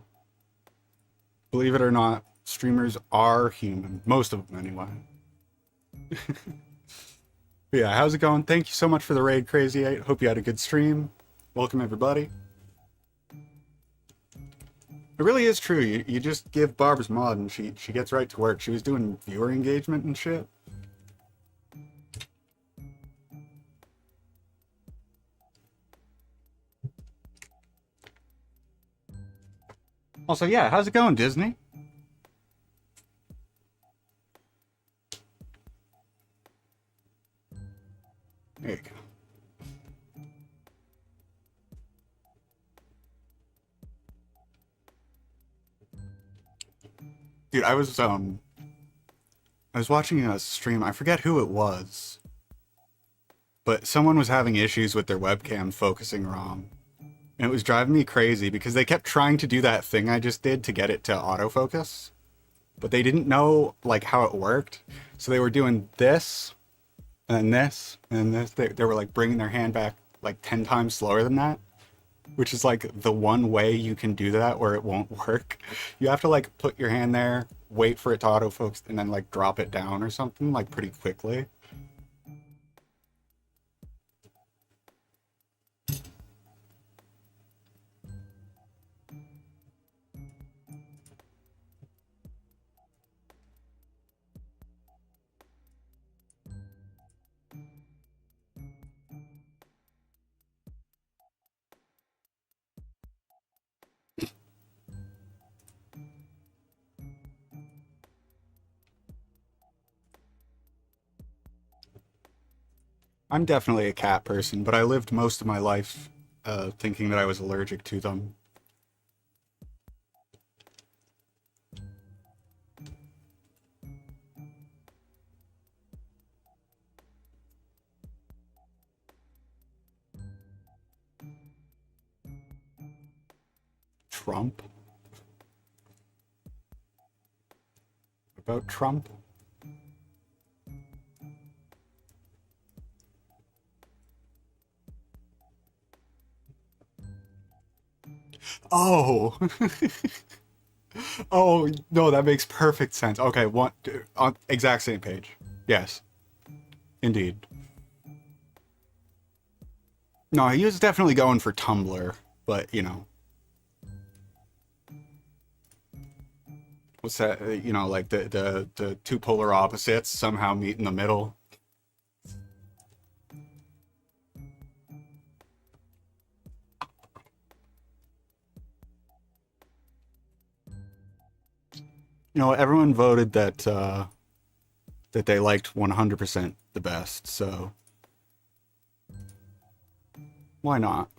Believe it or not, streamers are human. Most of them, anyway. But yeah, how's it going? Thank you so much for the raid, Crazy 8. Hope you had a good stream. Welcome, everybody. It really is true. You just give Barb's mod and she gets right to work. She was doing viewer engagement and shit. Also, yeah, how's it going, Disney? There you go. Dude, I was watching a stream. I forget who it was, but someone was having issues with their webcam focusing wrong. And it was driving me crazy because they kept trying to do that thing I just did to get it to autofocus, but they didn't know like how it worked. So they were doing this and this and this. They were like bringing their hand back like 10 times slower than that, which is like the one way you can do that where it won't work. You have to like put your hand there, wait for it to autofocus, and then like drop it down or something like pretty quickly. I'm definitely a cat person, but I lived most of my life thinking that I was allergic to them. Trump? About Trump? Oh! Oh, no, that makes perfect sense. Okay, on exact same page. Yes, indeed. No, he was definitely going for Tumblr, but you know, what's that? You know, like the two polar opposites somehow meet in the middle. You know, everyone voted that they liked 100% the best, so why not?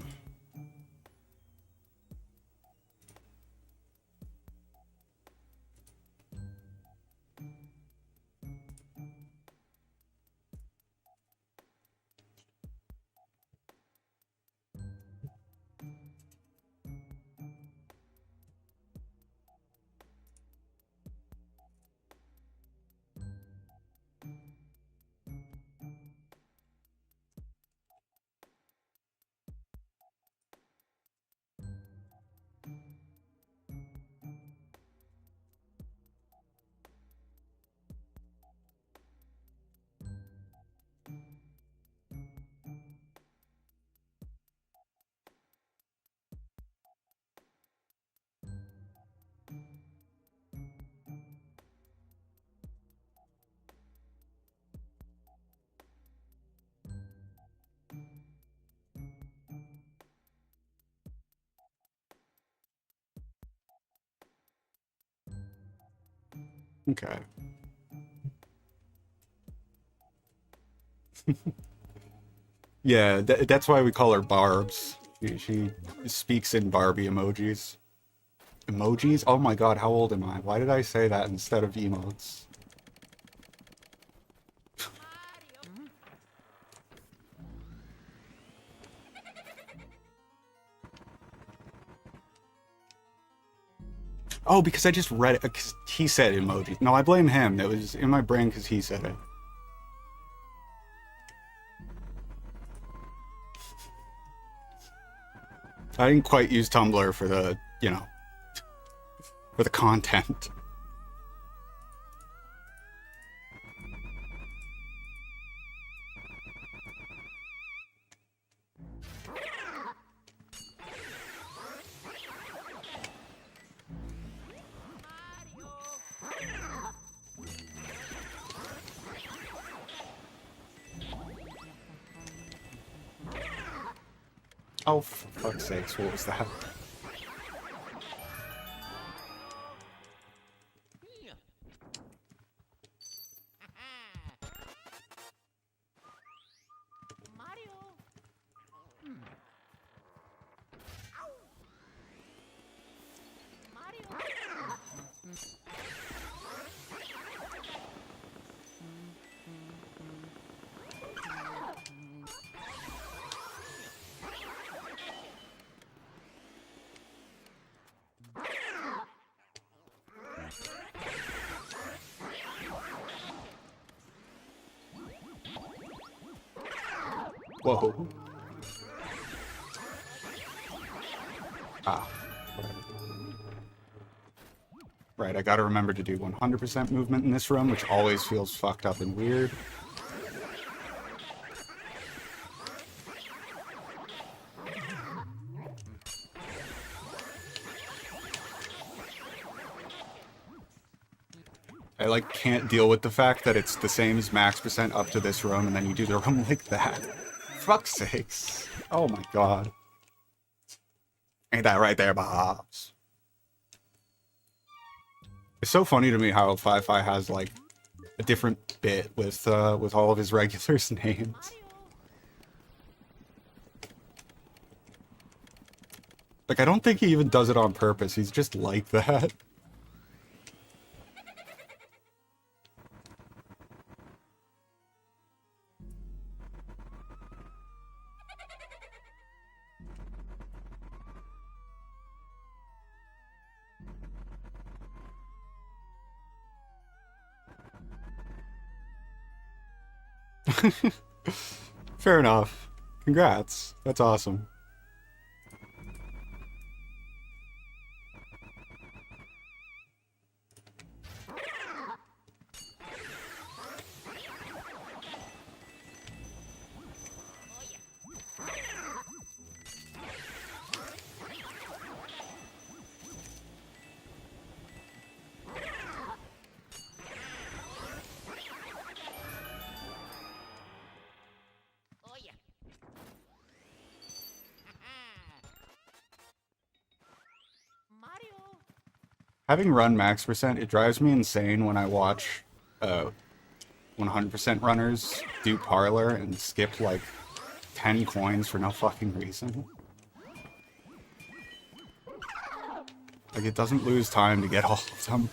Okay. Yeah, that's why we call her Barbs. She speaks in Barbie emojis. Emojis? Oh my god, how old am I? Why did I say that instead of emotes? Oh, because I just read it, because he said emojis. No, I blame him. It was in my brain because he said it. I didn't quite use Tumblr for the, you know, for the content. Oh, for fuck's sakes, what was that? Whoa. Ah. Right, I gotta remember to do 100% movement in this room, which always feels fucked up and weird. I, like, can't deal with the fact that it's the same as max percent up to this room, and then you do the room like that. Fuck's sakes. Oh my god. Ain't that right there, Bobs? It's so funny to me how Fi-Fi has, like, a different bit with all of his regulars' names. Like, I don't think he even does it on purpose. He's just like that. Fair enough. Congrats. That's awesome. Having run max percent, it drives me insane when I watch 100% runners do parlor and skip like 10 coins for no fucking reason. Like, it doesn't lose time to get all of them.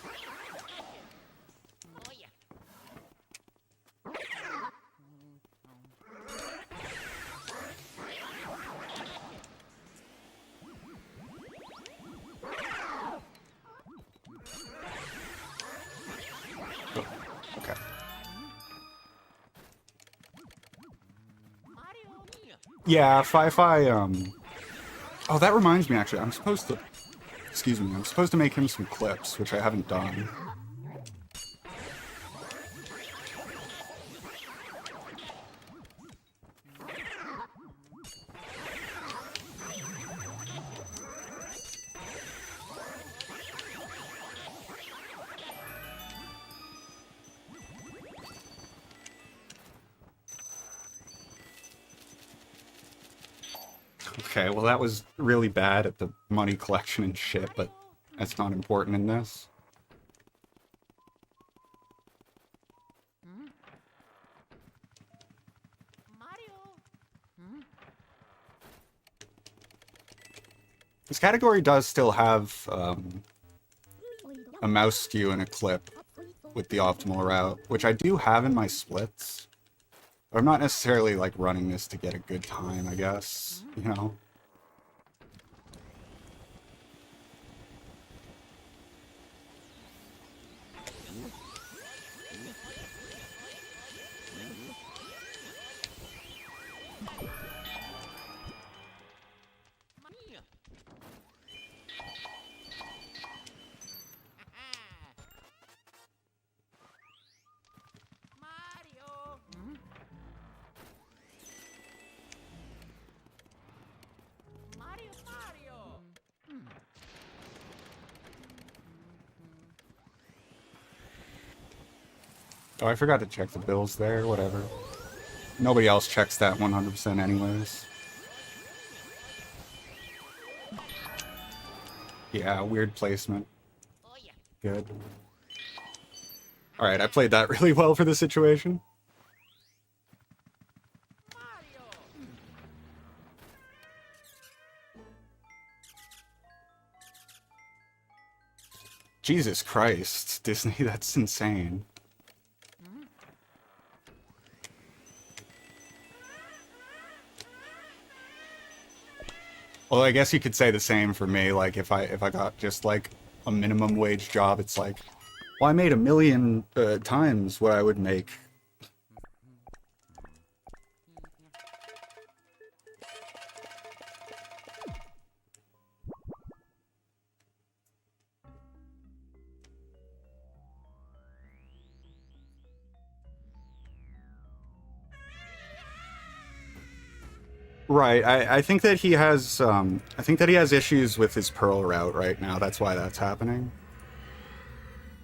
Yeah, Fi-Fi, oh, that reminds me, actually, I'm supposed to... Excuse me, I'm supposed to make him some clips, which I haven't done. Okay, well that was really bad at the money collection and shit, but that's not important in this. This category does still have a mouse skew and a clip with the optimal route, which I do have in my splits. But I'm not necessarily like running this to get a good time, I guess, you know? Oh, I forgot to check the bills there, whatever. Nobody else checks that 100% anyways. Yeah, weird placement. Good. Alright, I played that really well for the situation. Jesus Christ, Disney, that's insane. Well, I guess you could say the same for me. Like, if I got just like a minimum wage job, it's like, well, I made 1,000,000 times what I would make. Right. I think that he has I think that he has issues with his Pearl route right now. That's why that's happening.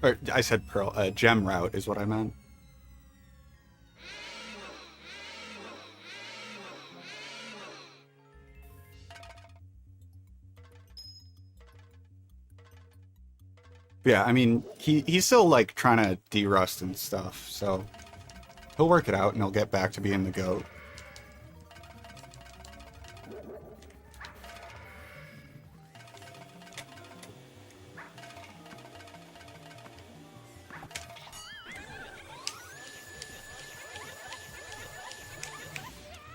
Or I said Pearl, Gem route is what I meant. Yeah, I mean, he's still like trying to de-rust and stuff, so he'll work it out and he'll get back to being the GOAT.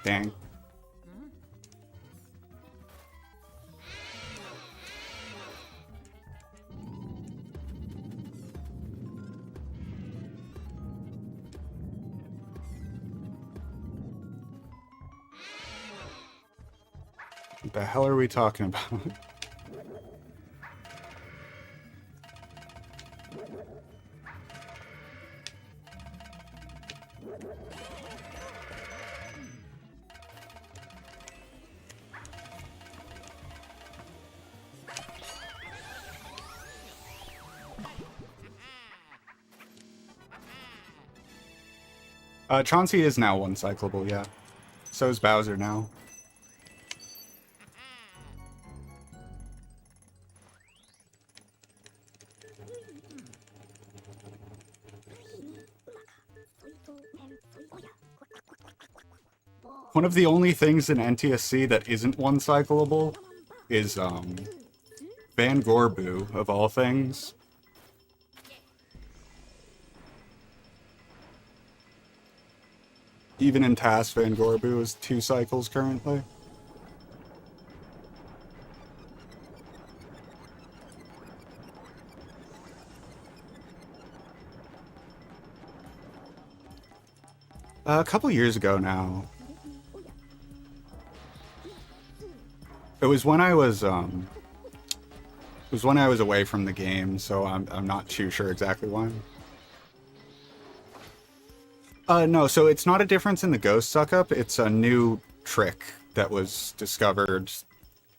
Dang. What the hell are we talking about? Chauncey is now one-cyclable, yeah. So is Bowser now. One of the only things in NTSC that isn't one-cyclable is, Van Gorbu, of all things. Even in TAS, Van Gorbu is 2 cycles currently. A couple years ago now. It was when I was away from the game, so I'm not too sure exactly when. No, so it's not a difference in the ghost suck-up, it's a new trick that was discovered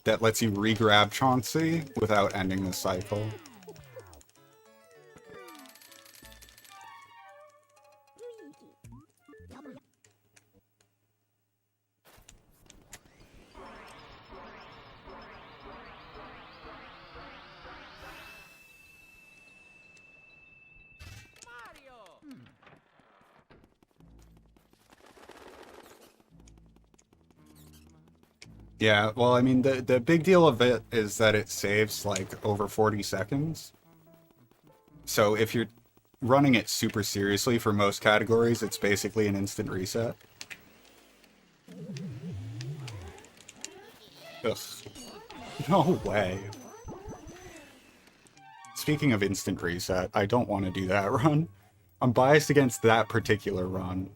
that lets you re-grab Chauncey without ending the cycle. Yeah, well, I mean, the big deal of it is that it saves, like, over 40 seconds. So if you're running it super seriously for most categories, it's basically an instant reset. Ugh. No way. Speaking of instant reset, I don't want to do that run. I'm biased against that particular run.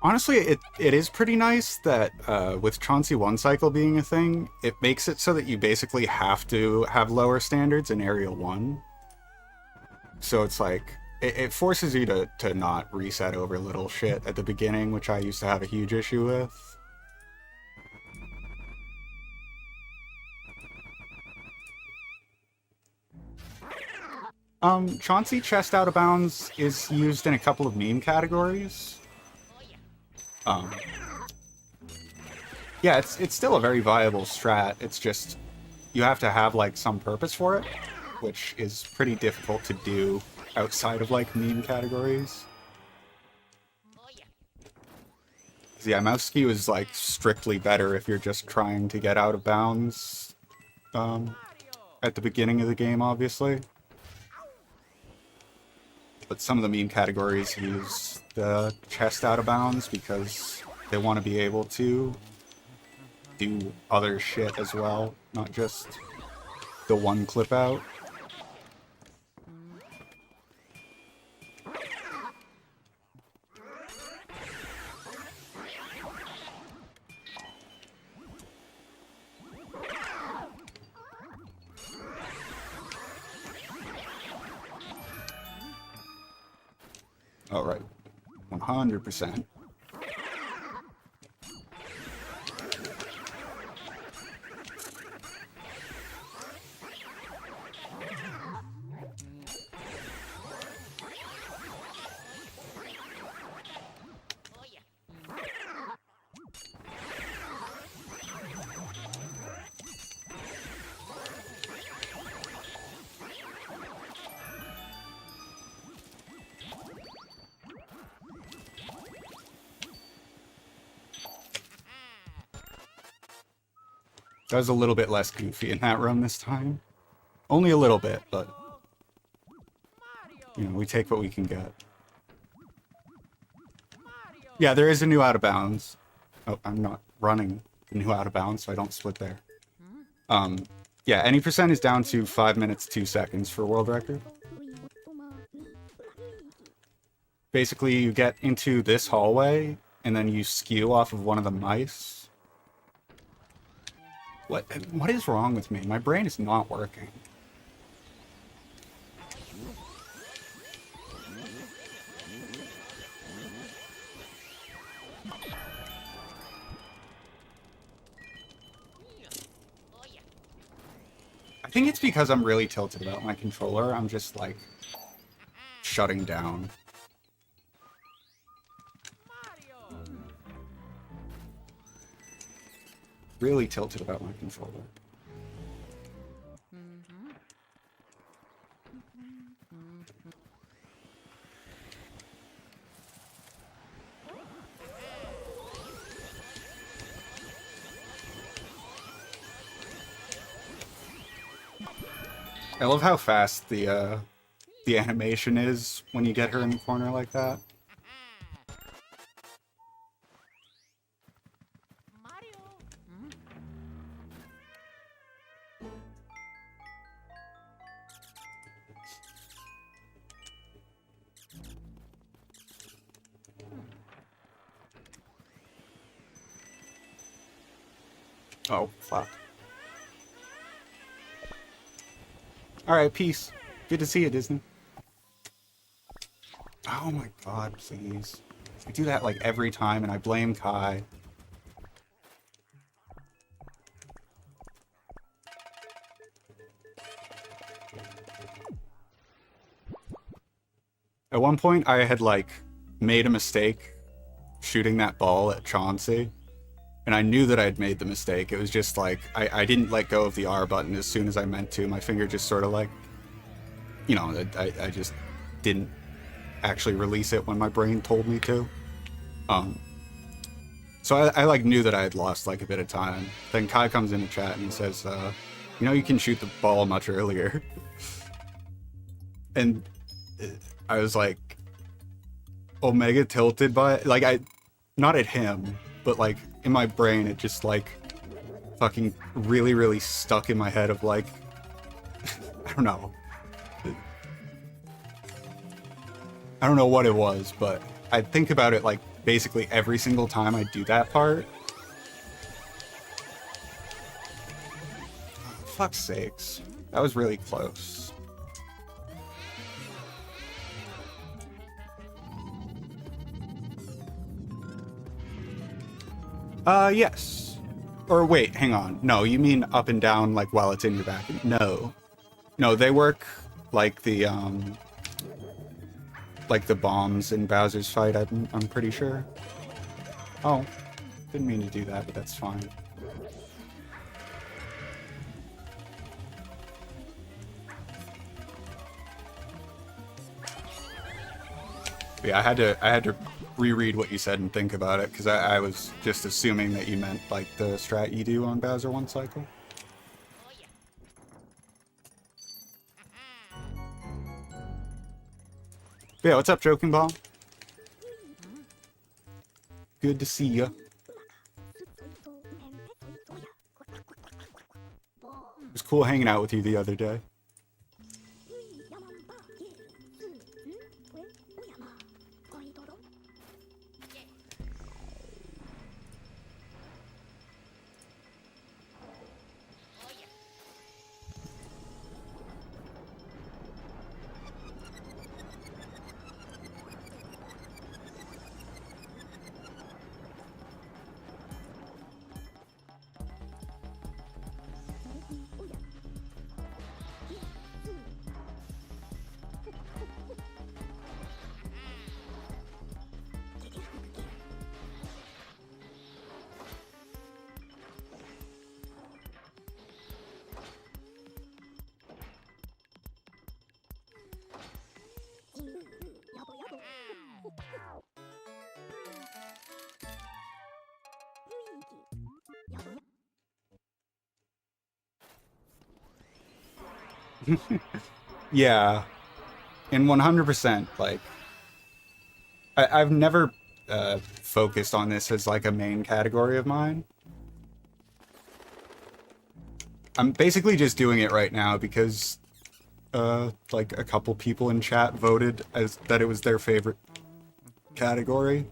Honestly, it is pretty nice that with Chauncey one cycle being a thing, it makes it so that you basically have to have lower standards in Area 1. So it's like, it forces you to not reset over little shit at the beginning, which I used to have a huge issue with. Chauncey chest out of bounds is used in a couple of meme categories. Yeah, it's still a very viable strat. It's just you have to have like some purpose for it, which is pretty difficult to do outside of like meme categories. Yeah, mouse skew is like strictly better if you're just trying to get out of bounds at the beginning of the game, obviously. But some of the meme categories use the chest out of bounds because they want to be able to do other shit as well, not just the one clip out. All right, 100%. That was a little bit less goofy in that run this time. Only a little bit, but you know, we take what we can get. Yeah, there is a new out of bounds. Oh, I'm not running the new out of bounds, so I don't split there. Yeah, any percent is down to 5 minutes 2 seconds for world record. Basically, you get into this hallway, and then you skew off of one of the mice. What is wrong with me? My brain is not working. I think it's because I'm really tilted about my controller. I'm just, like, shutting down. Really tilted about my controller. I love how fast the animation is when you get her in the corner like that. Oh, fuck. Alright, peace. Good to see you, Disney. Oh my god, please. I do that like every time and I blame Kai. At one point, I had like made a mistake shooting that ball at Chauncey. And I knew that I'd made the mistake. It was just like, I didn't let go of the R button as soon as I meant to. My finger just sort of like, you know, I just didn't actually release it when my brain told me to. So I like knew that I had lost like a bit of time. Then Kai comes in the chat and he says, you know, you can shoot the ball much earlier. And I was like, Omega tilted by it. Like, not at him, but like in my brain, it just like fucking really, really stuck in my head of like, I don't know. I don't know what it was, but I think about it like basically every single time I do that part. Oh, fuck's sakes. That was really close. Yes. Or wait, hang on. No, you mean up and down like while it's in your back? No. No, they work like the bombs in Bowser's fight, I'm pretty sure. Oh, didn't mean to do that, but that's fine. But yeah, I had to reread what you said and think about it, because I was just assuming that you meant like the strat you do on Bowser 1 cycle. But yeah, what's up, Joking Ball? Good to see ya. It was cool hanging out with you the other day. Yeah, and 100%, like, I've never focused on this as like a main category of mine. I'm basically just doing it right now because like a couple people in chat voted as that it was their favorite category.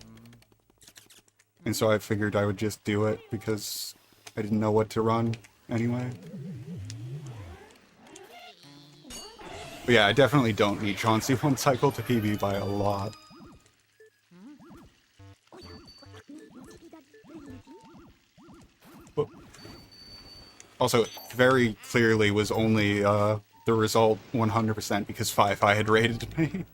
And so I figured I would just do it because I didn't know what to run anyway. But yeah, I definitely don't need Chauncey 1 cycle to PB by a lot. But also, very clearly was only the result 100% because Fi-Fi had raided me.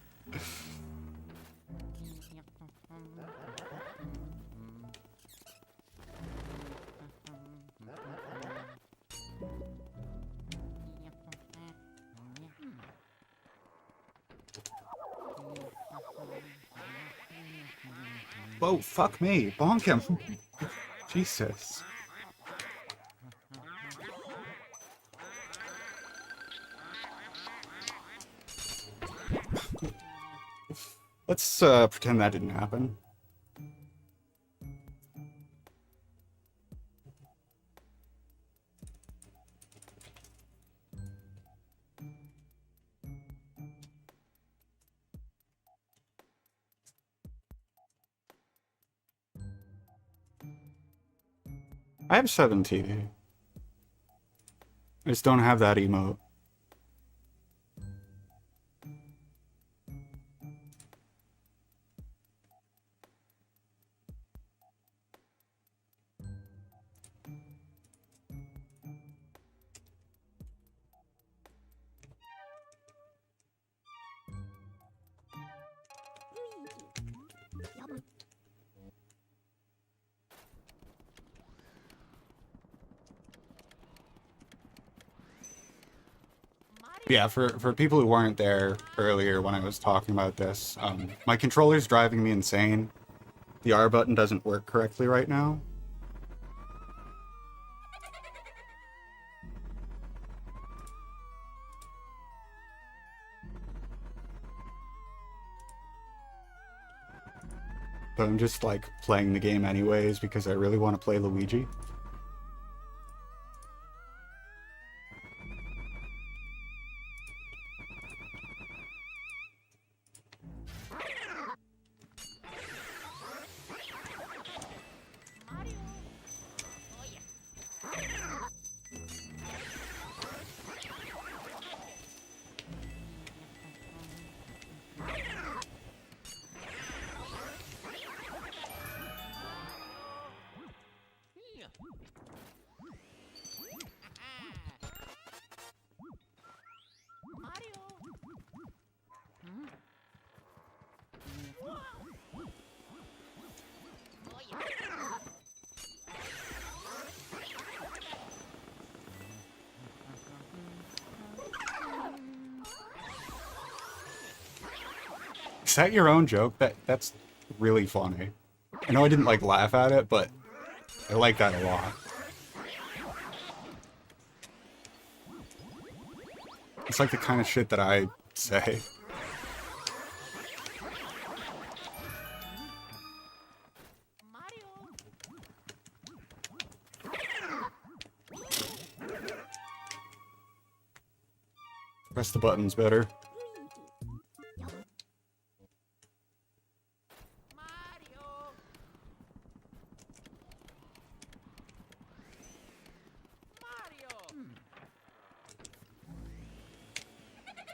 Whoa, fuck me. Bonk him. Jesus. Let's pretend that didn't happen. I have 17. I just don't have that emote. Yeah, for people who weren't there earlier when I was talking about this, my controller's driving me insane. The R button doesn't work correctly right now. But I'm just, like, playing the game anyways because I really want to play Luigi. that your own joke? That's really funny. I know I didn't like laugh at it, but I like that a lot. It's like the kind of shit that I say. Press the buttons better.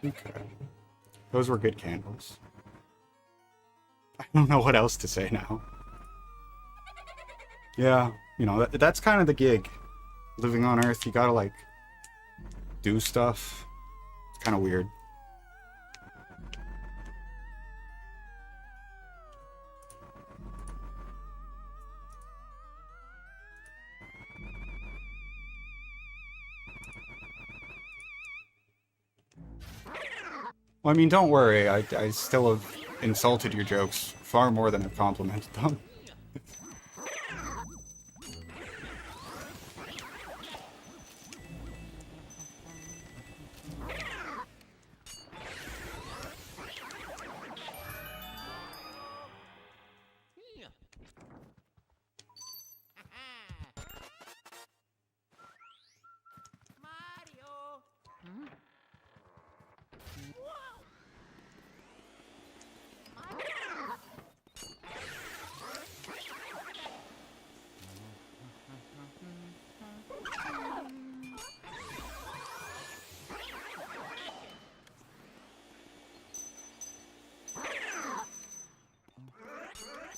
Okay. Those were good candles. I don't know what else to say now. Yeah, you know, that's kind of the gig. Living on Earth, you gotta, like, do stuff. It's kind of weird. Well, I mean, don't worry. I still have insulted your jokes far more than I've complimented them.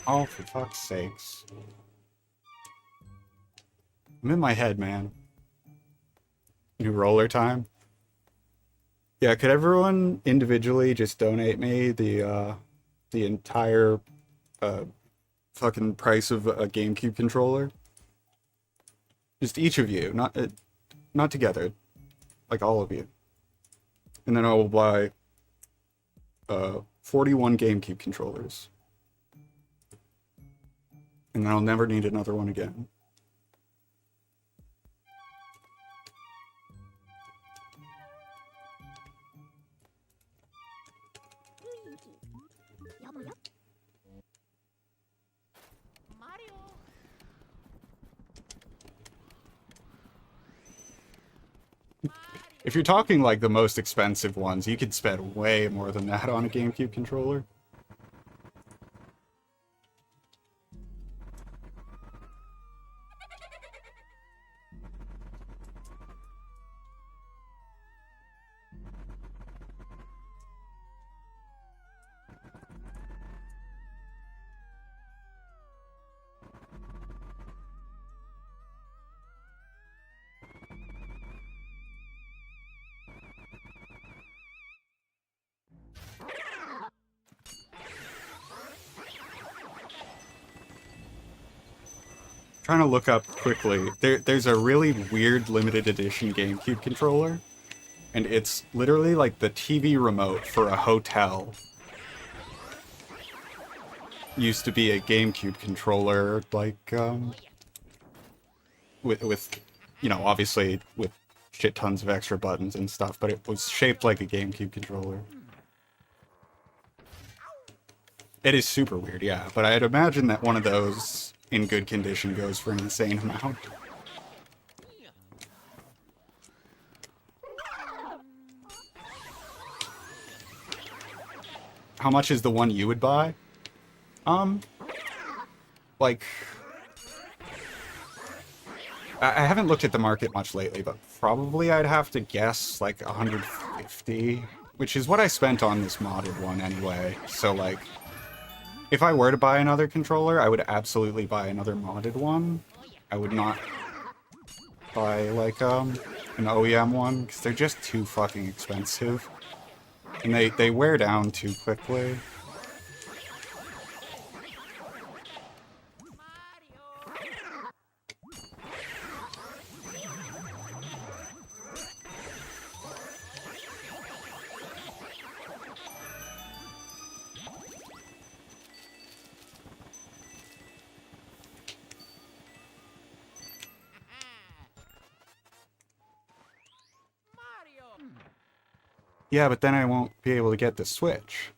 Oh, for fuck's sakes. I'm in my head, man. New roller time? Yeah, could everyone individually just donate me the entire, fucking price of a GameCube controller? Just each of you, not together. Like, all of you. And then I will buy, 41 GameCube controllers. And then I'll never need another one again. If you're talking like the most expensive ones, you could spend way more than that on a GameCube controller. Trying to look up quickly. There's a really weird limited edition GameCube controller, and it's literally like the TV remote for a hotel. Used to be a GameCube controller, like, with, you know, obviously with shit tons of extra buttons and stuff, but it was shaped like a GameCube controller. It is super weird, yeah, but I'd imagine that one of those in good condition goes for an insane amount. How much is the one you would buy? Like, I haven't looked at the market much lately, but probably I'd have to guess like 150, which is what I spent on this modded one anyway. So like, if I were to buy another controller, I would absolutely buy another modded one. I would not buy, like, an OEM one, because they're just too fucking expensive. And they wear down too quickly. Yeah, but then I won't be able to get the Switch.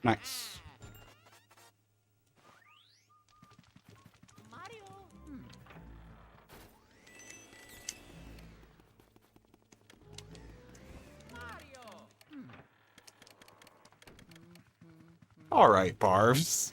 Nice. Alright, Barbs.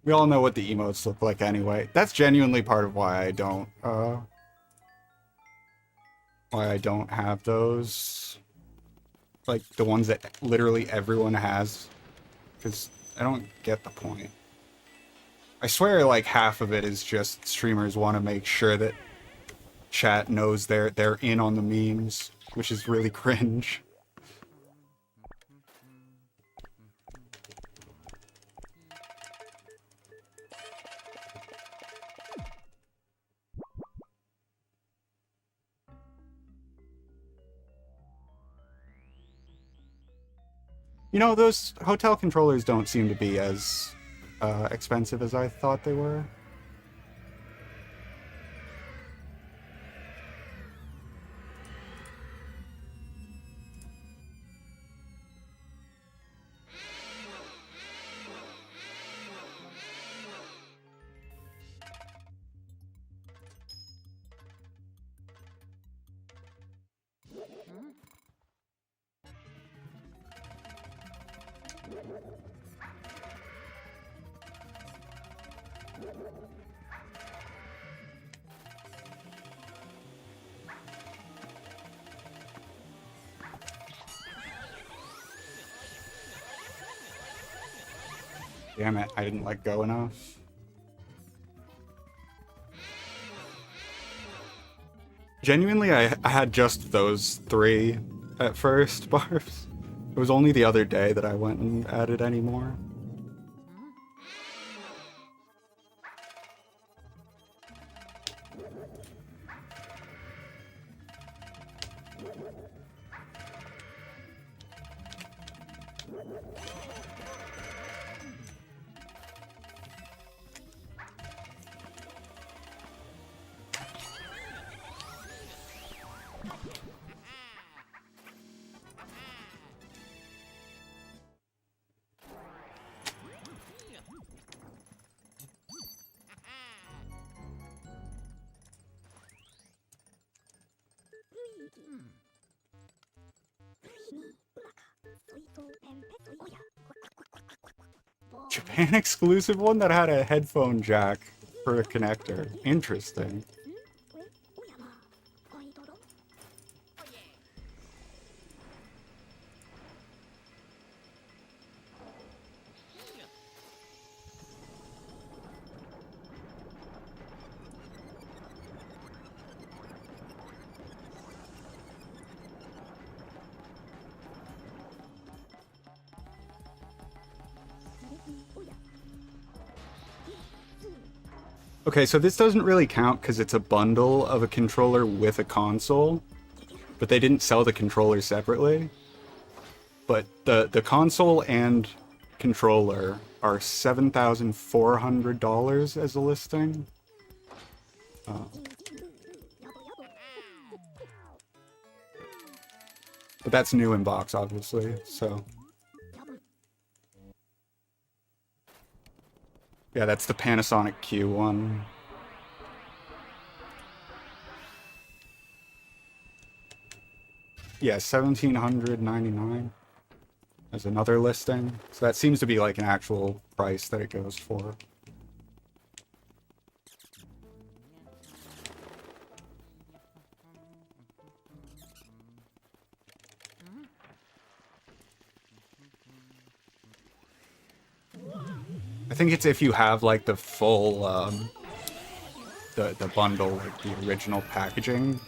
We all know what the emotes look like anyway. That's genuinely part of why I don't have those. Like, the ones that literally everyone has. Because I don't get the point. I swear, like, half of it is just streamers want to make sure that chat knows they're in on the memes, which is really cringe. You know, those hotel controllers don't seem to be as expensive as I thought they were. Damn it, I didn't let go enough. Genuinely, I had just those three at first, Barbs. It was only the other day that I went and added any more. Japan exclusive one that had a headphone jack for a connector. Interesting. Okay, so this doesn't really count because it's a bundle of a controller with a console, but they didn't sell the controller separately. But the console and controller are $7,400 as a listing. But that's new in box, obviously, so... Yeah, that's the Panasonic Q one. yeah, 1,799 as another listing. So that seems to be like an actual price that it goes for. I think it's if you have like the full the bundle, like the original packaging.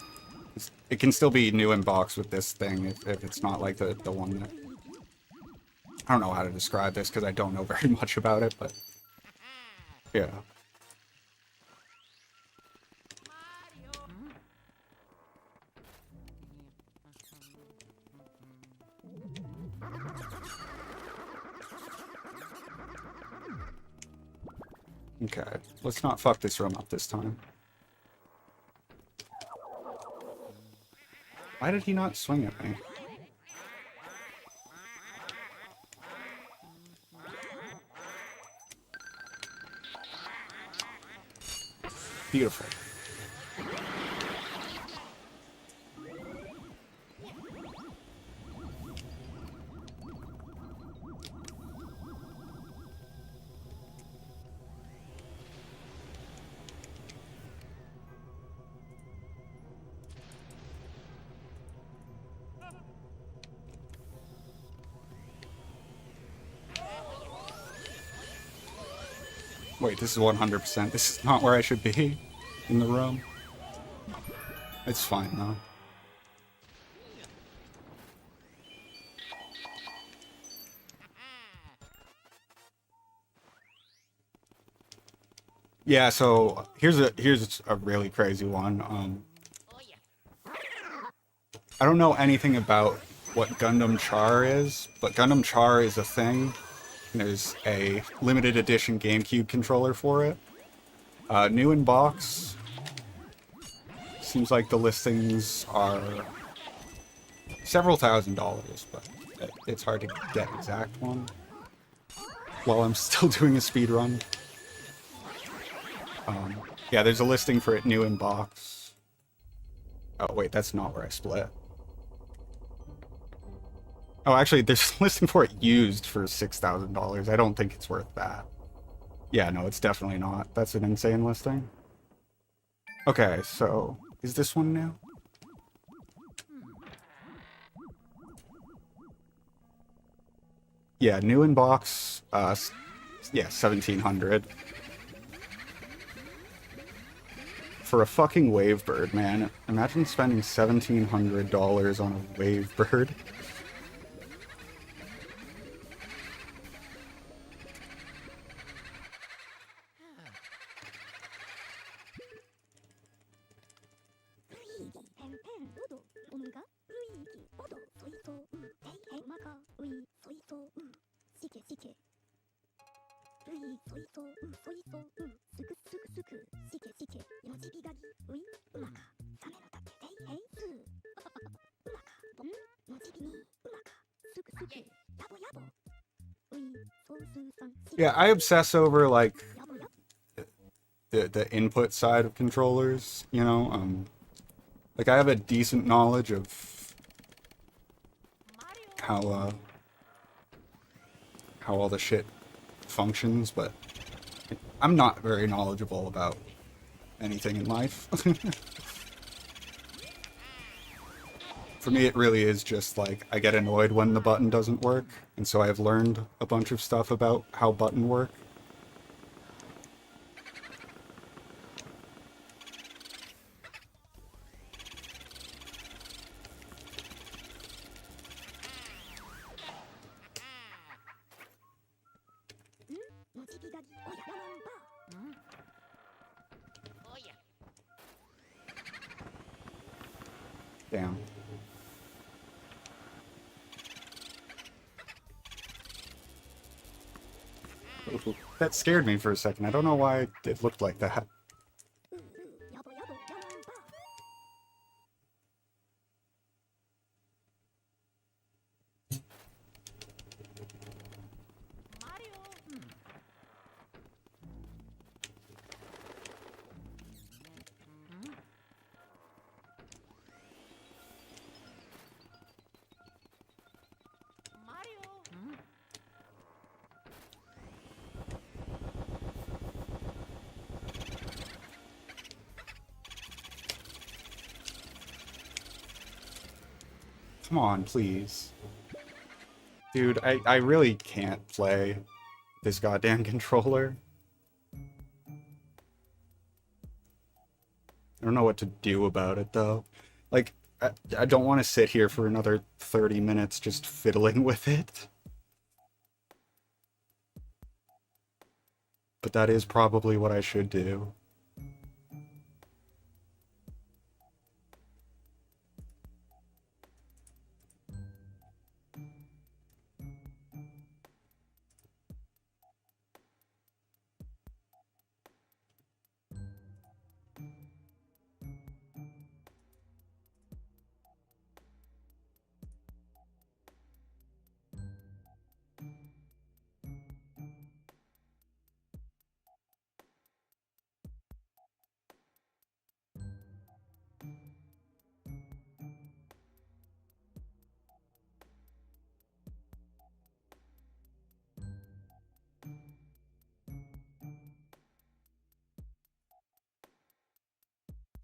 It can still be new in box with this thing if it's not like the one that... I don't know how to describe this because I don't know very much about it, but yeah. Okay, let's not fuck this room up this time. Why did he not swing at me? Beautiful. Wait, this is 100%. This is not where I should be in the room. It's fine, though. Yeah, so here's a really crazy one. I don't know anything about what Gundam Char is, but Gundam Char is a thing. There's a limited edition GameCube controller for it. New in box. Seems like the listings are several $1,000s, but it's hard to get exact one while I'm still doing a speed run. Yeah, there's a listing for it new in box. Oh wait, that's not where I split. Oh, actually, there's a listing for it used for $6,000. I don't think it's worth that. Yeah, no, it's definitely not. That's an insane listing. Okay, so is this one new? Yeah, new in box. Yeah, 1,700. For a fucking Wavebird, man. Imagine spending $1,700 on a Wavebird. Yeah, I obsess over like the input side of controllers, you know. Like I have a decent knowledge of how all the shit functions, but I'm not very knowledgeable about anything in life. For me, it really is just like I get annoyed when the button doesn't work, and so I've learned a bunch of stuff about how buttons work. Damn. That scared me for a second. I don't know why it looked like that. Come on, please. Dude, I really can't play this goddamn controller. I don't know what to do about it, though. Like, I don't want to sit here for another 30 minutes just fiddling with it. But that is probably what I should do.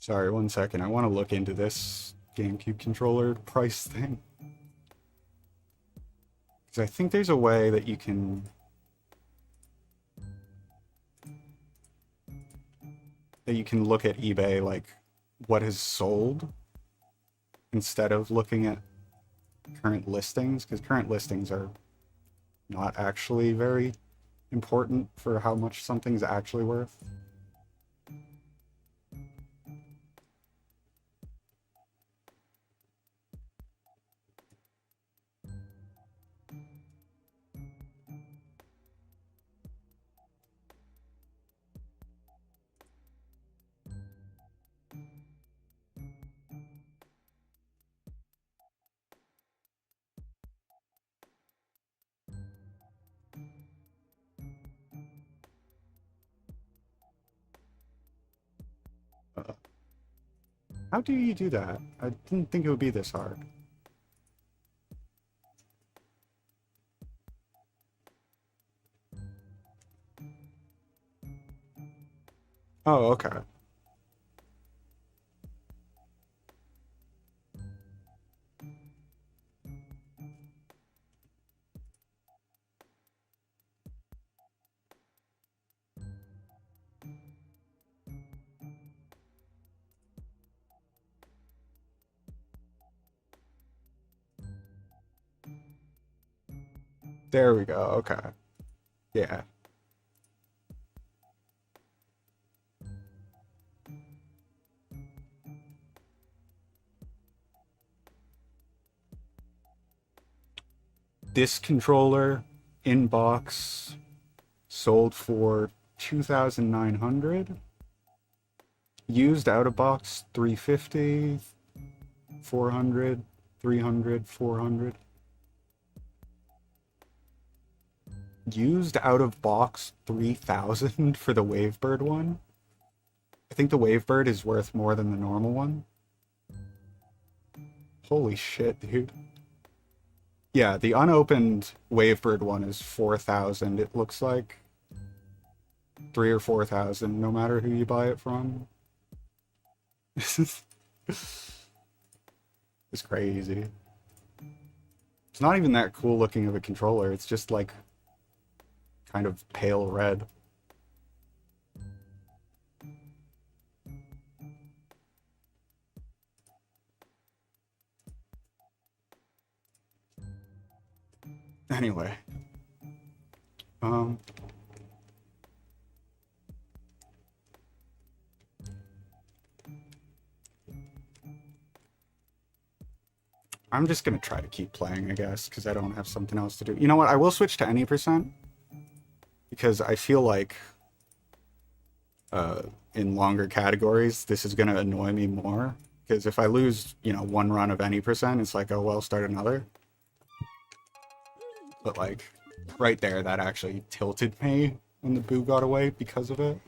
Sorry, one second. I want to look into this GameCube controller price thing. Because I think there's a way that you can... look at eBay, like, what is sold, instead of looking at current listings, because current listings are not actually very important for how much something's actually worth. How do you do that? I didn't think it would be this hard. Oh, okay. There we go, okay. Yeah. This controller in box sold for 2,900. Used out of box 350, 400, 300, 400. Used out of box 3,000 for the Wavebird one. I think the Wavebird is worth more than the normal one. Holy shit, dude. Yeah, the unopened Wavebird one is 4,000, it looks like. 3 or 4,000, no matter who you buy it from. It's crazy. It's not even that cool looking of a controller, it's just like kind of pale red. Anyway. I'm just gonna try to keep playing, I guess, because I don't have something else to do. You know what? I will switch to any percent, because I feel like in longer categories, this is gonna annoy me more. Because if I lose, you know, one run of any percent, it's like, oh well, start another. But like, right there, that actually tilted me when the boo got away because of it.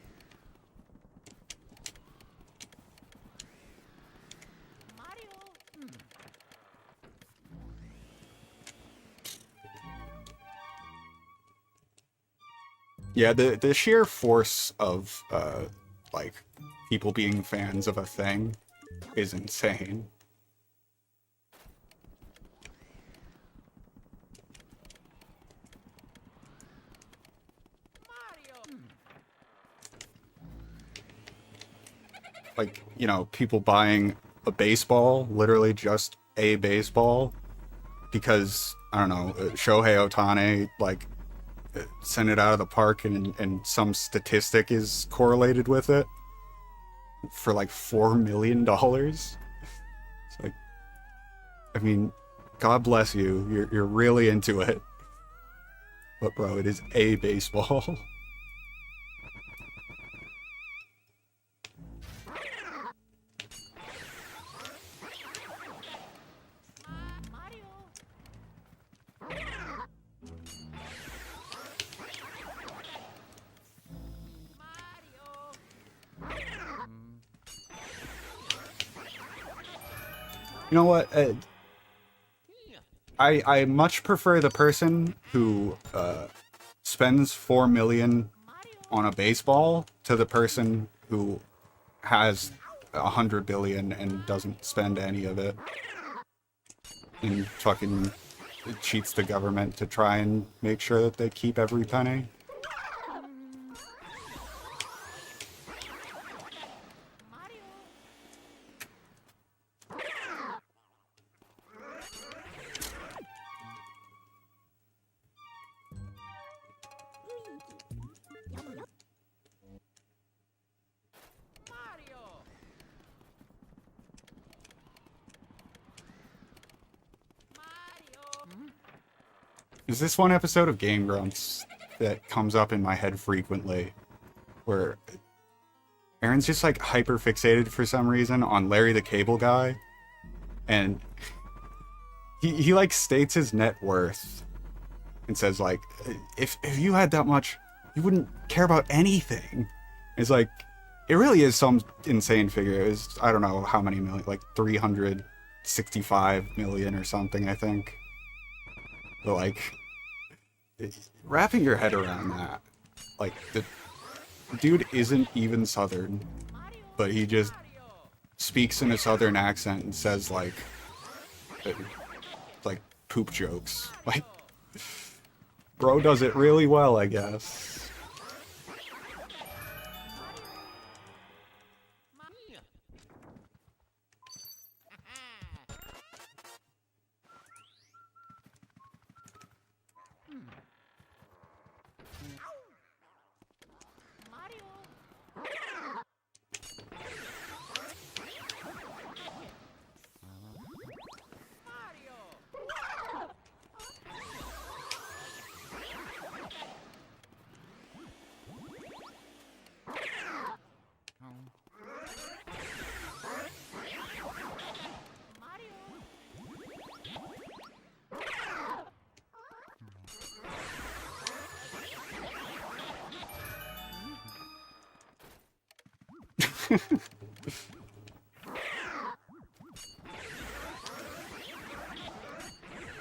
Yeah, the sheer force of like people being fans of a thing is insane. like, you know, people buying a baseball, literally just a baseball, because, I don't know, Shohei Ohtani, like, sent it out of the park and some statistic is correlated with it for like $4 million. It's like, I mean, God bless you. You're really into it. But bro, it is a baseball. You know what? I much prefer the person who spends 4 million on a baseball to the person who has 100 billion and doesn't spend any of it and fucking cheats the government to try and make sure that they keep every penny. There's this one episode of Game Grumps that comes up in my head frequently, where Aaron's just like hyper fixated for some reason on Larry the Cable Guy, and he like states his net worth and says like, if you had that much, you wouldn't care about anything. It's like, it really is some insane figure. It was, I don't know how many million, like 365 million or something, I think. But like, wrapping your head around that, like, the dude isn't even Southern, but he just speaks in a Southern accent and says like poop jokes. Like, bro does it really well, I guess.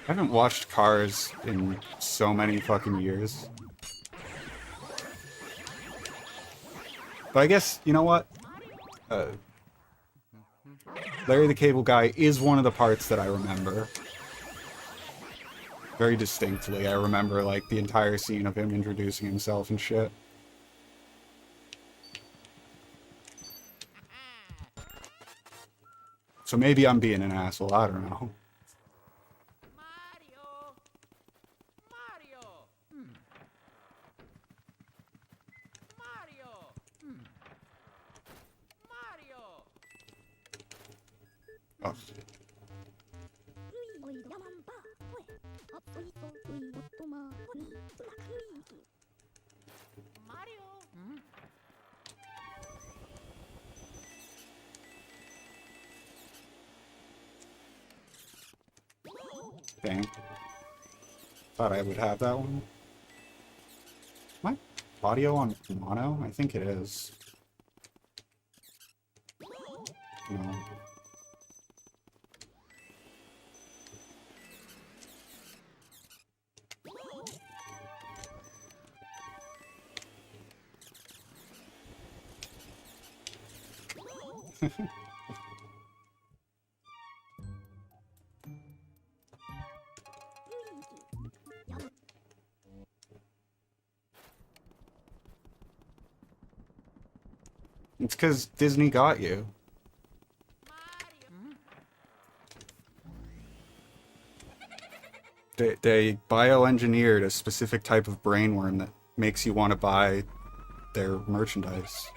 I haven't watched Cars in so many fucking years. But I guess, you know what? Larry the Cable Guy is one of the parts that I remember. Very distinctly. I remember, like, the entire scene of him introducing himself and shit. So maybe I'm being an asshole, I don't know. Oh. Dang. Thought I would have that one. My audio on mono? I think it is. No. It's because Disney got you. They bioengineered a specific type of brainworm that makes you want to buy their merchandise.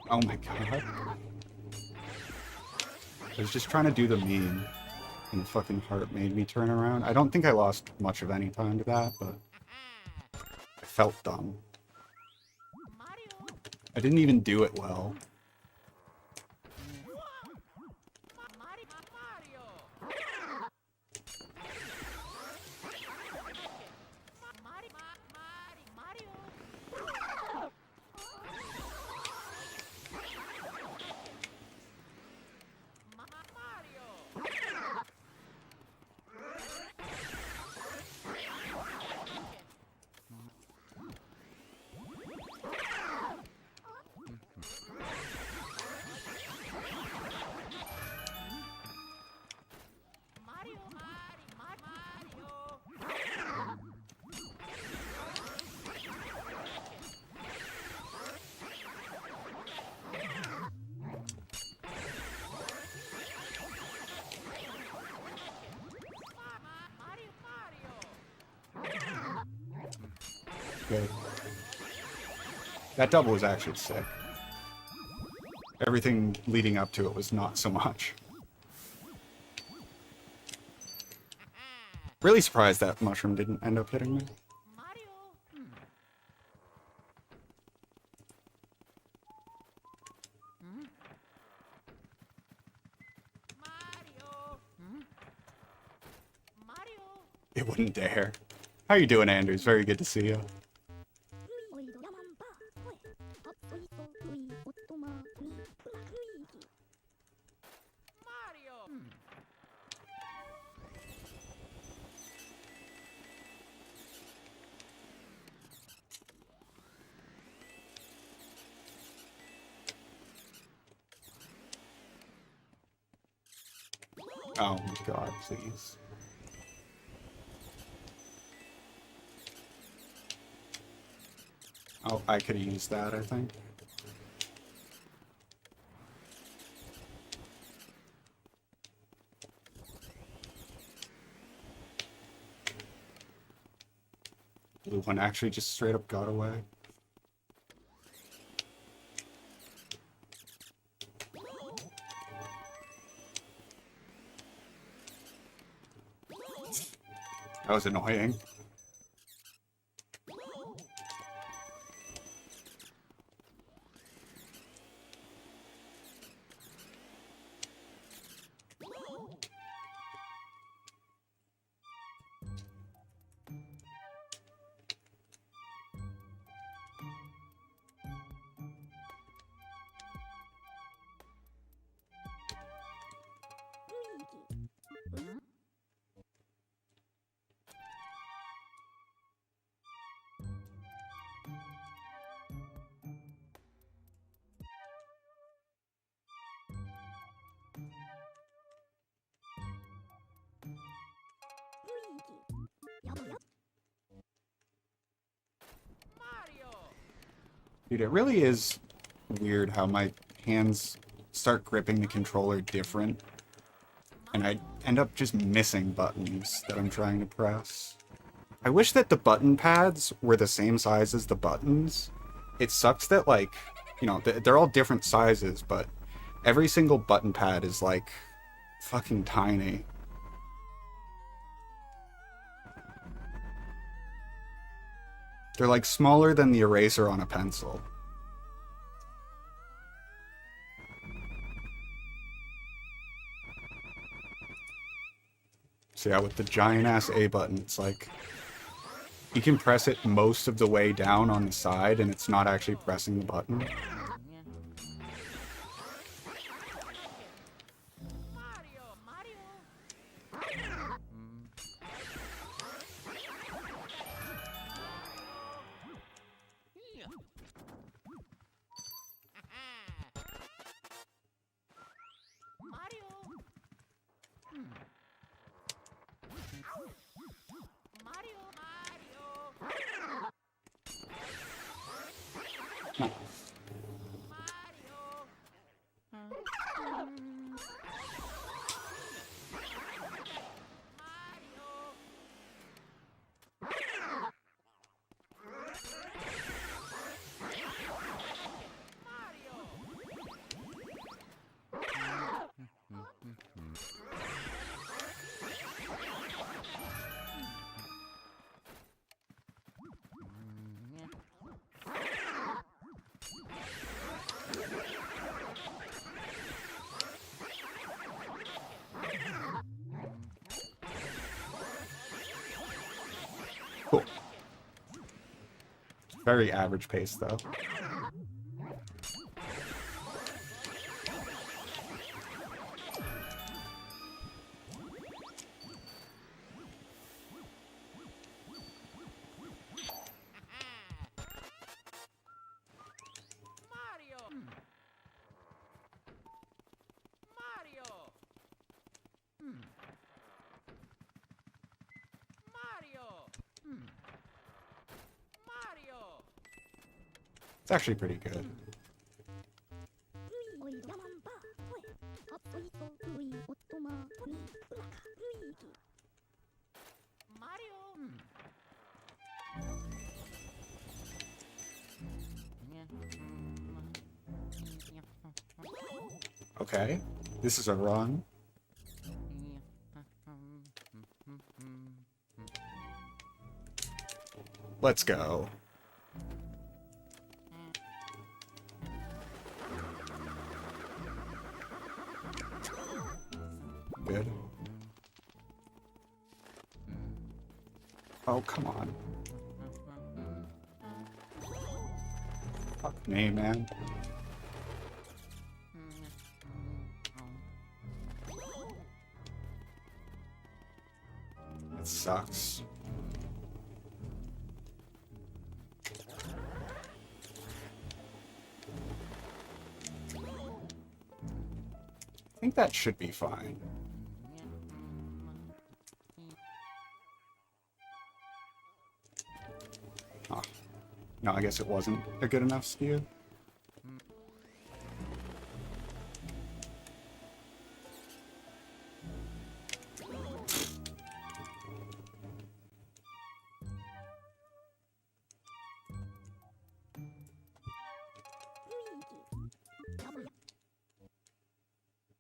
Oh my god. I was just trying to do the meme, and the fucking heart made me turn around. I don't think I lost much of any time to that, but I felt dumb. I didn't even do it well. Good. That double was actually sick. Everything leading up to it was not so much. Really surprised that mushroom didn't end up hitting me. It wouldn't dare. How you doing, Anders? Very good to see you. Oh my god, please. Oh, I could have used that, I think. Blue one actually just straight up got away. That was annoying. Dude, it really is weird how my hands start gripping the controller different, and I end up just missing buttons that I'm trying to press. I wish that the button pads were the same size as the buttons. It sucks that, like, you know, they're all different sizes, but every single button pad is, like, fucking tiny. They're like smaller than the eraser on a pencil. So yeah, with the giant ass A button, it's like you can press it most of the way down on the side, and it's not actually pressing the button. Cool. Very average pace, though. It's actually pretty good. Okay, this is a run. Let's go. Good. Oh, come on. Fuck me, man. It sucks. I think that should be fine. Oh. No, I guess it wasn't a good enough skew.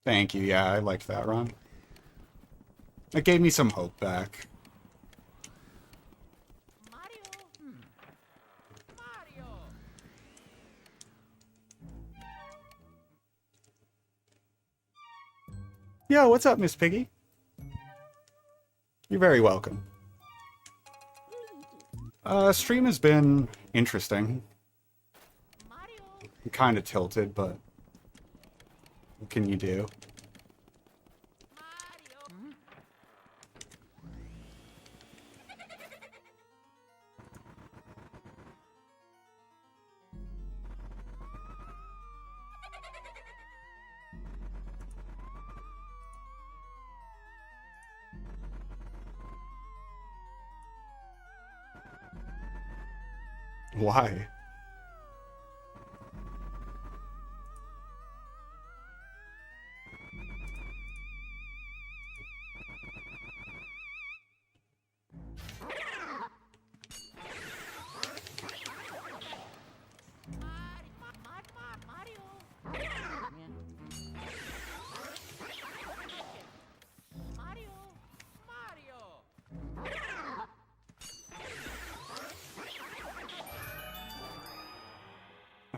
Thank you, yeah, I liked that run. It gave me some hope back. Yo, what's up, Miss Piggy? You're very welcome. Stream has been interesting. I'm kind of tilted, but what can you do? Why?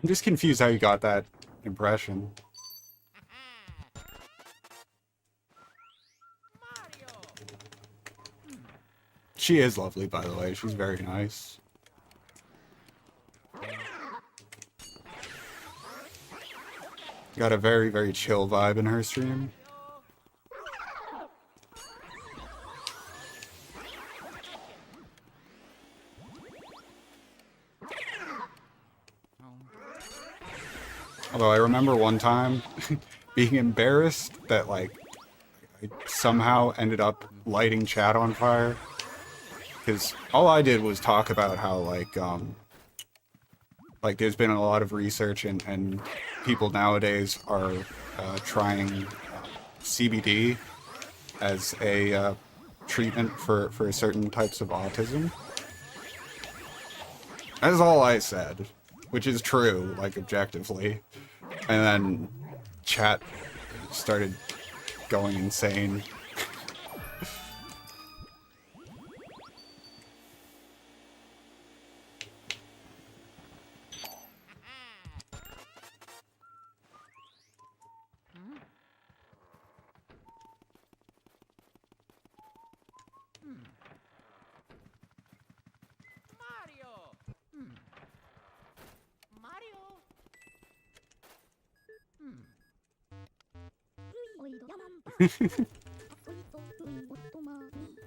I'm just confused how you got that impression. She is lovely, by the way. She's very nice. Got a very, very chill vibe in her stream. Although I remember one time being embarrassed that, like, I somehow ended up lighting chat on fire. Because all I did was talk about how, like, there's been a lot of research and people nowadays are trying CBD as a treatment for certain types of autism. That's all I said, which is true, like, objectively. And then chat started going insane.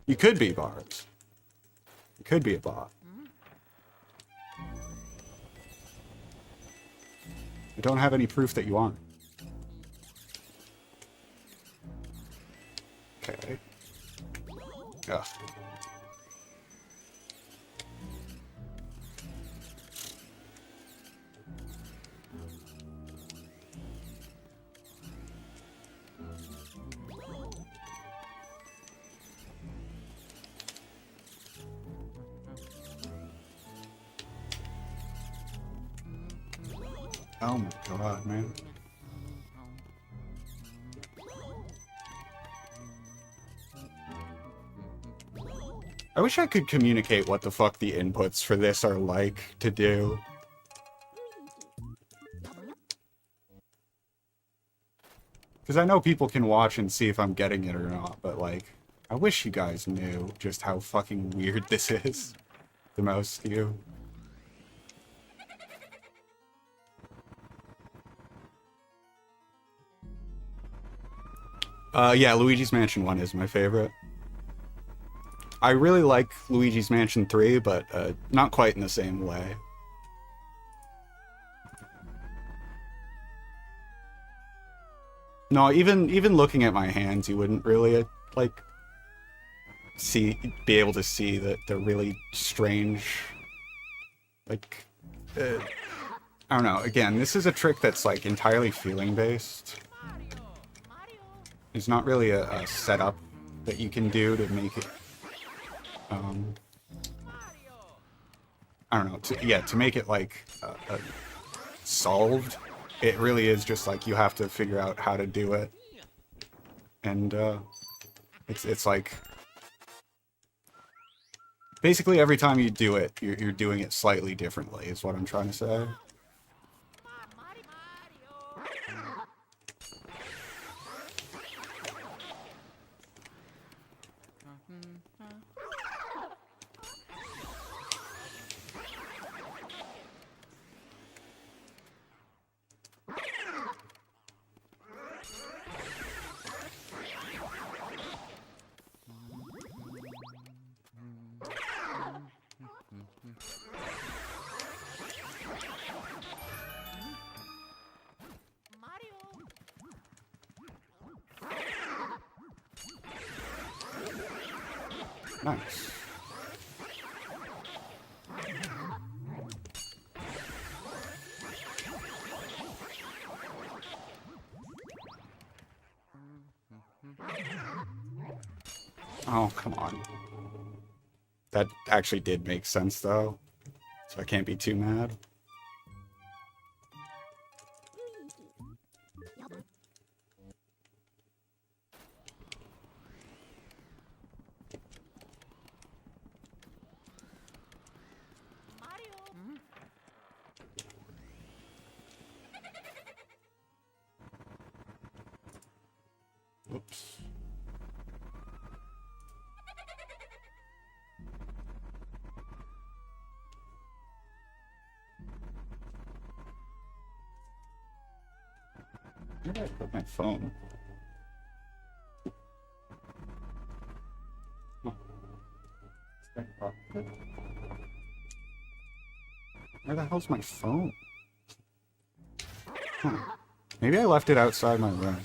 You could be Barbs. You could be a bot. I don't have any proof that you aren't. Okay. Ugh. Oh my god, man. I wish I could communicate what the fuck the inputs for this are like to do. Because I know people can watch and see if I'm getting it or not, but, like, I wish you guys knew just how fucking weird this is. The most of you. Yeah, Luigi's Mansion 1 is my favorite. I really like Luigi's Mansion 3, but not quite in the same way. No, even looking at my hands, you wouldn't really, like, be able to see that they're really strange. Like, I don't know. Again, this is a trick that's, like, entirely feeling-based. There's not really a setup that you can do to make it, I don't know, to make it, like, solved. It really is just, like, you have to figure out how to do it. And, it's like, basically every time you do it, you're doing it slightly differently, is what I'm trying to say. Nice. Oh, come on. That actually did make sense, though. So I can't be too mad. Oops. Where did I put my phone? Oh. Where the hell's my phone? Huh. Maybe I left it outside my room.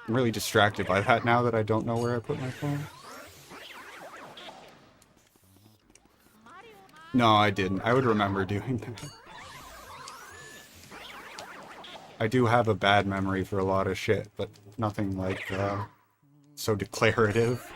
I'm really distracted by that now that I don't know where I put my phone. No, I didn't. I would remember doing that. I do have a bad memory for a lot of shit, but nothing like, so declarative.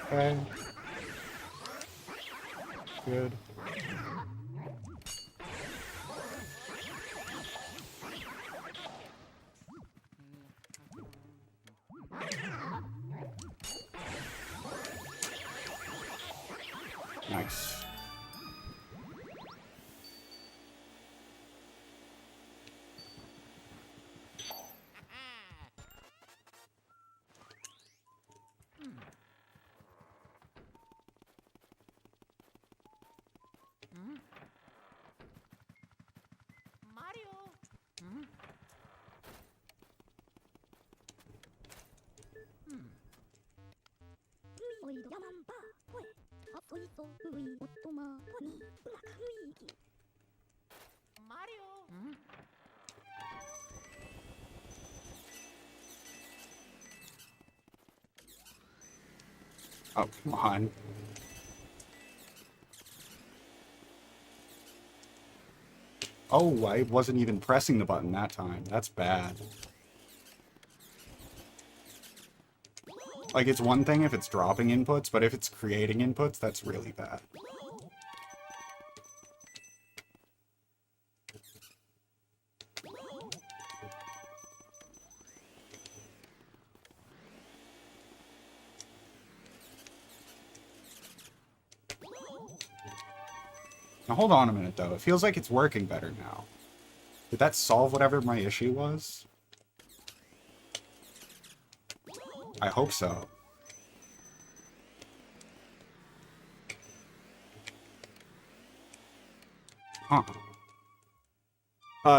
Okay. Good. Nice. Oh, come on. Oh, I wasn't even pressing the button that time. That's bad. Like, it's one thing if it's dropping inputs, but if it's creating inputs, that's really bad. Now, hold on a minute, though. It feels like it's working better now. Did that solve whatever my issue was? I hope so. Huh.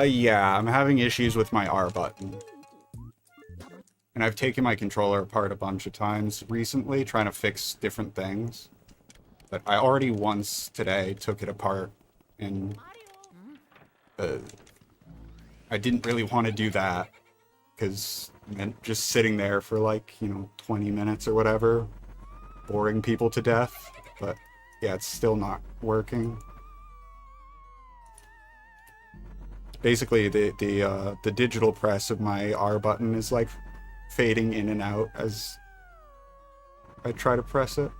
Yeah, I'm having issues with my R button. And I've taken my controller apart a bunch of times recently, trying to fix different things. But I already once today took it apart, and I didn't really want to do that, because it meant just sitting there for like, 20 minutes or whatever, boring people to death. But yeah, it's still not working. Basically, the digital press of my R button is like fading in and out as I try to press it.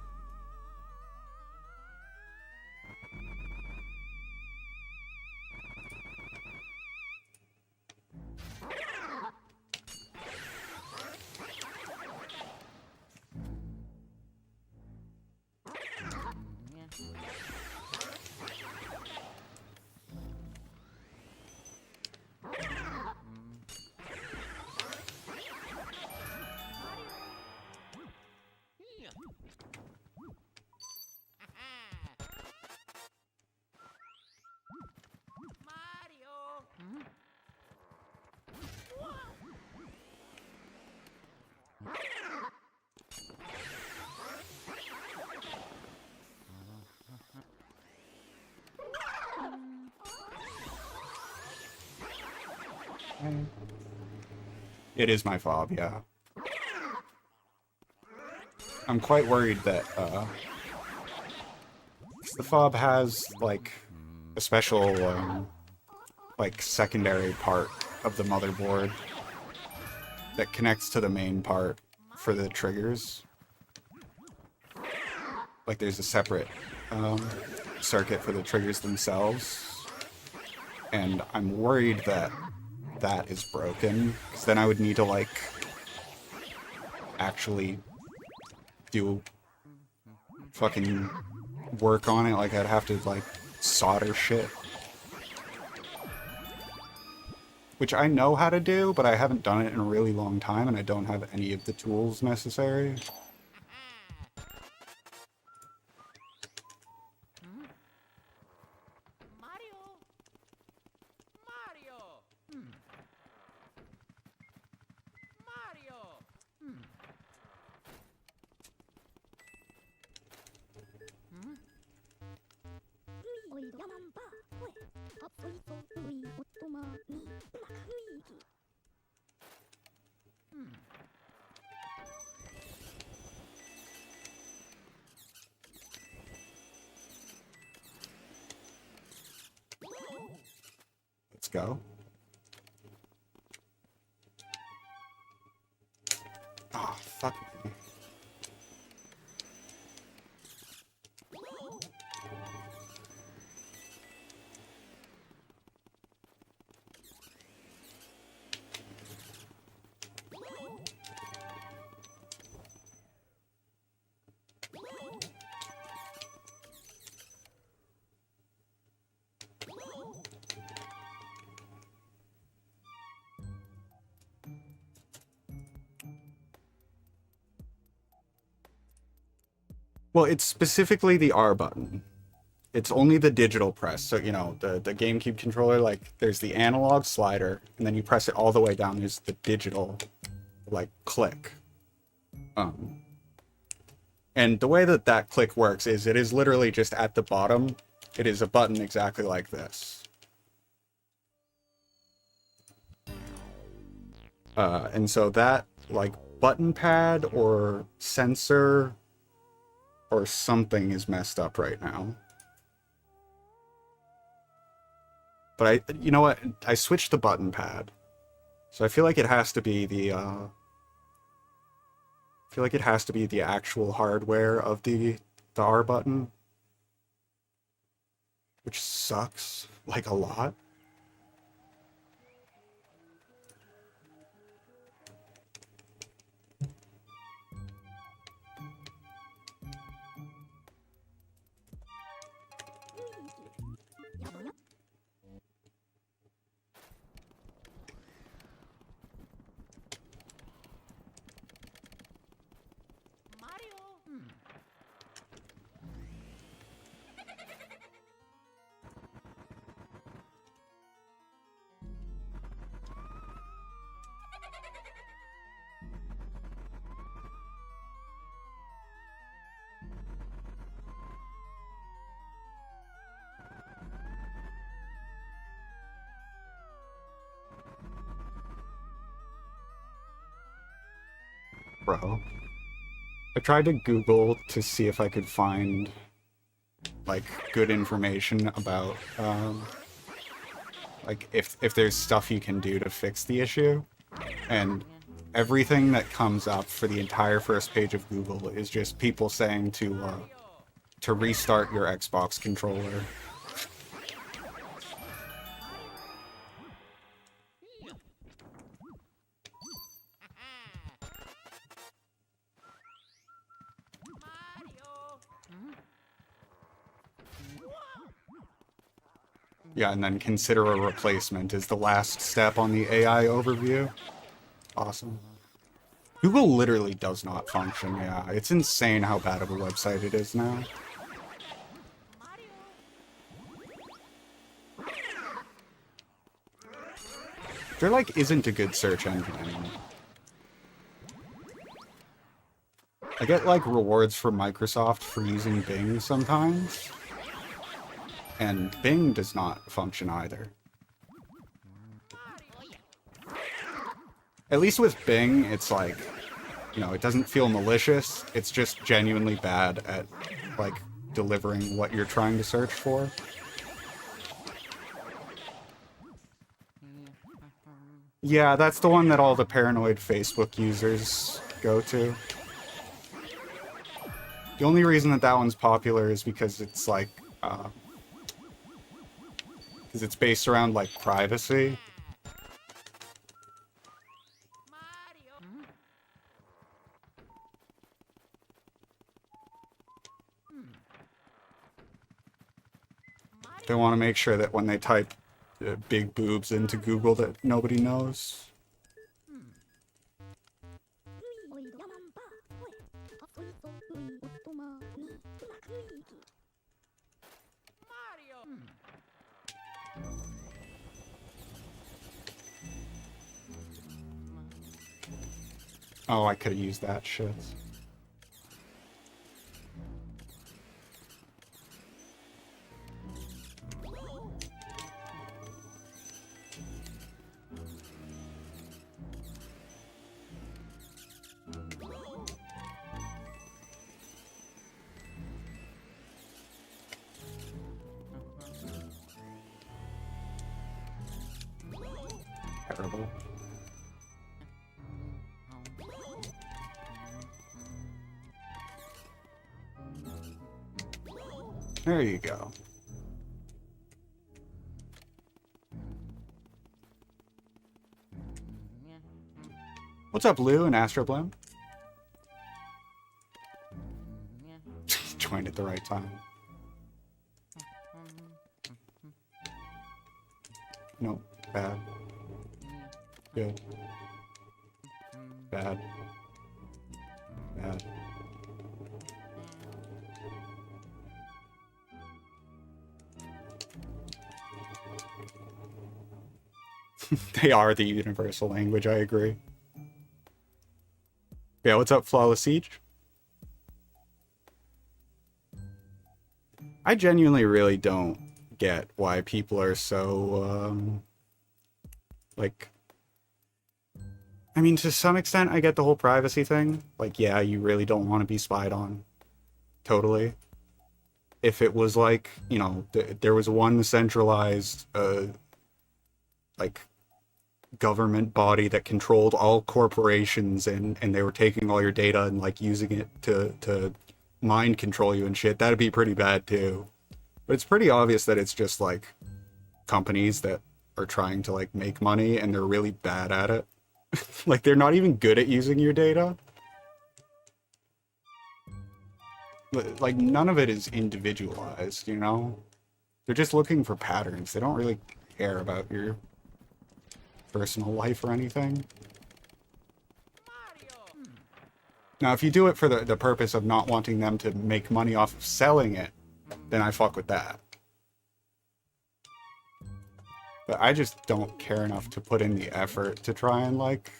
It is my fob, yeah. I'm quite worried that, the fob has, like, a special, like secondary part of the motherboard that connects to the main part for the triggers. Like there's a separate circuit for the triggers themselves, and I'm worried that that is broken, because then I would need to like actually do fucking work on it. Like I'd have to like solder shit, which I know how to do, but I haven't done it in a really long time, and I don't have any of the tools necessary. Let's go. Oh, fuck me. Well, it's specifically the R button. It's only the digital press. So, you know, the GameCube controller, like, there's the analog slider, and then you press it all the way down. There's the digital, like, click. And the way that that click works is it is literally just at the bottom. It is a button exactly like this. And so that, like, button pad or sensor or something is messed up right now. But you know what? I switched the button pad. So I feel like it has to be the, actual hardware of the R button. Which sucks, like, a lot. Bro. I tried to Google to see if I could find, like, good information about, like, if there's stuff you can do to fix the issue. And everything that comes up for the entire first page of Google is just people saying to restart your Xbox controller. Yeah, and then consider a replacement is the last step on the AI overview. Awesome. Google literally does not function, yeah. It's insane how bad of a website it is now. There, like, isn't a good search engine anymore. I get, like, rewards from Microsoft for using Bing sometimes. And Bing does not function either. At least with Bing, it's like, you know, it doesn't feel malicious. It's just genuinely bad at, like, delivering what you're trying to search for. Yeah, that's the one that all the paranoid Facebook users go to. The only reason that that one's popular is because it's like, because it's based around like privacy. They want to make sure that when they type big boobs into Google that nobody knows. Oh, I could have used that shit. Terrible. There you go. What's up, Lou and Astro Bloom? Joined at the right time. Nope. Bad. Good. Bad. Bad. They are the universal language, I agree. Yeah, what's up, Flawless Siege? I genuinely really don't get why people are so, like... I mean, to some extent, I get the whole privacy thing. Like, yeah, you really don't want to be spied on. Totally. If it was like, you know, there was one centralized, like, government body that controlled all corporations and they were taking all your data and, like, using it to mind control you and shit, that'd be pretty bad, too. But it's pretty obvious that it's just, like, companies that are trying to, like, make money and they're really bad at it. Like, they're not even good at using your data. Like, none of it is individualized, you know? They're just looking for patterns. They don't really care about your personal life or anything. Now, if you do it for the purpose of not wanting them to make money off of selling it, then I fuck with that. But I just don't care enough to put in the effort to try and, like,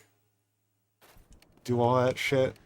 do all that shit.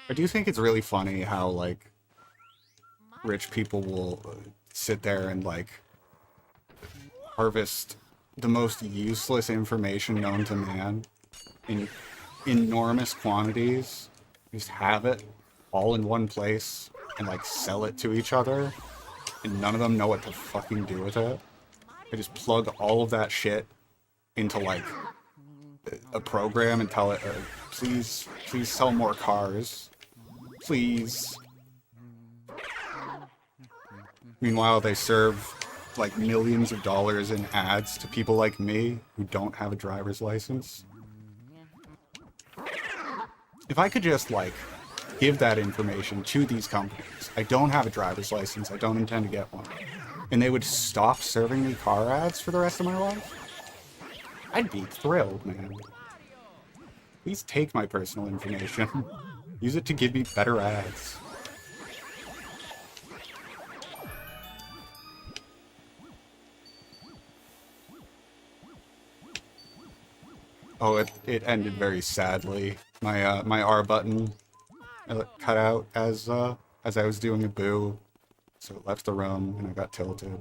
I do think it's really funny how, like, rich people will sit there and, like, harvest the most useless information known to man in enormous quantities, just have it all in one place and, like, sell it to each other, and none of them know what to fucking do with it. They just plug all of that shit into, like, a program and tell it, please sell more cars. Please. Meanwhile, they serve like millions of dollars in ads to people like me who don't have a driver's license. If I could just like give that information to these companies, I don't have a driver's license, I don't intend to get one, and they would stop serving me car ads for the rest of my life, I'd be thrilled, man. Please take my personal information. Use it to give me better ads. Oh, it ended very sadly. My R button cut out as I was doing a boo, so it left the room and I got tilted.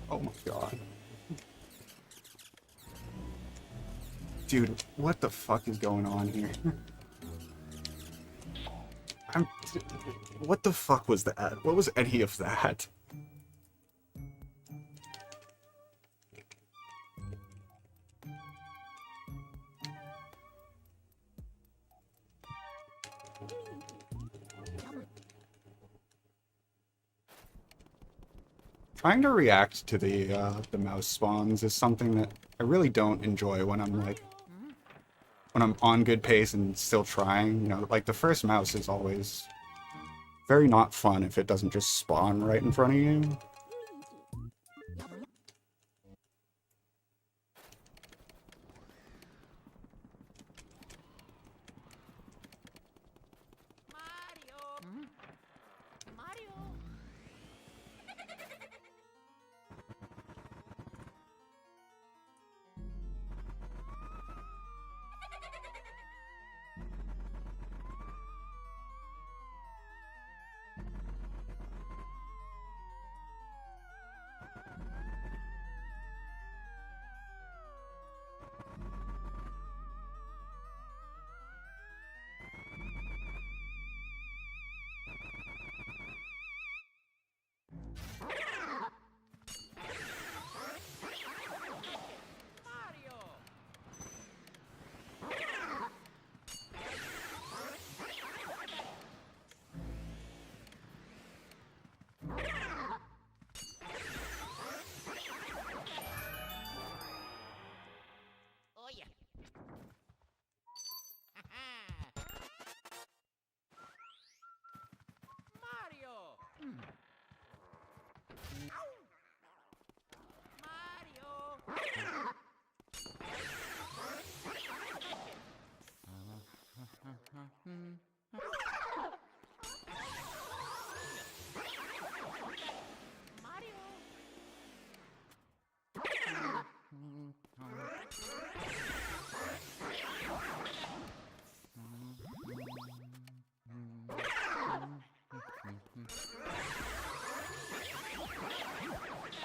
Oh my god. Dude, what the fuck is going on here? What the fuck was that? What was any of that? Trying to react to the mouse spawns is something that I really don't enjoy when I'm on good pace and still trying. You know, like the first mouse is always very not fun if it doesn't just spawn right in front of you.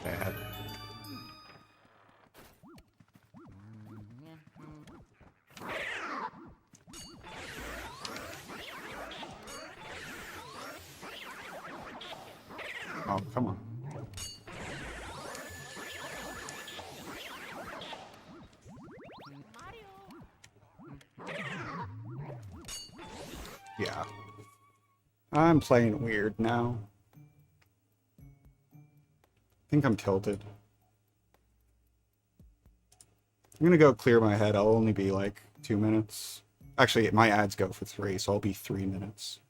Bad. Oh, come on. Yeah. I'm playing weird now. I think I'm tilted. I'm gonna go clear my head. I'll only be like 2 minutes. Actually, my ads go for 3, so I'll be 3 minutes.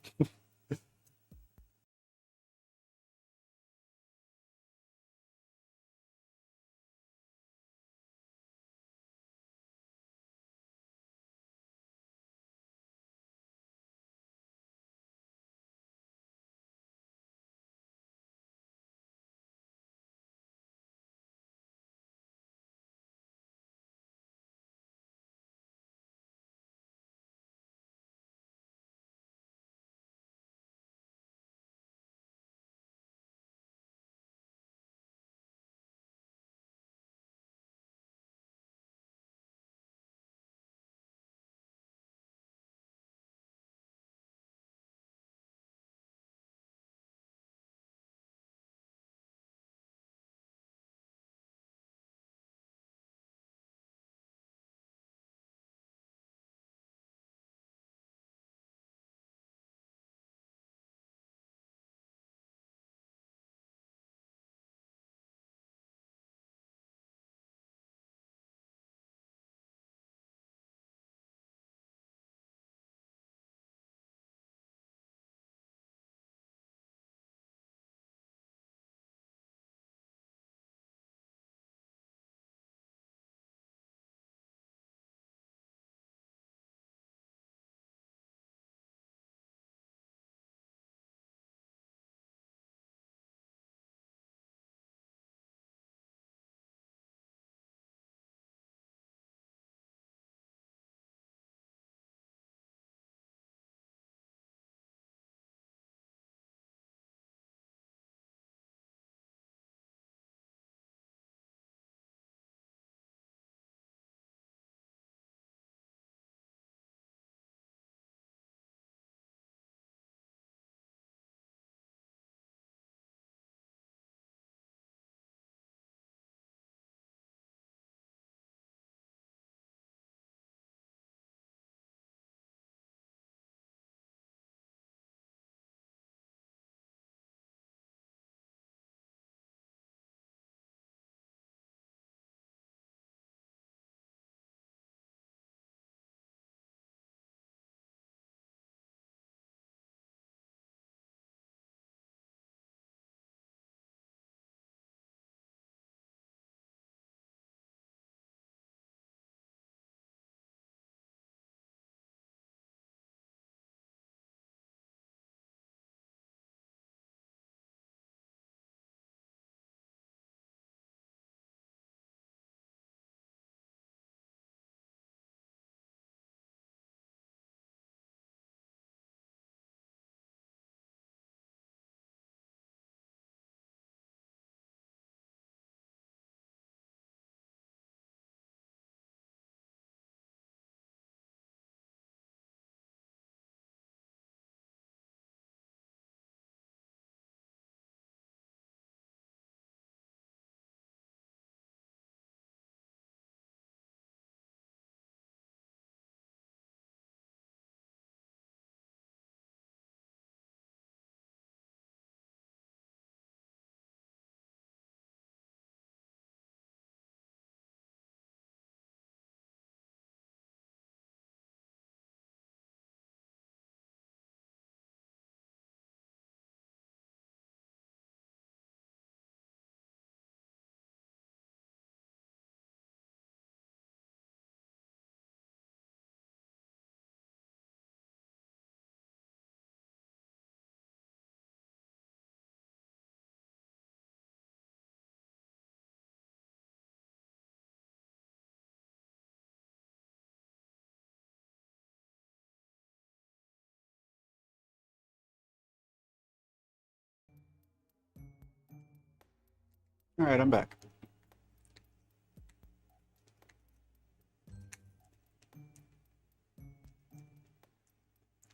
Alright, I'm back.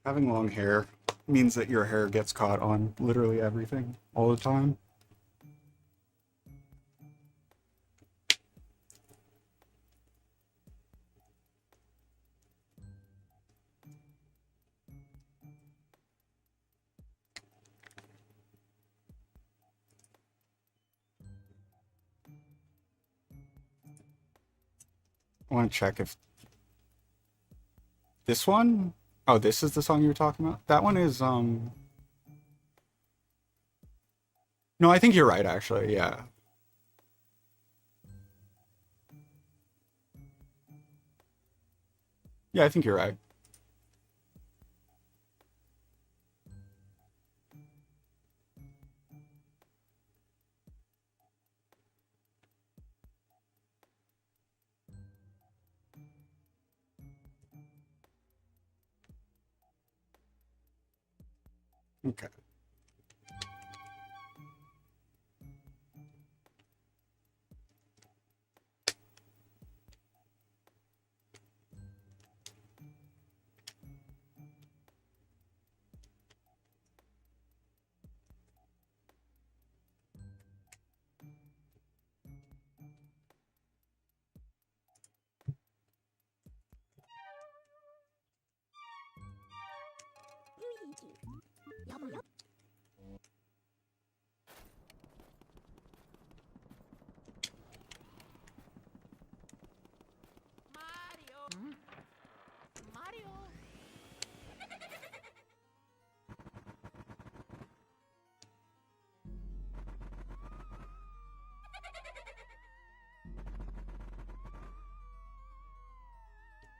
Having long hair means that your hair gets caught on literally everything all the time. I want to check if this one. Oh, this is the song you were talking about? That one is, no, I think you're right, actually, yeah. Yeah, I think you're right. Okay.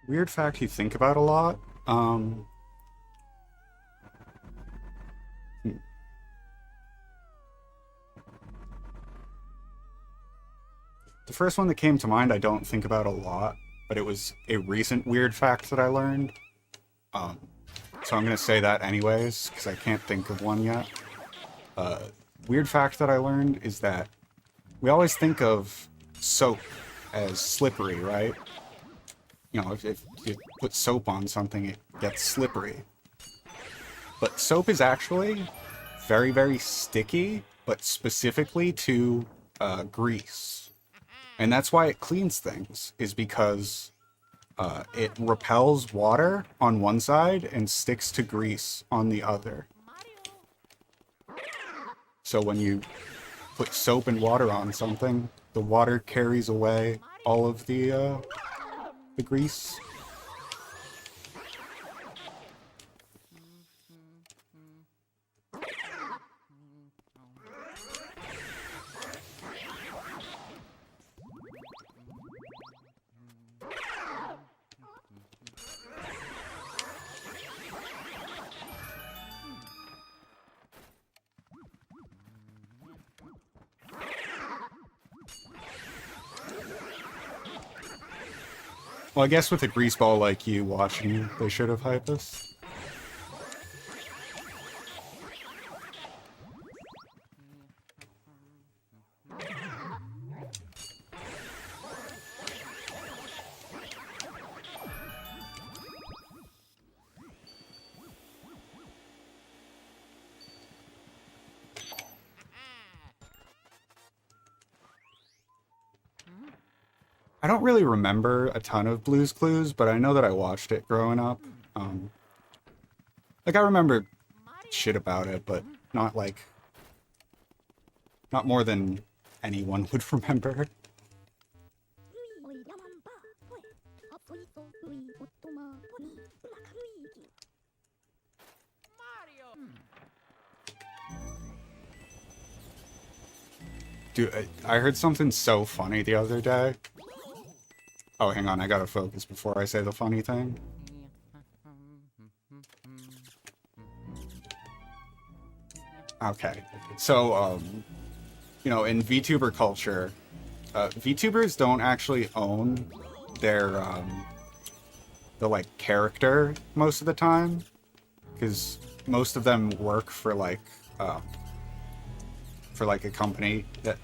Weird fact you think about a lot. Hmm. The first one that came to mind I don't think about a lot, but it was a recent weird fact that I learned. Um, so I'm gonna say that anyways, because I can't think of one yet. Uh, Weird fact that I learned is that we always think of soap as slippery, right? You know, if you put soap on something, it gets slippery. But soap is actually very, very sticky, but specifically to grease. And that's why it cleans things, is because it repels water on one side and sticks to grease on the other. So when you put soap and water on something, the water carries away all of the grease. Well, I guess with a grease ball like you watching, they should have hyped us. I don't really remember a ton of Blue's Clues, but I know that I watched it growing up. Um, like I remember shit about it, but not like not more than anyone would remember. Dude, I heard something so funny the other day. Oh, hang on, I gotta focus before I say the funny thing. Okay, so, you know, in VTuber culture, VTubers don't actually own their, the, like, character most of the time, because most of them work for, like, a company that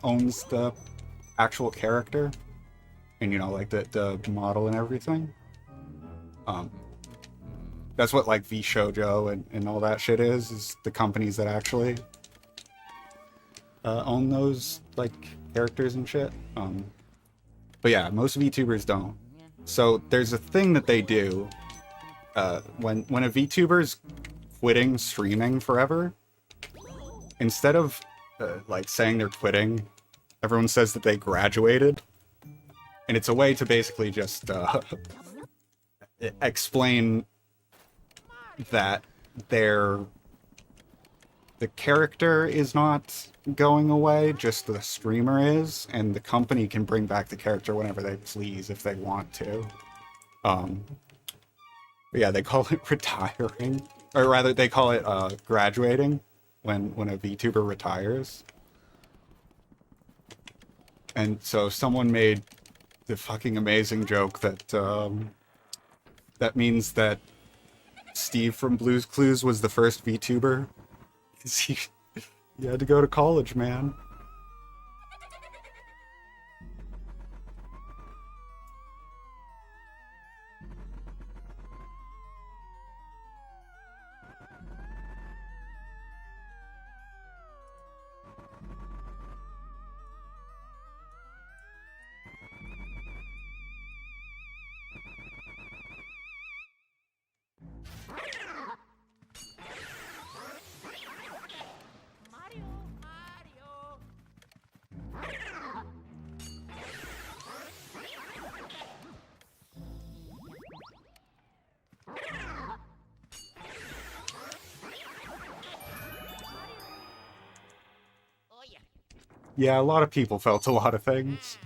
owns the actual character, and you know, like the model and everything. Um, that's what like V Shoujo and all that shit is the companies that actually own those like characters and shit. But yeah, most VTubers don't. So there's a thing that they do when a VTuber's quitting streaming forever. Instead of like saying they're quitting, everyone says that they graduated, and it's a way to basically just explain that the character is not going away, just the streamer is, and the company can bring back the character whenever they please if they want to. But yeah, they call it retiring, or rather, they call it graduating when a VTuber retires. And so someone made the fucking amazing joke that that means that Steve from Blue's Clues was the first VTuber. He had to go to college, man. Yeah, a lot of people felt a lot of things.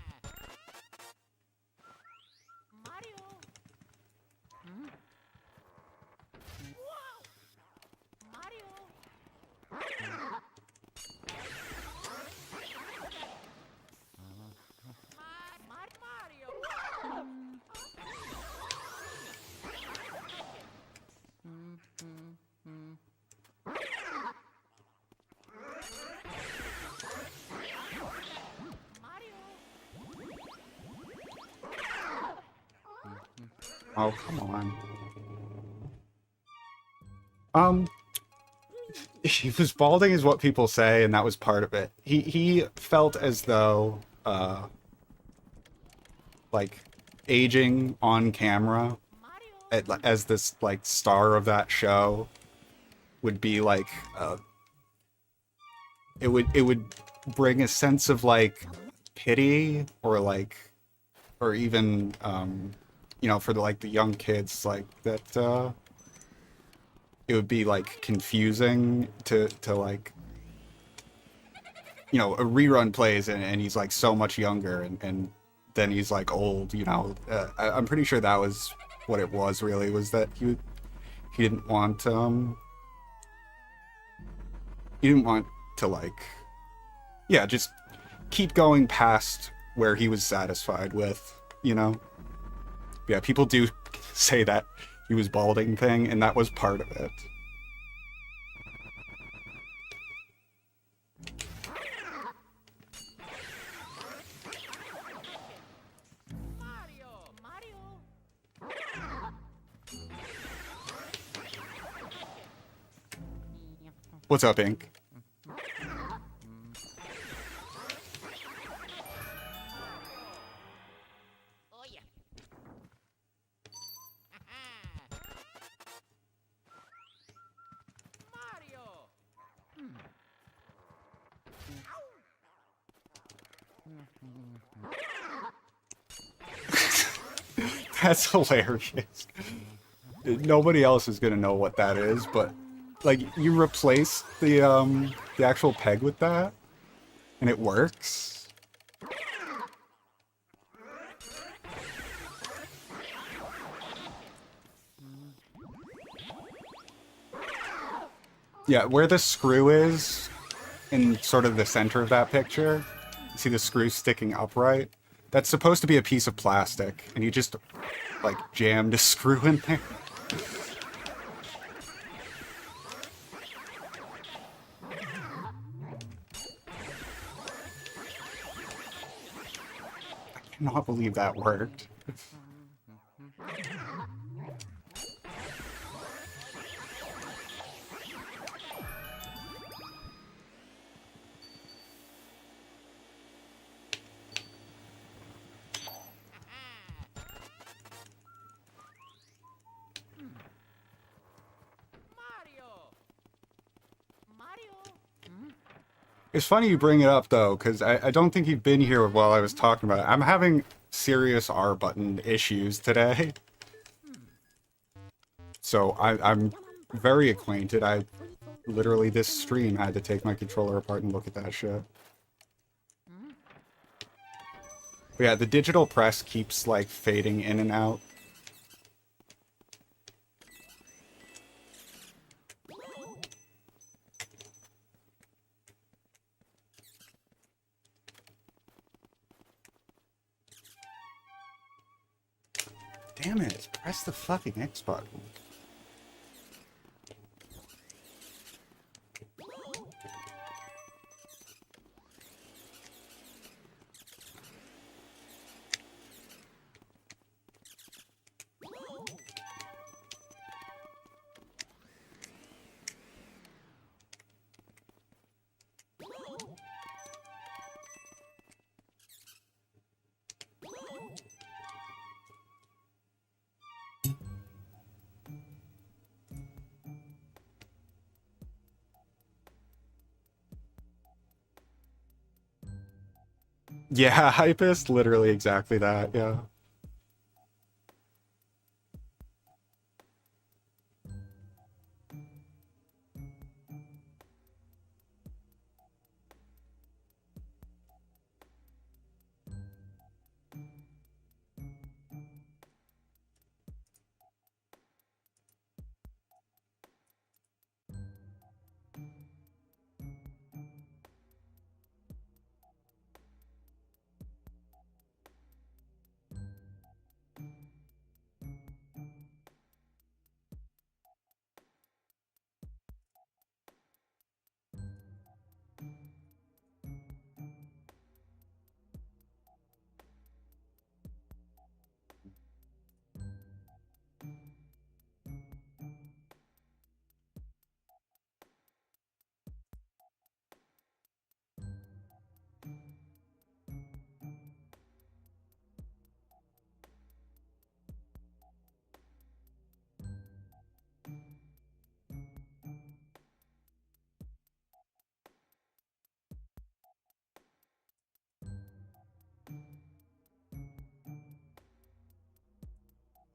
Oh, come on. He was balding is what people say, and that was part of it. He felt as though, like, aging on camera as this, like, star of that show would be, like, it would bring a sense of, like, pity, or, like, or even, you know, for, the young kids, like, that, it would be like confusing to like, you know, a rerun plays and he's like so much younger and then he's like old, you know. I'm pretty sure that was what it was, really, was that he didn't want to, like, yeah, just keep going past where he was satisfied with, you know. Yeah, people do say that he was balding thing, and that was part of it. What's up, Ink? That's hilarious. Nobody else is gonna know what that is, but like, you replace the actual peg with that, and it works. Yeah, where the screw is, in sort of the center of that picture, you see the screw sticking upright? That's supposed to be a piece of plastic, and you just, like, jammed a screw in there. cannot believe that worked. It's funny you bring it up, though, because I don't think you've been here while I was talking about it. I'm having serious R button issues today. So I'm very acquainted. I literally, this stream, had to take my controller apart and look at that shit. But yeah, the digital press keeps, like, fading in and out. Damn it, press the fucking X button. Yeah, Hypest, literally exactly that, yeah.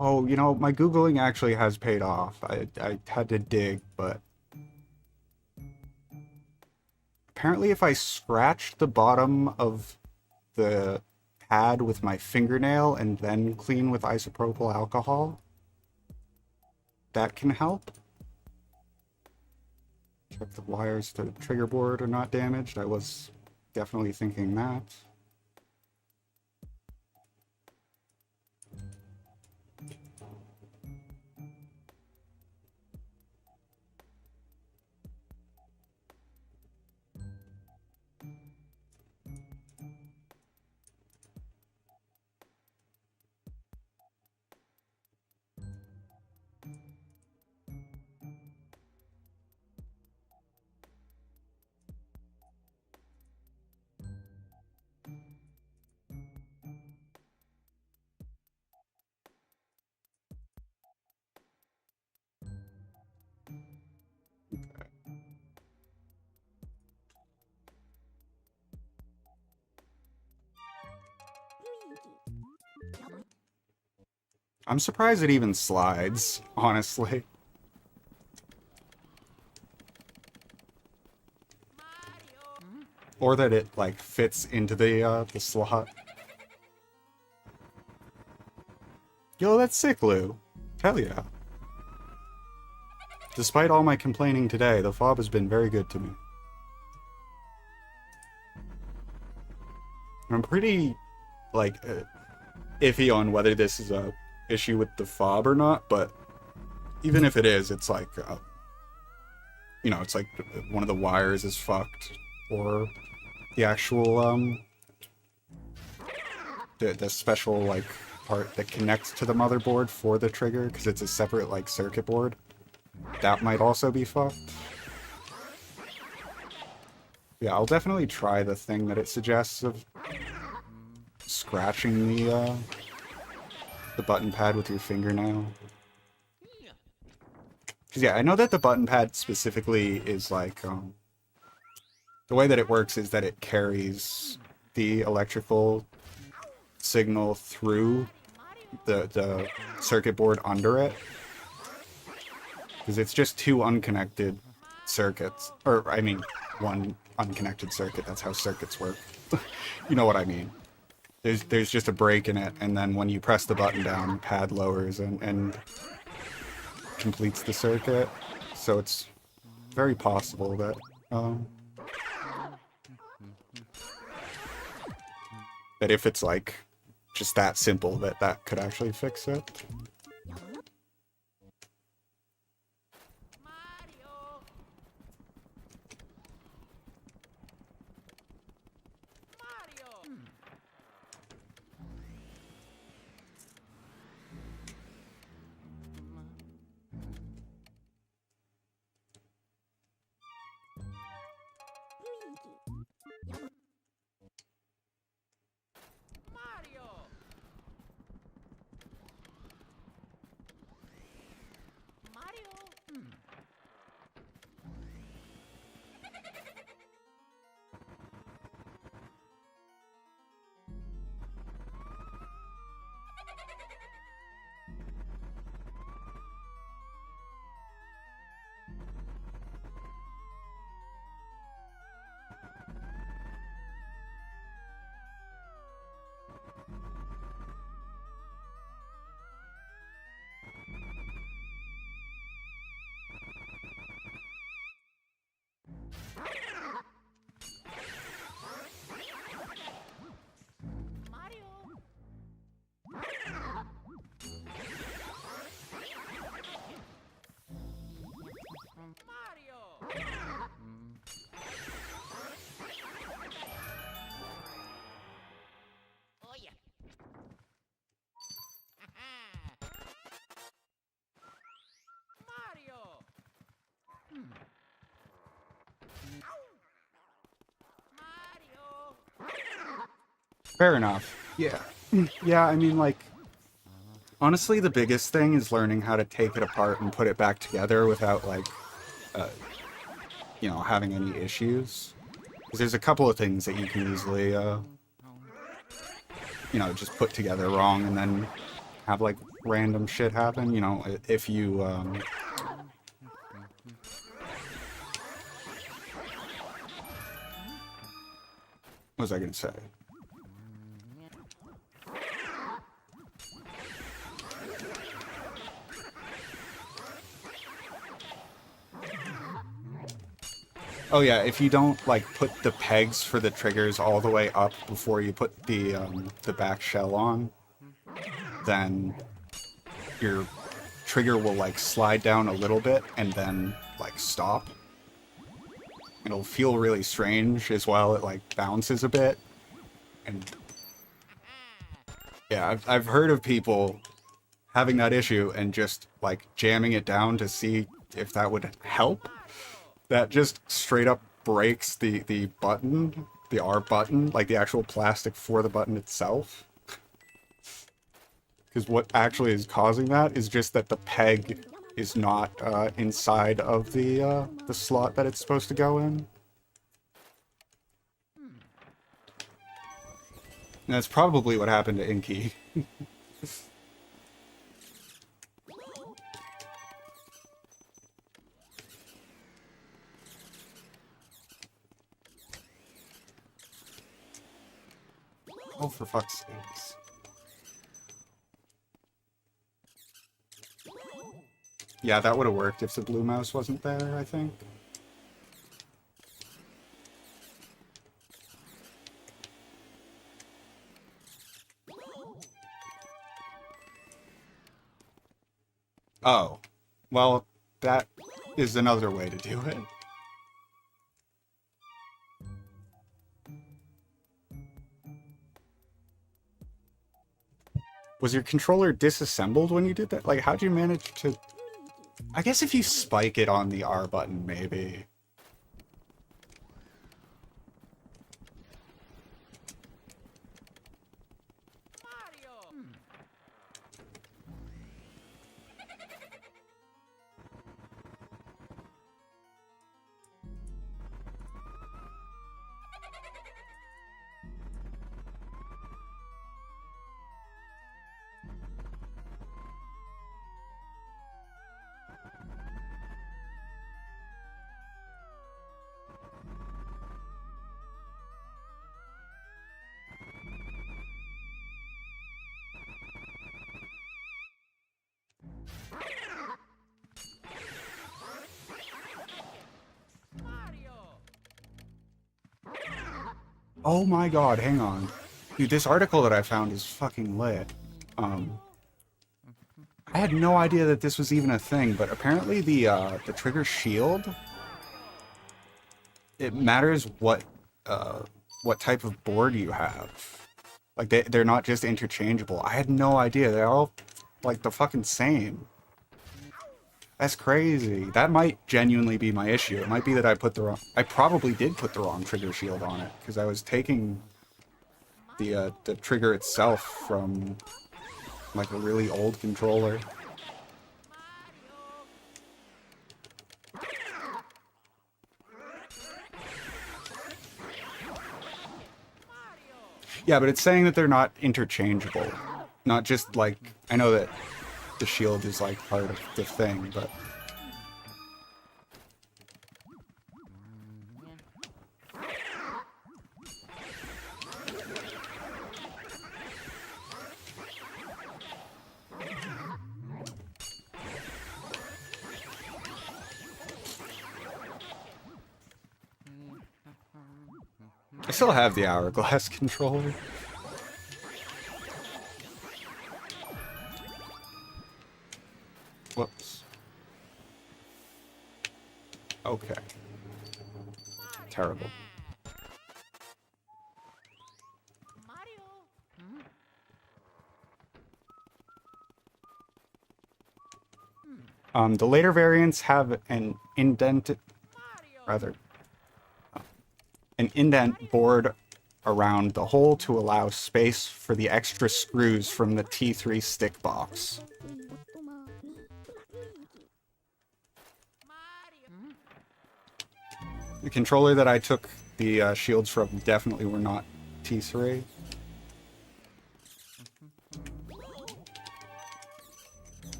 Oh, you know, my Googling actually has paid off. I had to dig, but apparently if I scratch the bottom of the pad with my fingernail and then clean with isopropyl alcohol, that can help. Check the wires to the trigger board are not damaged. I was definitely thinking that. I'm surprised it even slides, honestly. Or that it, like, fits into the slot. Yo, that's sick, Lou. Hell yeah. Despite all my complaining today, the fob has been very good to me. I'm pretty, like, iffy on whether this is a issue with the fob or not, but even if it is, it's like, you know, it's like one of the wires is fucked, or the actual the special, like, part that connects to the motherboard for the trigger, because it's a separate, like, circuit board. That might also be fucked. Yeah, I'll definitely try the thing that it suggests of scratching the button pad with your fingernail. Because, yeah, I know that the button pad specifically is, like, the way that it works is that it carries the electrical signal through the circuit board under it. Because it's just two unconnected circuits. Or, I mean, one unconnected circuit. That's how circuits work. You know what I mean. There's just a break in it, and then when you press the button down, pad lowers and completes the circuit. So it's very possible that that if it's like just that simple, that could actually fix it. Fair enough. Yeah. Yeah, I mean, like, honestly, the biggest thing is learning how to take it apart and put it back together without, like, uh, you know, having any issues. Because there's a couple of things that you can easily, you know, just put together wrong and then have, like, random shit happen. You know, if you, what was I gonna say? Oh yeah, if you don't like put the pegs for the triggers all the way up before you put the back shell on, then your trigger will like slide down a little bit and then like stop. It'll feel really strange as well. It like bounces a bit, and yeah, I've heard of people having that issue and just like jamming it down to see if that would help. That just straight up breaks the button, the R button, like the actual plastic for the button itself. Because what actually is causing that is just that the peg is not inside of the slot that it's supposed to go in. And that's probably what happened to Inky. Oh, for fuck's sakes. Yeah, that would have worked if the blue mouse wasn't there, I think. Oh. Well, that is another way to do it. Was your controller disassembled when you did that? Like, how'd you manage to... I guess if you spike it on the R button, maybe. Oh my god, hang on. Dude, this article that I found is fucking lit. I had no idea that this was even a thing, but apparently the trigger shield, it matters what type of board you have. Like, they're not just interchangeable. I had no idea. They're all, like, the fucking same. That's crazy. That might genuinely be my issue. It might be that I probably did put the wrong trigger shield on it, because I was taking the trigger itself from, like, a really old controller. Yeah, but it's saying that they're not interchangeable. Not just, like, I know that the shield is, like, part of the thing, but... I still have the hourglass controller. Whoops. Okay. Terrible. The later variants have an indent board around the hole to allow space for the extra screws from the T3 stick box. The controller that I took the shields from definitely were not T3.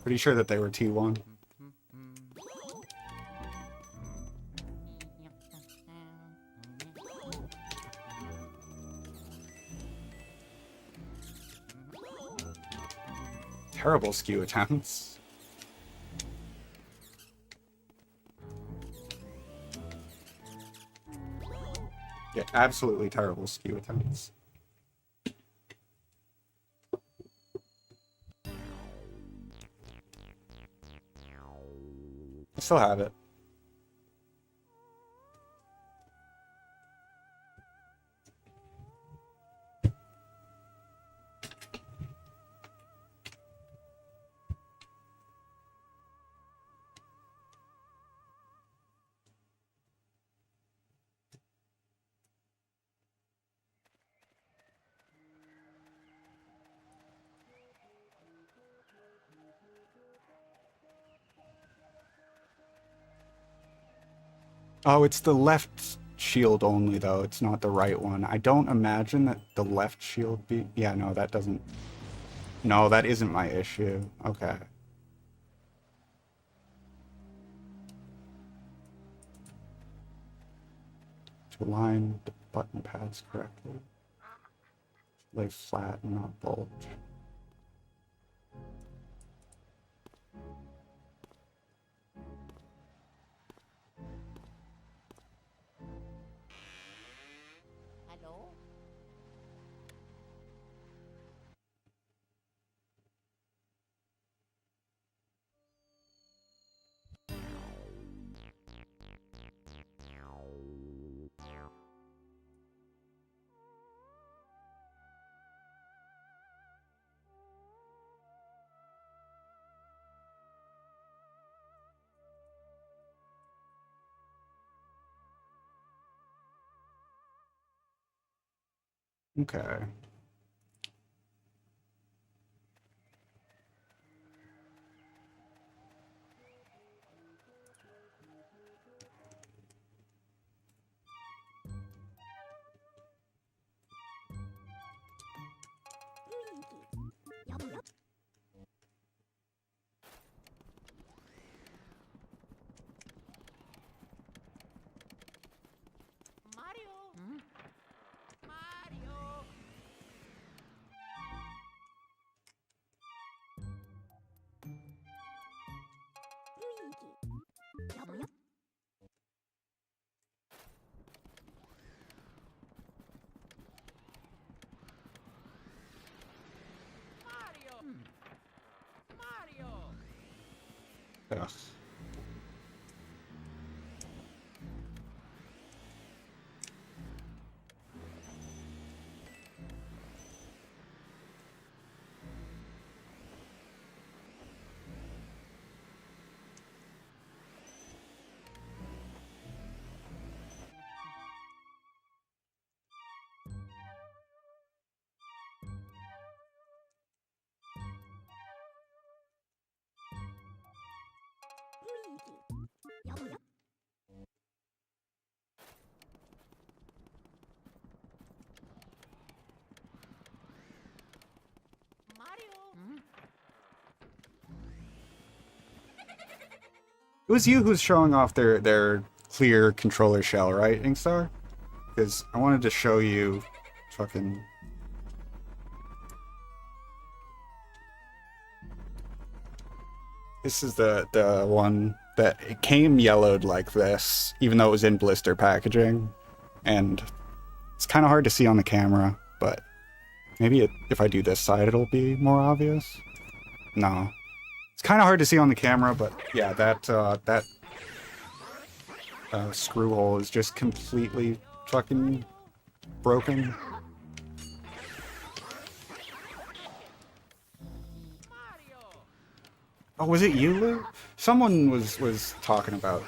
Pretty sure that they were T1. Terrible skew attempts. Yeah, absolutely terrible skew attempts. I still have it. Oh, it's the left shield only, though. It's not the right one. I don't imagine that the left shield be... Yeah, no, that doesn't... No, that isn't my issue. Okay. To align the button pads correctly. Lay flat and not bulge. Okay. Ugh. It was you who's showing off their clear controller shell, right, Inkstar? Because I wanted to show you fucking... This is the one that it came yellowed like this, even though it was in blister packaging. And it's kind of hard to see on the camera, but maybe if I do this side, it'll be more obvious. No. It's kind of hard to see on the camera, but yeah, that screw hole is just completely fucking broken. Oh, was it you, Lou? Someone was talking about,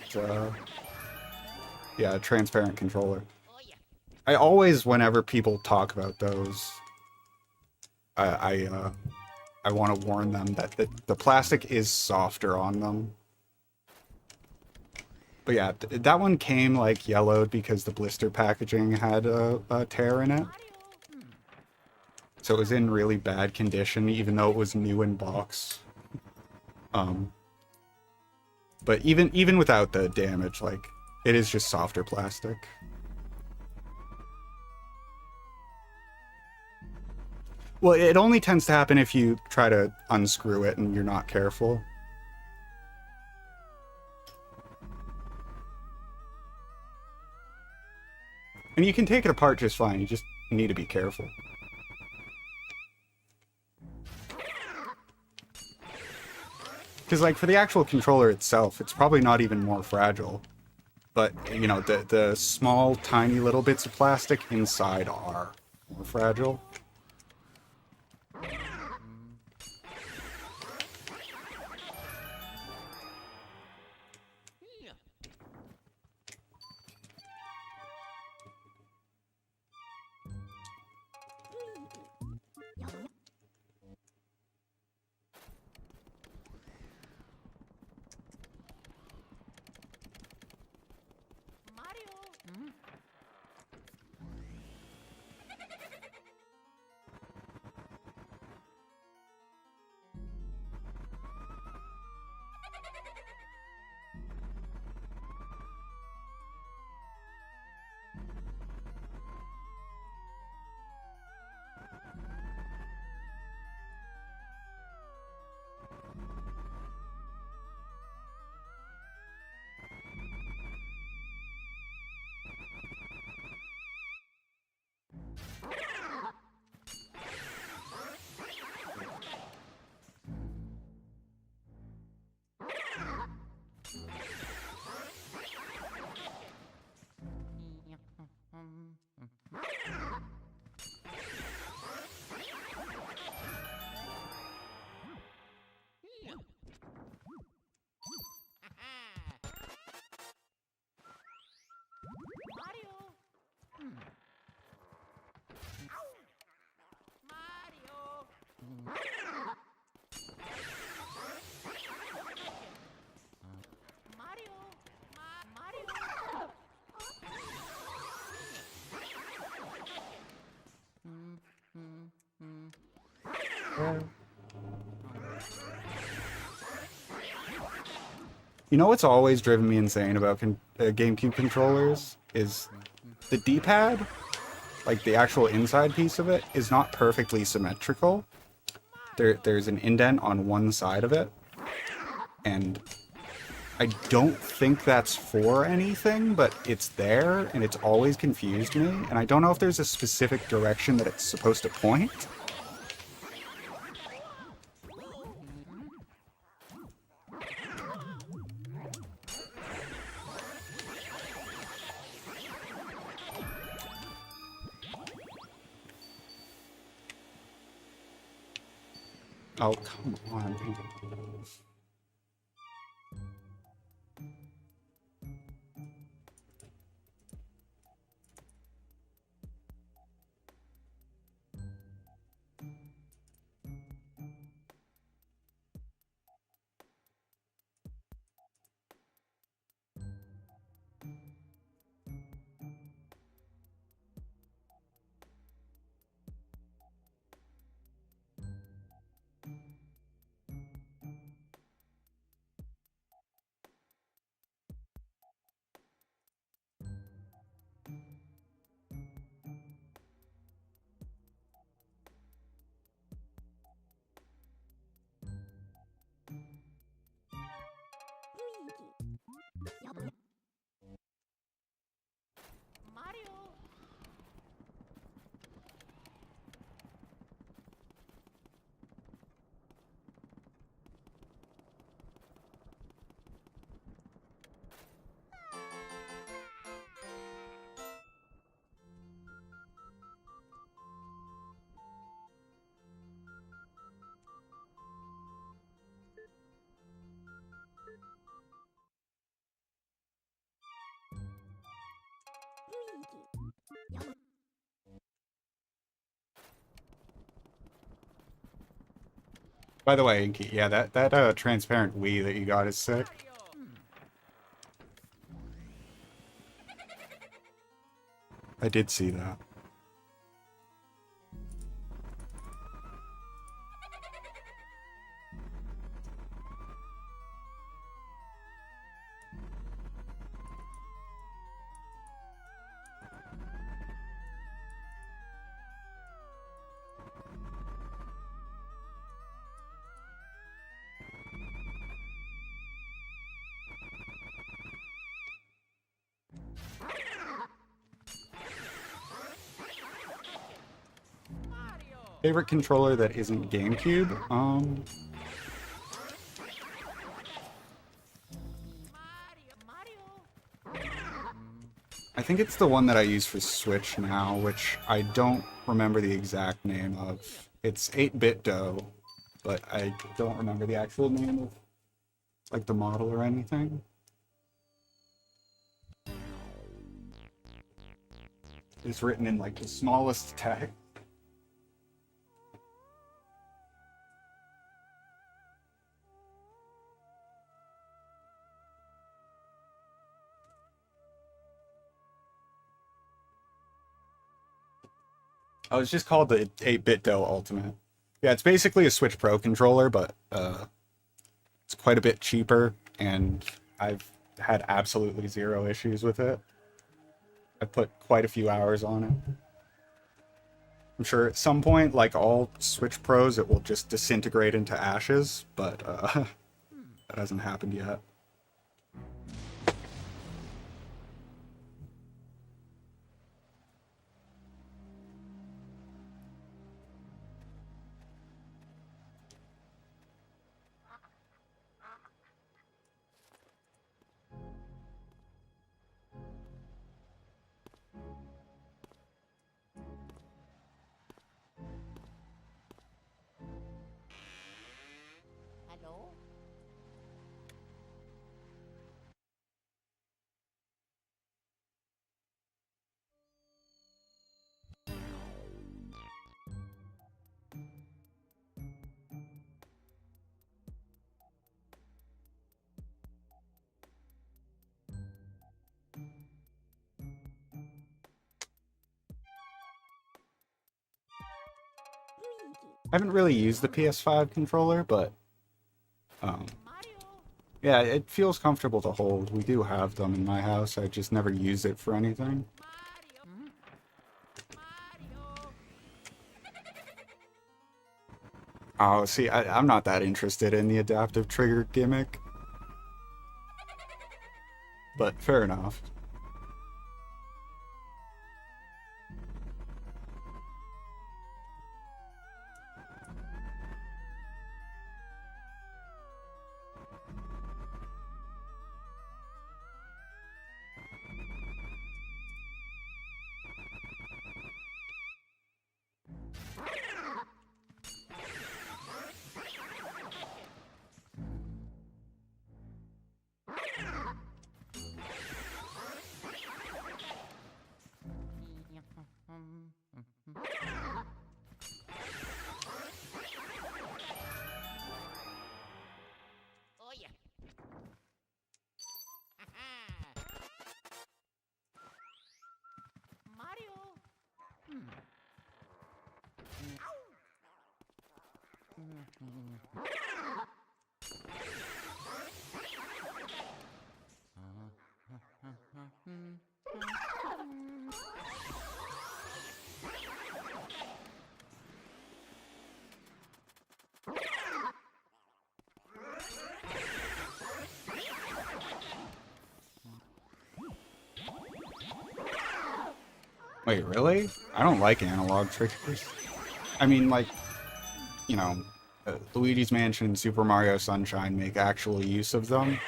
yeah, transparent controller. I always, whenever people talk about those, I want to warn them that the plastic is softer on them. But yeah, that one came like yellowed because the blister packaging had a tear in it. So it was in really bad condition, even though it was new in box. But even without the damage, like, it is just softer plastic. Well, it only tends to happen if you try to unscrew it and you're not careful. And you can take it apart just fine, you just need to be careful. Because, like, for the actual controller itself, it's probably not even more fragile. But, you know, the small, tiny little bits of plastic inside are more fragile. You know what's always driven me insane about GameCube controllers is the D-pad, like the actual inside piece of it, is not perfectly symmetrical. There's an indent on one side of it, and I don't think that's for anything, but it's there, and it's always confused me, and I don't know if there's a specific direction that it's supposed to point. Oh, come on. By the way, Inky, yeah, that transparent Wii that you got is sick. I did see that. Favorite controller that isn't GameCube? I think it's the one that I use for Switch now, which I don't remember the exact name of. It's 8-bit dough, but I don't remember the actual name of, like, the model or anything. It's written in, like, the smallest text. Oh, it's just called the 8-bit dough Ultimate. Yeah, it's basically a Switch Pro controller, but it's quite a bit cheaper, and I've had absolutely zero issues with it. I've put quite a few hours on it. I'm sure at some point, like all Switch Pros, it will just disintegrate into ashes, but that hasn't happened yet. I haven't really used the PS5 controller, but yeah, it feels comfortable to hold. We do have them in my house. I just never use it for anything. Oh, see, I'm not that interested in the adaptive trigger gimmick. But fair enough. Wait, really? I don't like analog triggers. I mean, like, you know, Luigi's Mansion and Super Mario Sunshine make actual use of them,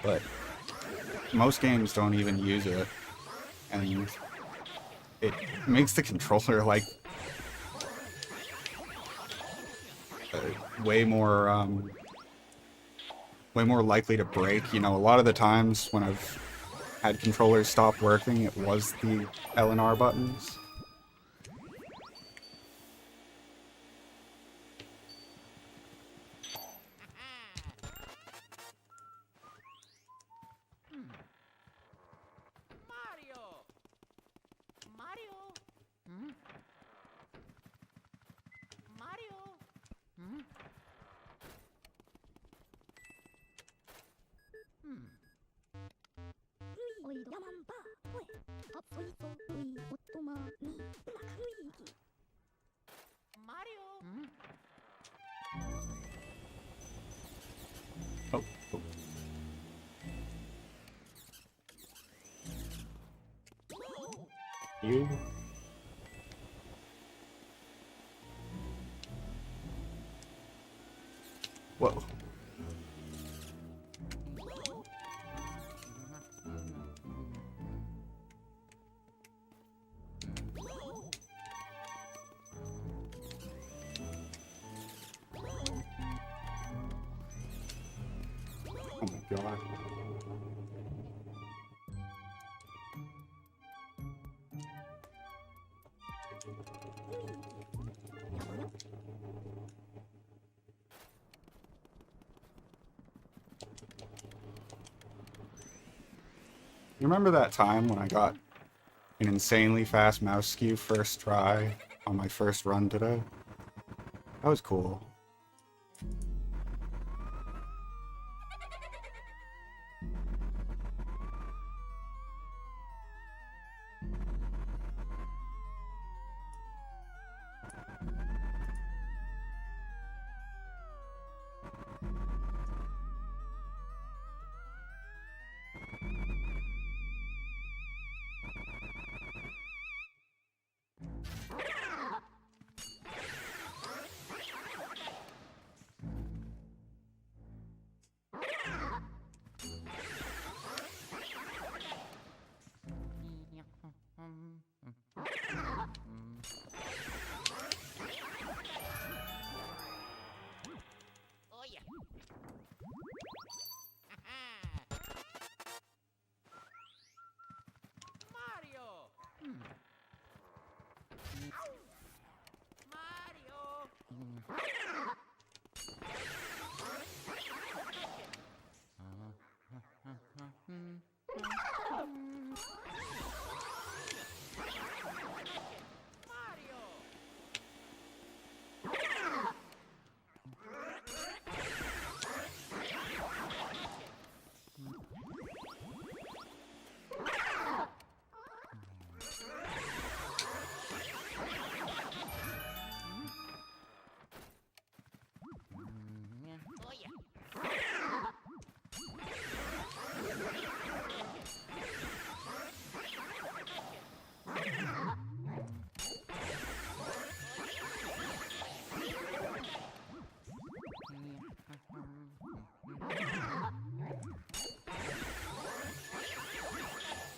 but most games don't even use it, and it makes the controller, like, way more likely to break. You know, a lot of the times when I've had controllers stop working, it was the L and R buttons. Oh, oh. You? Whoa. Oh my god. You remember that time when I got an insanely fast mouse skew first try on my first run today? That was cool.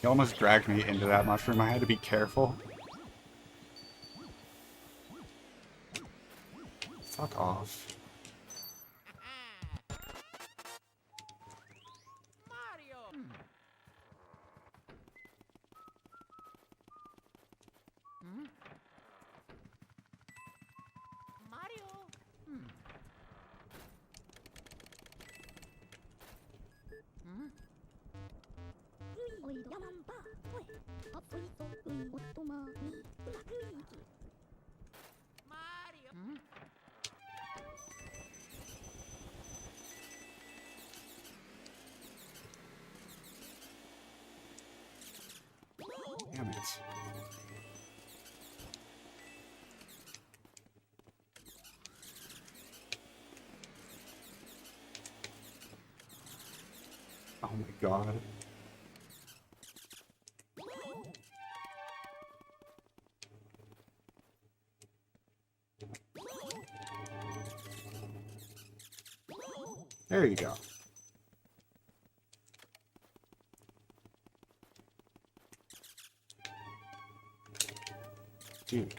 He almost dragged me into that mushroom. I had to be careful. Fuck off. Damn it. Oh my god. There you go. Dude.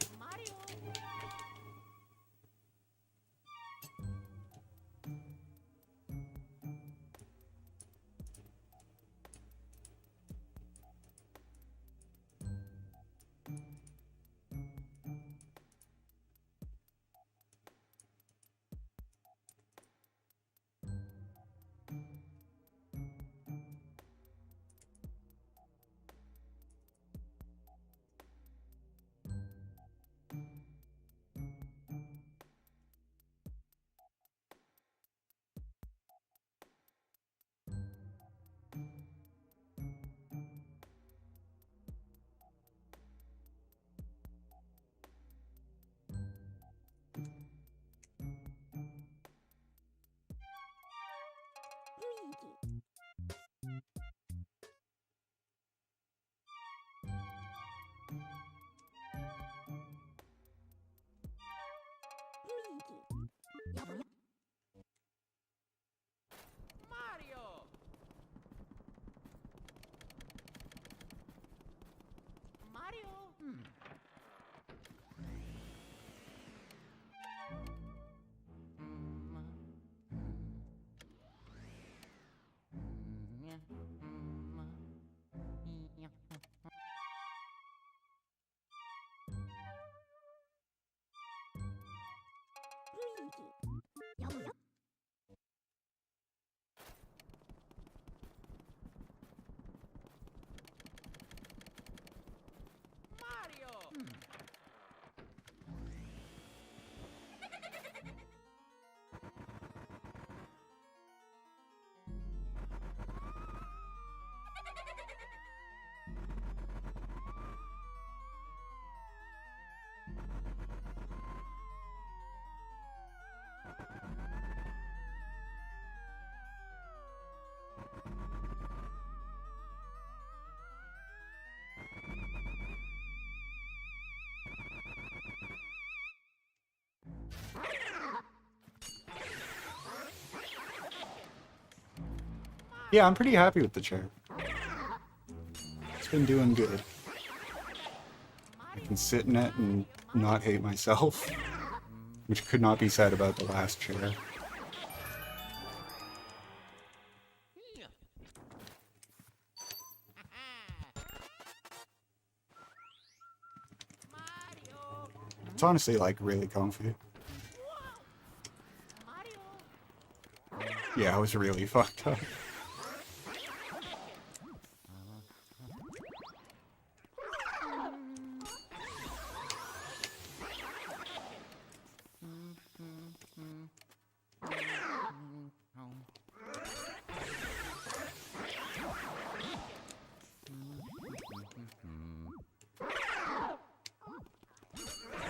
Yeah, I'm pretty happy with the chair. It's been doing good. I can sit in it and not hate myself, which could not be said about the last chair. It's honestly, like, really comfy. Yeah, I was really fucked up.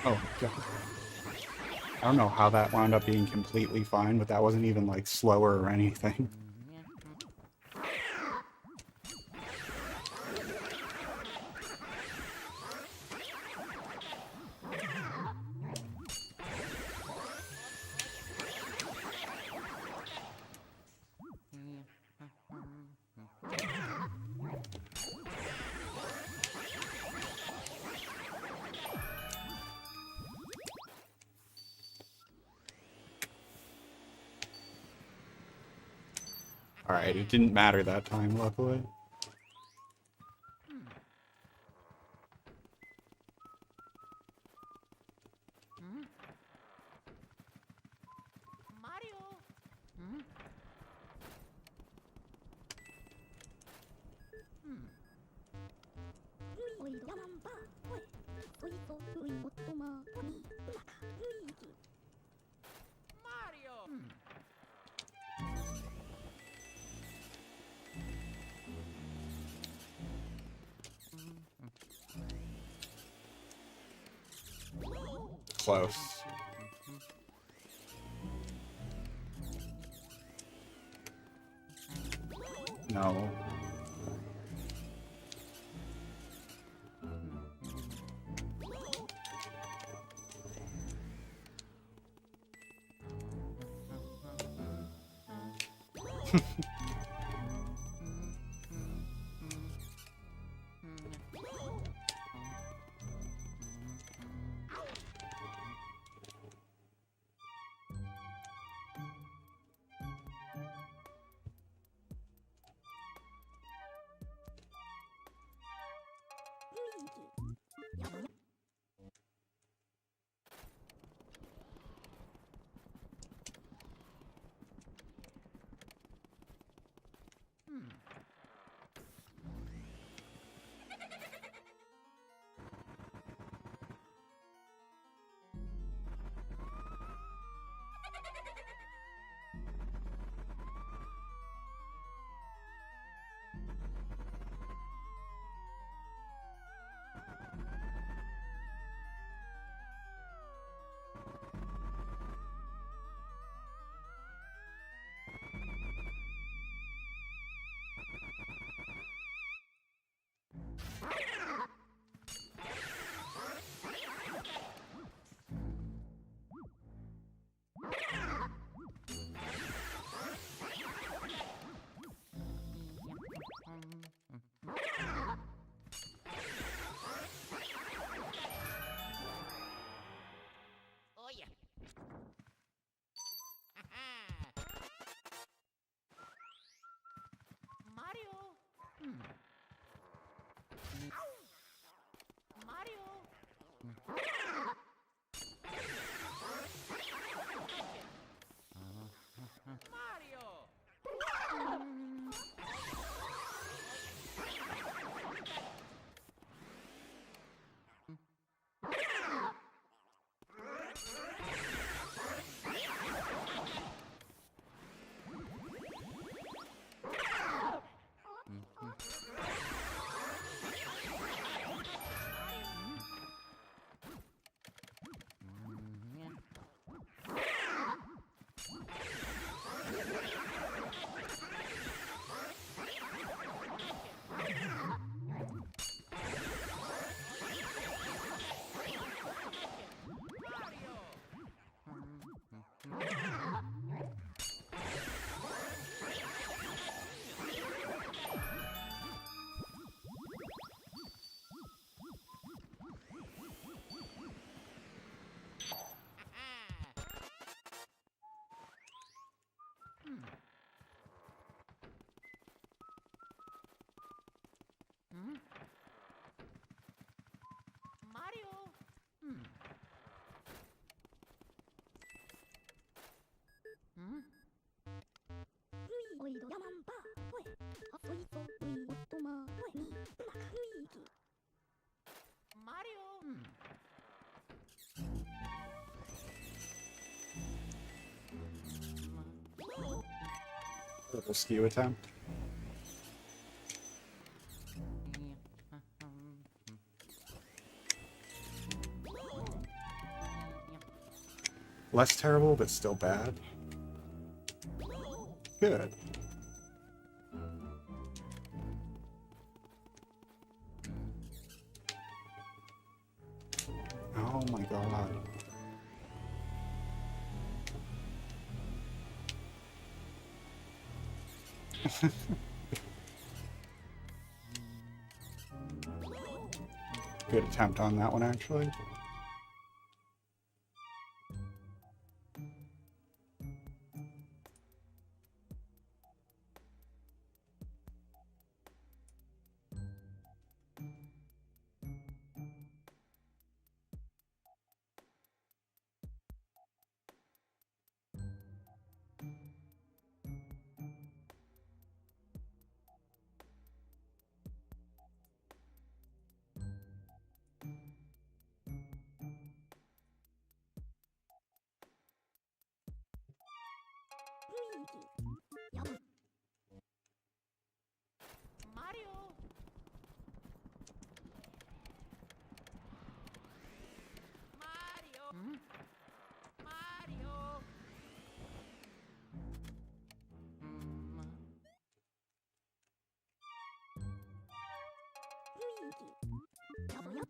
Oh, God. I don't know how that wound up being completely fine, but that wasn't even, like, slower or anything. Alright, it didn't matter that time, luckily. Close. No. Little skew attempt. Less terrible, but still bad. Good. Oh my god. Good attempt on that one, actually. Mario. Mario. Mario. Luigi. Mario.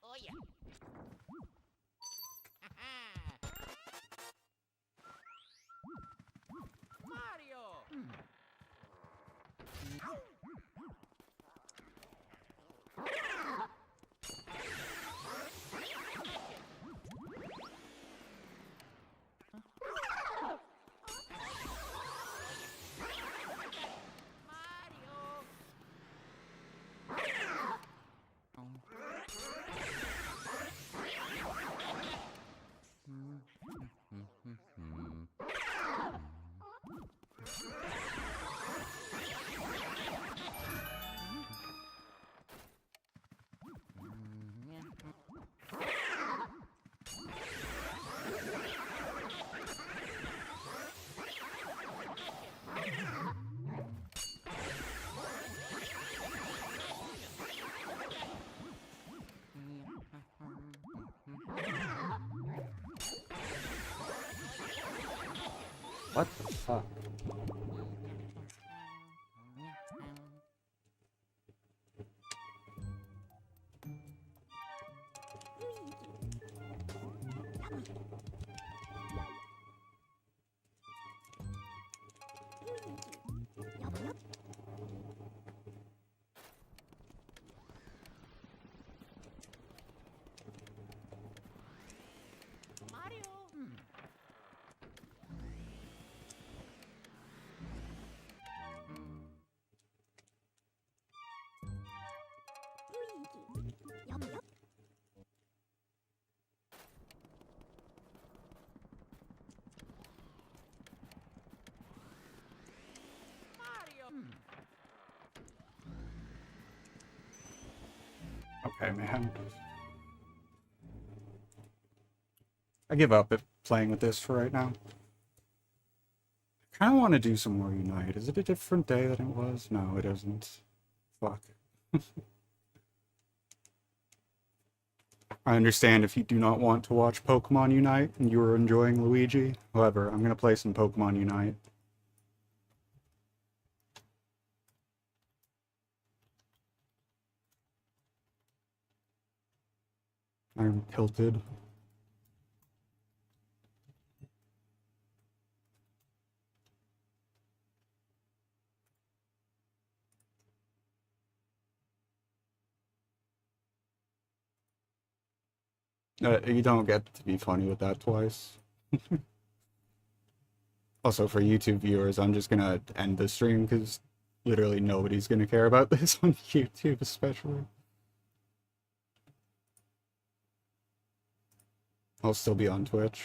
Oh yeah. Mario. Mario. What the fuck? Mario. Mario. Okay, man. I give up at playing with this for right now. I kind of want to do some more Unite. Is it a different day than it was? No, it isn't. Fuck. I understand if you do not want to watch Pokemon Unite and you are enjoying Luigi. However, I'm going to play some Pokemon Unite. I'm tilted. You don't get to be funny with that twice. Also, for YouTube viewers, I'm just gonna end the stream because literally nobody's gonna care about this on YouTube, especially. I'll still be on Twitch.